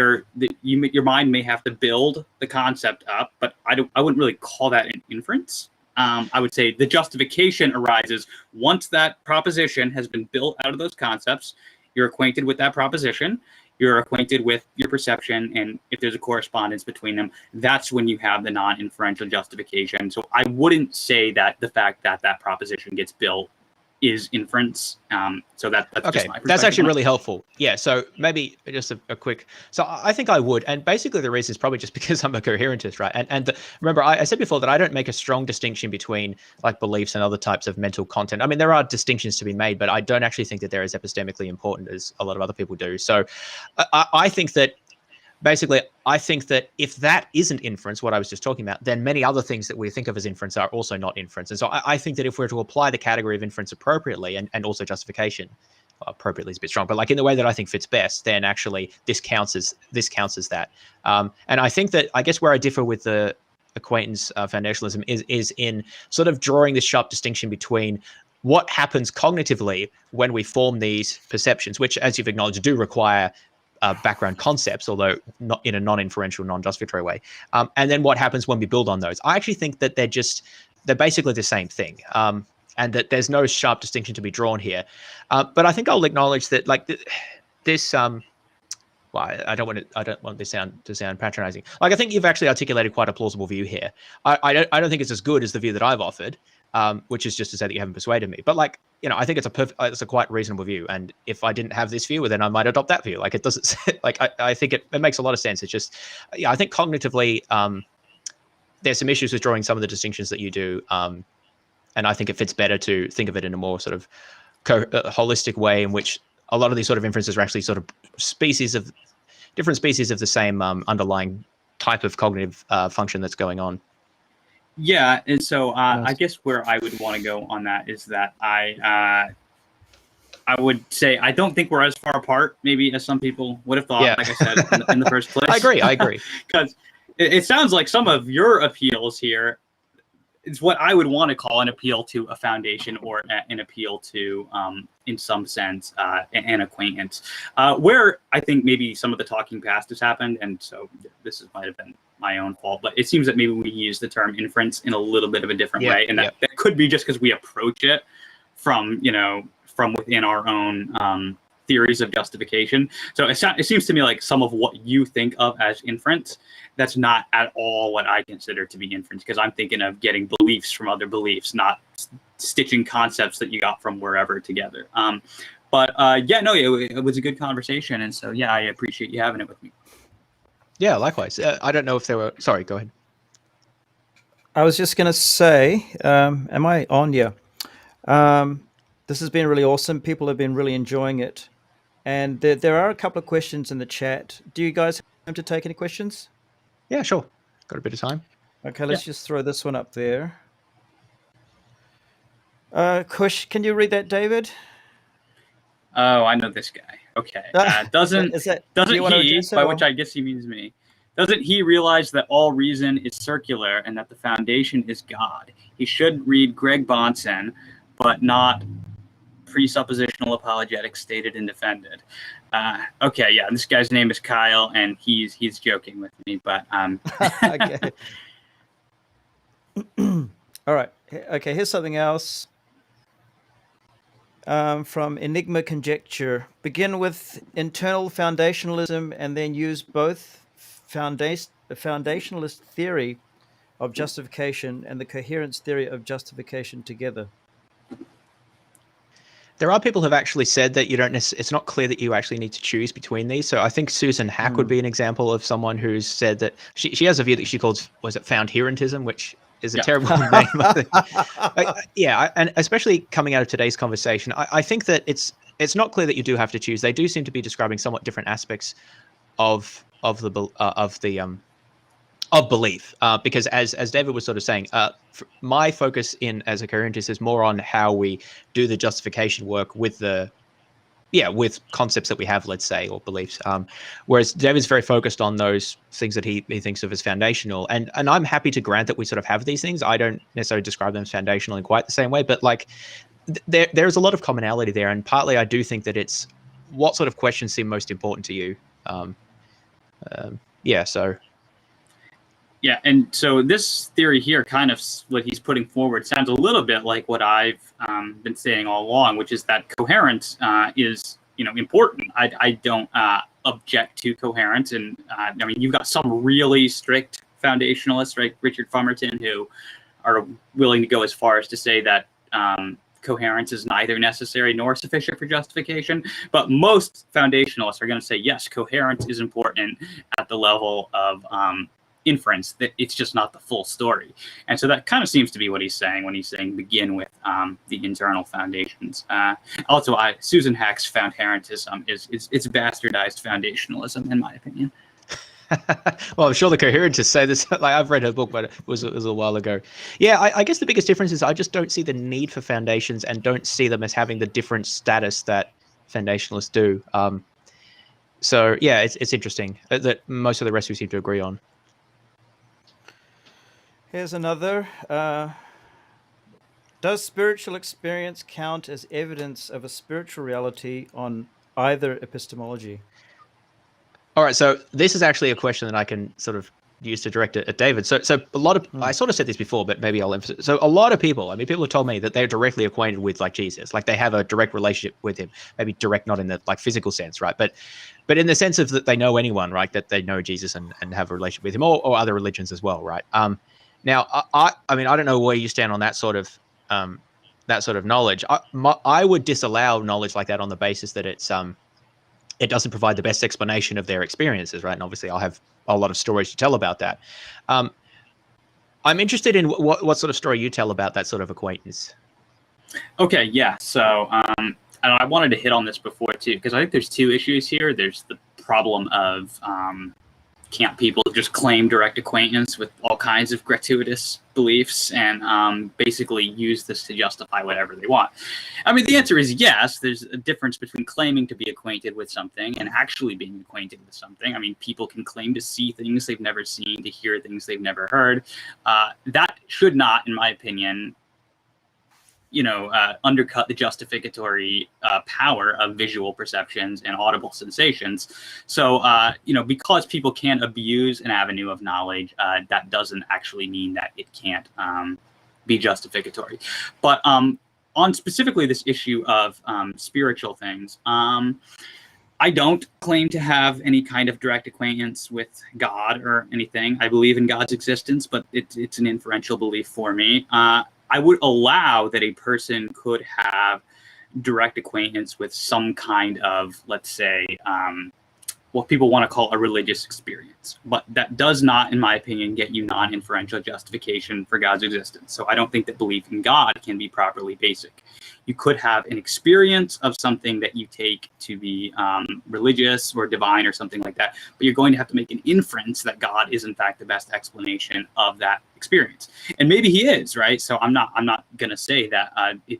your mind may have to build the concept up, but I wouldn't really call that an inference. I would say the justification arises once that proposition has been built out of those concepts. You're acquainted with that proposition. You're acquainted with your perception, and if there's a correspondence between them, that's when you have the non-inferential justification. So I wouldn't say that the fact that that proposition gets built is inference. So that's okay, just my perspective. that's actually really helpful. Yeah, so maybe just a quick. So I think I would, and basically the reason is probably just because I'm a coherentist, right? And remember, I said before that I don't make a strong distinction between like beliefs and other types of mental content. I mean, there are distinctions to be made, but I don't actually think that they're as epistemically important as a lot of other people do. So I think that. Basically, I think that if that isn't inference, what I was just talking about, then many other things that we think of as inference are also not inference. And so I think that if we're to apply the category of inference appropriately and also justification, appropriately is a bit strong, but like in the way that I think fits best, then actually this counts as that. And I think that, I guess where I differ with the acquaintance foundationalism is in sort of drawing this sharp distinction between what happens cognitively when we form these perceptions, which, as you've acknowledged, do require background concepts, although not in a non-inferential, non-justificatory way. And then what happens when we build on those? I actually think that they're basically the same thing, and that there's no sharp distinction to be drawn here. But I think I'll acknowledge that, like this. Well, I don't want this to sound patronizing. Like, I think you've actually articulated quite a plausible view here. I don't think it's as good as the view that I've offered, which is just to say that you haven't persuaded me. But like, I think it's a quite reasonable view. And if I didn't have this view, well, then I might adopt that view. Like, it doesn't like I think it makes a lot of sense. It's just, I think cognitively, there's some issues with drawing some of the distinctions that you do, and I think it fits better to think of it in a more sort of holistic way, in which a lot of these sort of inferences are actually sort of different species of the same underlying type of cognitive function that's going on. Yeah, and so I guess where I would want to go on that is that I would say I don't think we're as far apart maybe as some people would have thought. Yeah. Like I said in the first place. I agree. Because it sounds like some of your appeals here is what I would want to call an appeal to a foundation, or an appeal to, in some sense, an acquaintance. Where I think maybe some of the talking past has happened, and so this might have been my own fault, but it seems that maybe we use the term inference in a little bit of a different way, and that could be just because we approach it from within our own theories of justification. So it seems to me like some of what you think of as inference, that's not at all what I consider to be inference, because I'm thinking of getting beliefs from other beliefs, not stitching concepts that you got from wherever together. It was a good conversation, and so I appreciate you having it with me. Yeah, likewise. I don't know if there were... Sorry, go ahead. I was just going to say, am I on? Yeah. This has been really awesome. People have been really enjoying it. And there are a couple of questions in the chat. Do you guys have time to take any questions? Yeah, sure. Got a bit of time. Okay, let's just throw this one up there. Can you read that, David? Oh, I know this guy. Okay. Doesn't he, by which I guess he means me, doesn't he realize that all reason is circular and that the foundation is God? He should read Greg Bahnsen, but not presuppositional apologetics stated and defended. Okay, yeah, this guy's name is Kyle, and he's joking with me, but okay. All right. Okay, here's something else. From Enigma Conjecture. Begin with internal foundationalism and then use both the foundationalist theory of justification and the coherence theory of justification together. There are people who have actually said that it's not clear that you actually need to choose between these. So I think Susan Hack would be an example of someone who's said that she has a view that she calls, Foundationalism, which is a terrible name, I think. And especially coming out of today's conversation, I think that it's not clear that you do have to choose. They do seem to be describing somewhat different aspects of belief, because as David was sort of saying, my focus as a coherentist is more on how we do the justification work with with concepts that we have, let's say, or beliefs. Whereas David's very focused on those things that he thinks of as foundational, and I'm happy to grant that we sort of have these things. I don't necessarily describe them as foundational in quite the same way, but like there's a lot of commonality there, and partly I do think that it's what sort of questions seem most important to you. Yeah, and so this theory here, kind of what he's putting forward, sounds a little bit like what I've been saying all along, which is that coherence is important. I don't object to coherence, and I mean, you've got some really strict foundationalists, right, Richard Fumerton, who are willing to go as far as to say that coherence is neither necessary nor sufficient for justification. But most foundationalists are going to say, yes, coherence is important at the level of inference, that it's just not the full story. And so that kind of seems to be what he's saying when he's saying begin with the internal foundations. Also, Susan Hack's Foundationalism is bastardized foundationalism, in my opinion. Well, I'm sure the coherentists say this. Like, I've read her book, but it was a while ago. Yeah, I guess the biggest difference is I just don't see the need for foundations and don't see them as having the different status that foundationalists do. So yeah, it's interesting that most of the rest we seem to agree on. Here's another. Does spiritual experience count as evidence of a spiritual reality on either epistemology? All right, so this is actually a question that I can sort of use to direct it at David. So a lot of, I sort of said this before, but maybe I'll emphasize. So a lot of people, I mean, people have told me that they're directly acquainted with like Jesus, like they have a direct relationship with him, maybe direct, not in the like physical sense, right? But in the sense of that they know anyone, right? That they know Jesus and have a relationship with him, or other religions as well, right? Now, I mean, I don't know where you stand on that sort of knowledge. I would disallow knowledge like that on the basis that it doesn't provide the best explanation of their experiences, right? And obviously I'll have a lot of stories to tell about that. I'm interested in what sort of story you tell about that sort of acquaintance. Okay, yeah. So and I wanted to hit on this before too, because I think there's two issues here. There's the problem of can't people just claim direct acquaintance with all kinds of gratuitous beliefs and basically use this to justify whatever they want? I mean, the answer is yes. There's a difference between claiming to be acquainted with something and actually being acquainted with something. I mean, people can claim to see things they've never seen, to hear things they've never heard. That should not, in my opinion, undercut the justificatory power of visual perceptions and audible sensations. So, because people can abuse an avenue of knowledge, that doesn't actually mean that it can't be justificatory. But on specifically this issue of spiritual things, I don't claim to have any kind of direct acquaintance with God or anything. I believe in God's existence, but it's an inferential belief for me. I would allow that a person could have direct acquaintance with some kind of, let's say, what people want to call a religious experience. But that does not, in my opinion, get you non-inferential justification for God's existence. So I don't think that belief in God can be properly basic. You could have an experience of something that you take to be religious or divine or something like that, but you're going to have to make an inference that God is in fact the best explanation of that experience. And maybe he is, right? So I'm not going to say that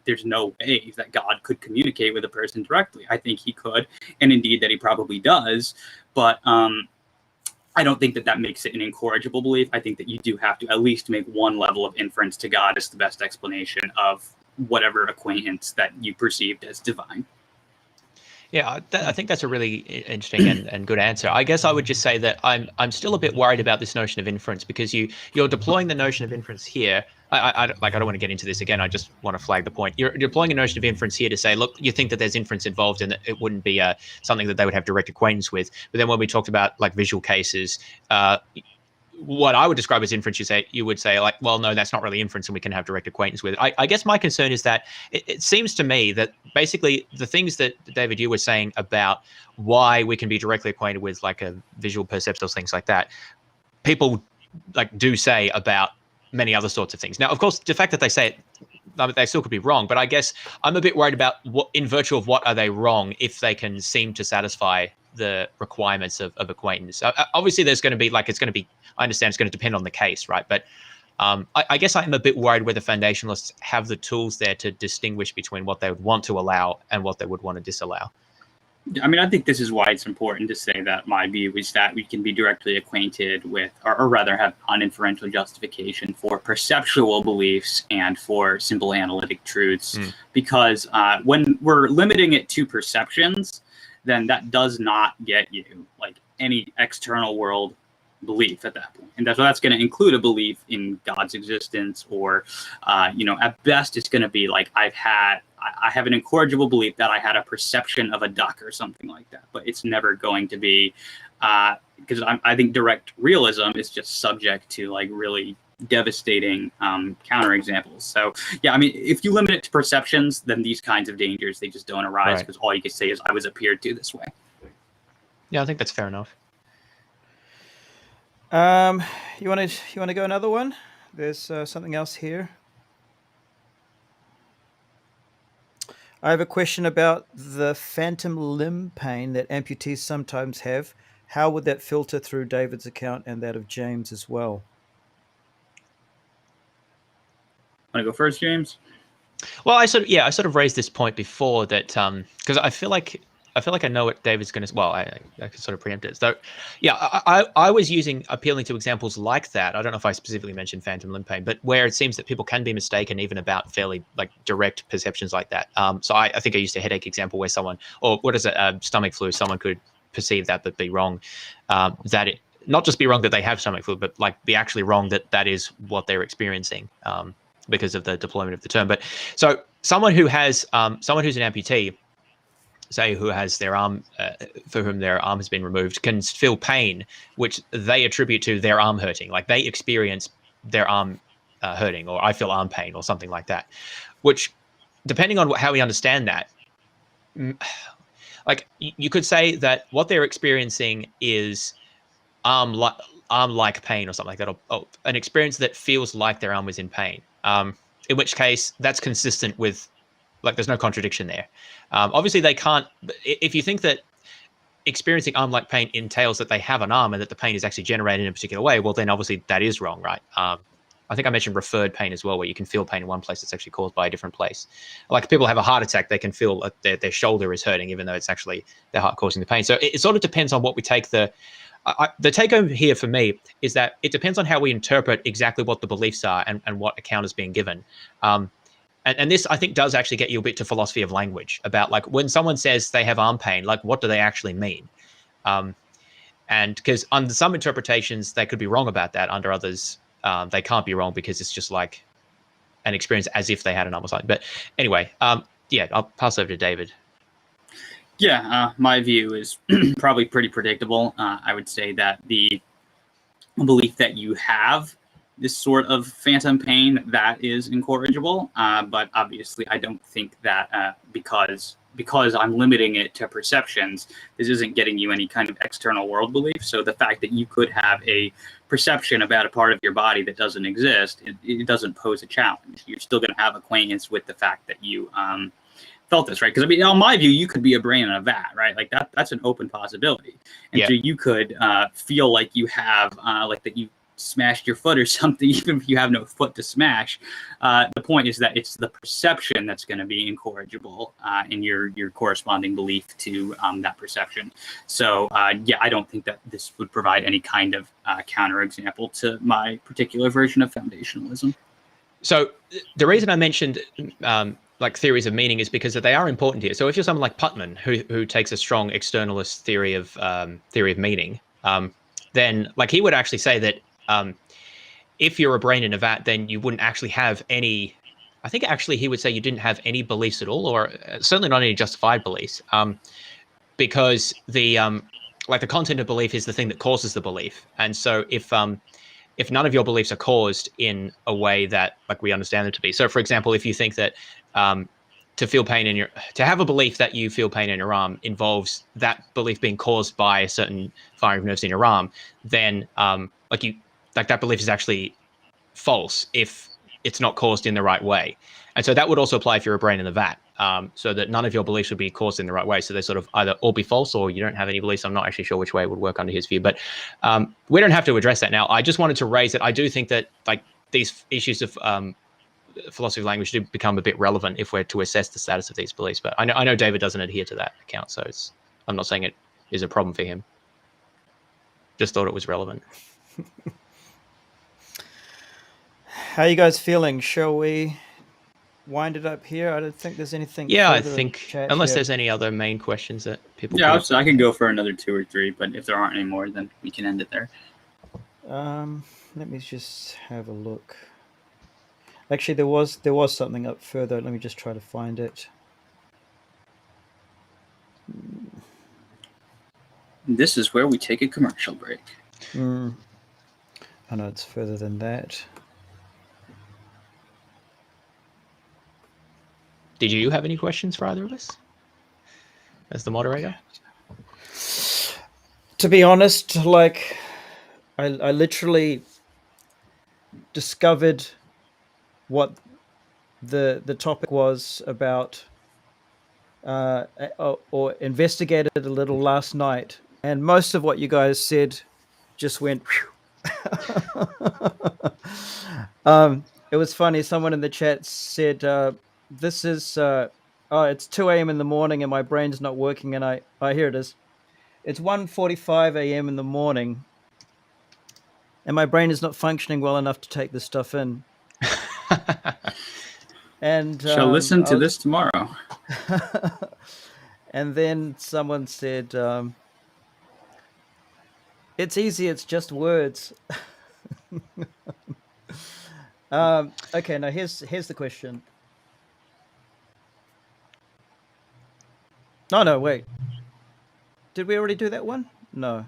there's no way that God could communicate with a person directly. I think he could, and indeed that he probably does. But I don't think that makes it an incorrigible belief. I think that you do have to at least make one level of inference to God as the best explanation of whatever acquaintance that you perceived as divine. Yeah, I think that's a really interesting and good answer. I guess I would just say that I'm still a bit worried about this notion of inference, because you're deploying the notion of inference here. I don't want to get into this again. I just want to flag the point. You're deploying a notion of inference here to say, look, you think that there's inference involved and that it wouldn't be something that they would have direct acquaintance with. But then when we talked about like visual cases, what I would describe as inference, you would say like, well, no, that's not really inference and we can have direct acquaintance with it. I guess my concern is that it seems to me that basically the things that David, you were saying about why we can be directly acquainted with like a visual perception, things like that, people like do say about many other sorts of things. Now, of course, the fact that they say it, they still could be wrong, but I guess I'm a bit worried about what, in virtue of what are they wrong if they can seem to satisfy the requirements of acquaintance. Obviously, there's going to be I understand it's going to depend on the case, right? But I guess I'm a bit worried whether foundationalists have the tools there to distinguish between what they would want to allow and what they would want to disallow. I mean, I think this is why it's important to say that my view is that we can be directly acquainted with, or rather have non-inferential justification for perceptual beliefs and for simple analytic truths. Because when we're limiting it to perceptions, then that does not get you like any external world belief at that point. And that's going to include a belief in God's existence, or, at best it's going to be like, I have an incorrigible belief that I had a perception of a duck or something like that. But it's never going to be, because I think direct realism is just subject to like really devastating counterexamples. So yeah, I mean, if you limit it to perceptions, then these kinds of dangers, they just don't arise, Right. because all you can say is I was appeared to this way. Yeah, I think that's fair enough. You want to go another one? There's something else here. I have a question about the phantom limb pain that amputees sometimes have. How would that filter through David's account and that of James as well? Want to go first, James? Well, I sort of raised this point before that because I feel like I know what David's going to. Well, I can sort of preempt it. So, yeah, I was appealing to examples like that. I don't know if I specifically mentioned phantom limb pain, but where it seems that people can be mistaken even about fairly like direct perceptions like that. So I think I used a headache example where someone, or what is it, stomach flu, someone could perceive that but be wrong. That it not just be wrong that they have stomach flu, but like be actually wrong that is what they're experiencing. Because of the deployment of the term. But so someone who's an amputee, say who has their arm, for whom their arm has been removed, can feel pain, which they attribute to their arm hurting. Like they experience their arm hurting, or I feel arm pain, or something like that. Which, depending on how we understand that, like you could say that what they're experiencing is arm-like pain or something like that, or an experience that feels like their arm was in pain. In which case, that's consistent with, like, there's no contradiction there. Obviously, they can't. If you think that experiencing arm-like pain entails that they have an arm and that the pain is actually generated in a particular way, well, then obviously that is wrong, right? I think I mentioned referred pain as well, where you can feel pain in one place that's actually caused by a different place. Like people have a heart attack, they can feel their shoulder is hurting, even though it's actually their heart causing the pain. So it sort of depends on what we take the take home here for me is that it depends on how we interpret exactly what the beliefs are and what account is being given. And this, I think, does actually get you a bit to philosophy of language about, like, when someone says they have arm pain, like, what do they actually mean? And because under some interpretations, they could be wrong about that. Under others, they can't be wrong because it's just like an experience as if they had an arm or something. But anyway, yeah, I'll pass over to David. Yeah, my view is probably pretty predictable. I would say that the belief that you have this sort of phantom pain, that is incorrigible. But obviously, I don't think that because I'm limiting it to perceptions, this isn't getting you any kind of external world belief. So the fact that you could have a perception about a part of your body that doesn't exist, it doesn't pose a challenge. You're still going to have acquaintance with the fact that you felt this, right? Because I mean, in my view, you could be a brain in a vat, right? Like that's an open possibility. And so you could feel like you have like that you smashed your foot or something, even if you have no foot to smash. The point is that it's the perception that's going to be incorrigible in your corresponding belief to that perception. So yeah, I don't think that this would provide any kind of counterexample to my particular version of foundationalism. So the reason I mentioned like theories of meaning is because they are important here. So if you're someone like Pallman, who takes a strong externalist theory of meaning, then like he would actually say that if you're a brain in a vat, then you wouldn't actually have any. I think actually he would say you didn't have any beliefs at all, or certainly not any justified beliefs, because the like the content of belief is the thing that causes the belief. And so if none of your beliefs are caused in a way that like we understand them to be. So for example, if you think that to feel pain to have a belief that you feel pain in your arm involves that belief being caused by a certain firing of nerves in your arm, then like that belief is actually false if it's not caused in the right way. And so that would also apply if you're a brain in the vat, so that none of your beliefs would be caused in the right way. So they sort of either all be false or you don't have any beliefs. I'm not actually sure which way it would work under his view, but we don't have to address that now. I just wanted to raise that I do think that like these issues of philosophy of language do become a bit relevant if we're to assess the status of these beliefs. But I know David doesn't adhere to that account, so I'm not saying it is a problem for him. Just thought it was relevant. How are you guys feeling? Shall we wind it up here? I don't think there's anything. Yeah, I think unless there's any other main questions that people. Yeah, I can go for another 2 or 3, but if there aren't any more, then we can end it there. Let me just have a look. Actually, there was something up further. Let me just try to find it. This is where we take a commercial break. I know it's further than that. Did you have any questions for either of us as the moderator? To be honest, like I literally discovered what the topic was about, or investigated a little last night, and most of what you guys said just went. It was funny. Someone in the chat said, "This is it's 2 a.m. in the morning and my brain's not working." And here it is. It's 1:45 a.m. in the morning, and my brain is not functioning well enough to take this stuff in. And shall listen to this tomorrow. And then someone said, "It's easy. It's just words." Okay, now here's the question. No, wait. Did we already do that one? No.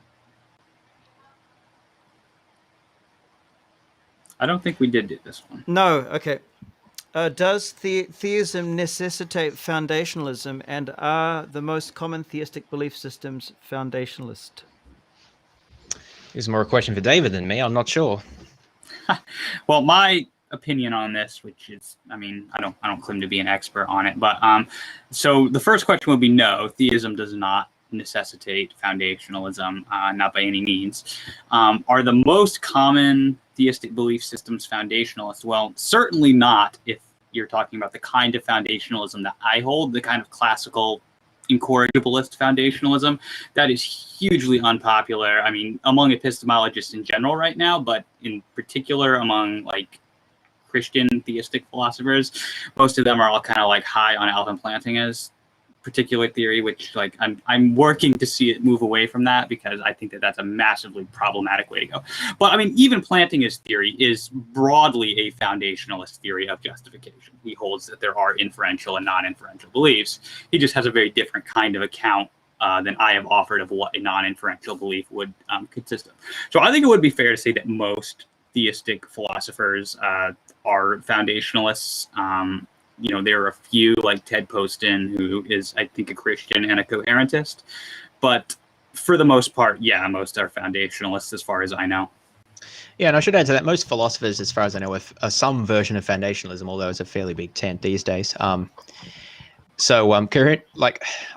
I don't think we did do this one. No, okay. Does theism necessitate foundationalism, and are the most common theistic belief systems foundationalist? This is more a question for David than me. I'm not sure. Well, my opinion on this, which is, I mean, I don't claim to be an expert on it, but so the first question would be no, theism does not necessitate foundationalism, not by any means. Are the most common theistic belief systems foundationalist? Well, certainly not if you're talking about the kind of foundationalism that I hold, the kind of classical incorrigibilist foundationalism. That is hugely unpopular, I mean, among epistemologists in general right now, but in particular among like Christian theistic philosophers. Most of them are all kind of like high on Alvin Plantinga's particular theory, which like I'm working to see it move away from that because I think that that's a massively problematic way to go. But I mean, even Plantinga's theory is broadly a foundationalist theory of justification. He holds that there are inferential and non-inferential beliefs. He just has a very different kind of account than I have offered of what a non-inferential belief would consist of. So I think it would be fair to say that most theistic philosophers are foundationalists. You know, there are a few like Ted Poston, who is, I think, a Christian and a coherentist. But for the most part, yeah, most are foundationalists as far as I know. Yeah, and I should add to that, most philosophers, as far as I know, are some version of foundationalism, although it's a fairly big tent these days. Like,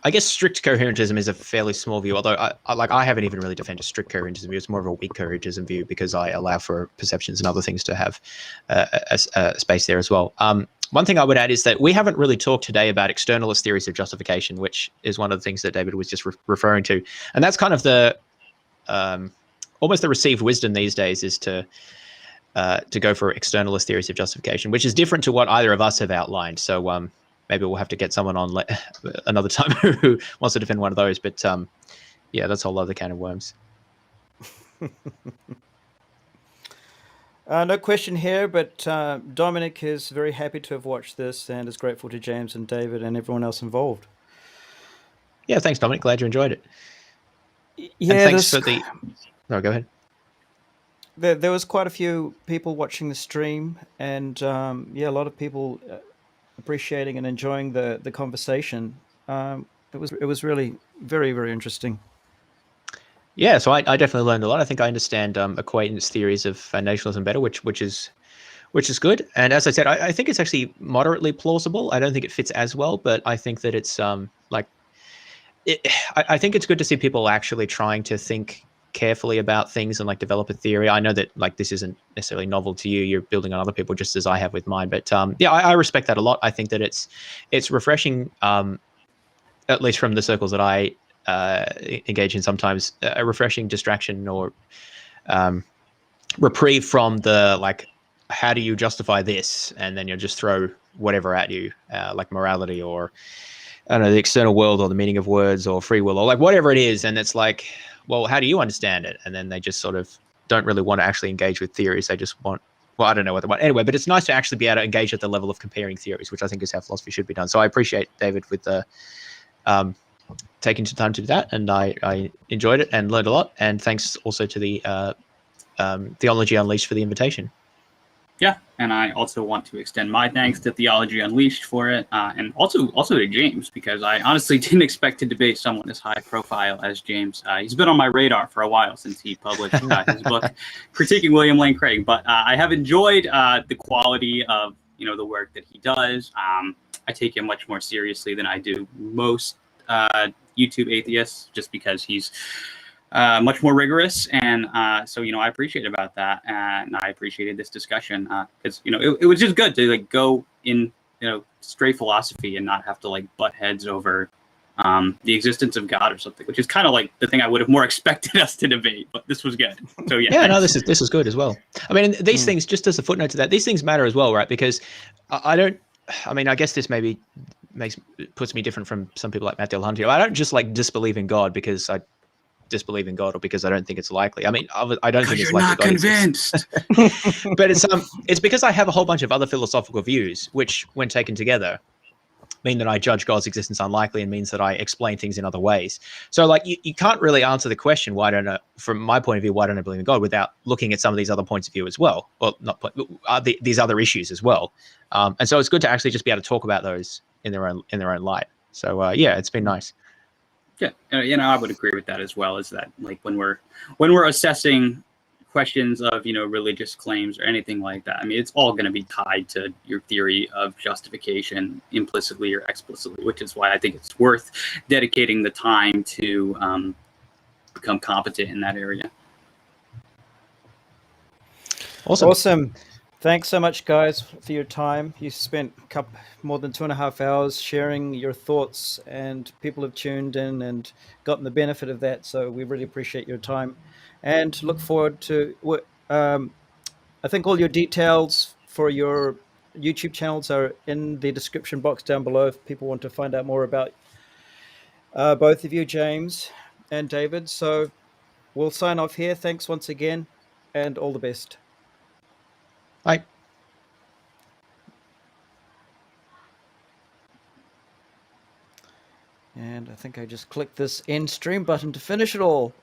I guess strict coherentism is a fairly small view, although I haven't even really defended a strict coherentism view. It's more of a weak coherentism view because I allow for perceptions and other things to have a space there as well. One thing I would add is that we haven't really talked today about externalist theories of justification, which is one of the things that David was just referring to. And that's kind of the almost the received wisdom these days is to go for externalist theories of justification, which is different to what either of us have outlined. So maybe we'll have to get someone on another time who wants to defend one of those. But yeah, that's a whole other can of worms. No question here, but Dominic is very happy to have watched this and is grateful to James and David and everyone else involved. Yeah, thanks, Dominic. Glad you enjoyed it. Yeah, and thanks for the... No, go ahead. There was quite a few people watching the stream, and yeah, a lot of people appreciating and enjoying the conversation. It was really very, very interesting. Yeah, so I definitely learned a lot. I think I understand acquaintance theories of foundationalism better, which is good. And as I said, I think it's actually moderately plausible. I don't think it fits as well, but I think that it's I think it's good to see people actually trying to think carefully about things and like develop a theory. I know that like this isn't necessarily novel to you. You're building on other people just as I have with mine. But yeah, I respect that a lot. I think that it's refreshing, at least from the circles that I engage in sometimes, a refreshing distraction or reprieve from the like, how do you justify this? And then you'll just throw whatever at you, like morality or I don't know, the external world or the meaning of words or free will or like whatever it is. And it's like, well, how do you understand it? And then they just sort of don't really want to actually engage with theories. They just want, well, I don't know what they want. Anyway, but it's nice to actually be able to engage at the level of comparing theories, which I think is how philosophy should be done. So I appreciate David with the taking some time to do that. And I enjoyed it and learned a lot. And thanks also to the Theology Unleashed for the invitation. Yeah, and I also want to extend my thanks to Theology Unleashed for it, and also to James, because I honestly didn't expect to debate someone as high profile as James. He's been on my radar for a while since he published his book critiquing William Lane Craig, but I have enjoyed the quality of the work that he does. I take him much more seriously than I do most YouTube atheists, just because he's much more rigorous, and so I appreciate about that, and I appreciated this discussion because it was just good to like go in straight philosophy and not have to like butt heads over the existence of God or something, which is kind of like the thing I would have more expected us to debate. But this was good. So yeah. Yeah, no, this is good as well. I mean, these things, just as a footnote to that, these things matter as well, right? Because I guess this maybe puts me different from some people like Matt Dillahunty. I don't just like disbelieve in God because I disbelieve in God or because I don't think it's likely. I mean, I don't think it's likely God exists. But it's because I have a whole bunch of other philosophical views, which, when taken together, mean that I judge God's existence unlikely, and means that I explain things in other ways. So like you can't really answer the question, from my point of view, why don't I believe in God, without looking at some of these other points of view as well, or not these other issues as well. And so it's good to actually just be able to talk about those in their own light. So yeah, it's been nice. Yeah, I would agree with that as well. Is that like when we're assessing questions of religious claims or anything like that, I mean, it's all going to be tied to your theory of justification, implicitly or explicitly, which is why I think it's worth dedicating the time to become competent in that area. Awesome. Thanks so much, guys, for your time. You spent more than 2.5 hours sharing your thoughts, and people have tuned in and gotten the benefit of that. So we really appreciate your time, and look forward to. I think all your details for your YouTube channels are in the description box down below if people want to find out more about both of you, James and David. So we'll sign off here. Thanks once again, and all the best. Bye. And I think I just clicked this end stream button to finish it all.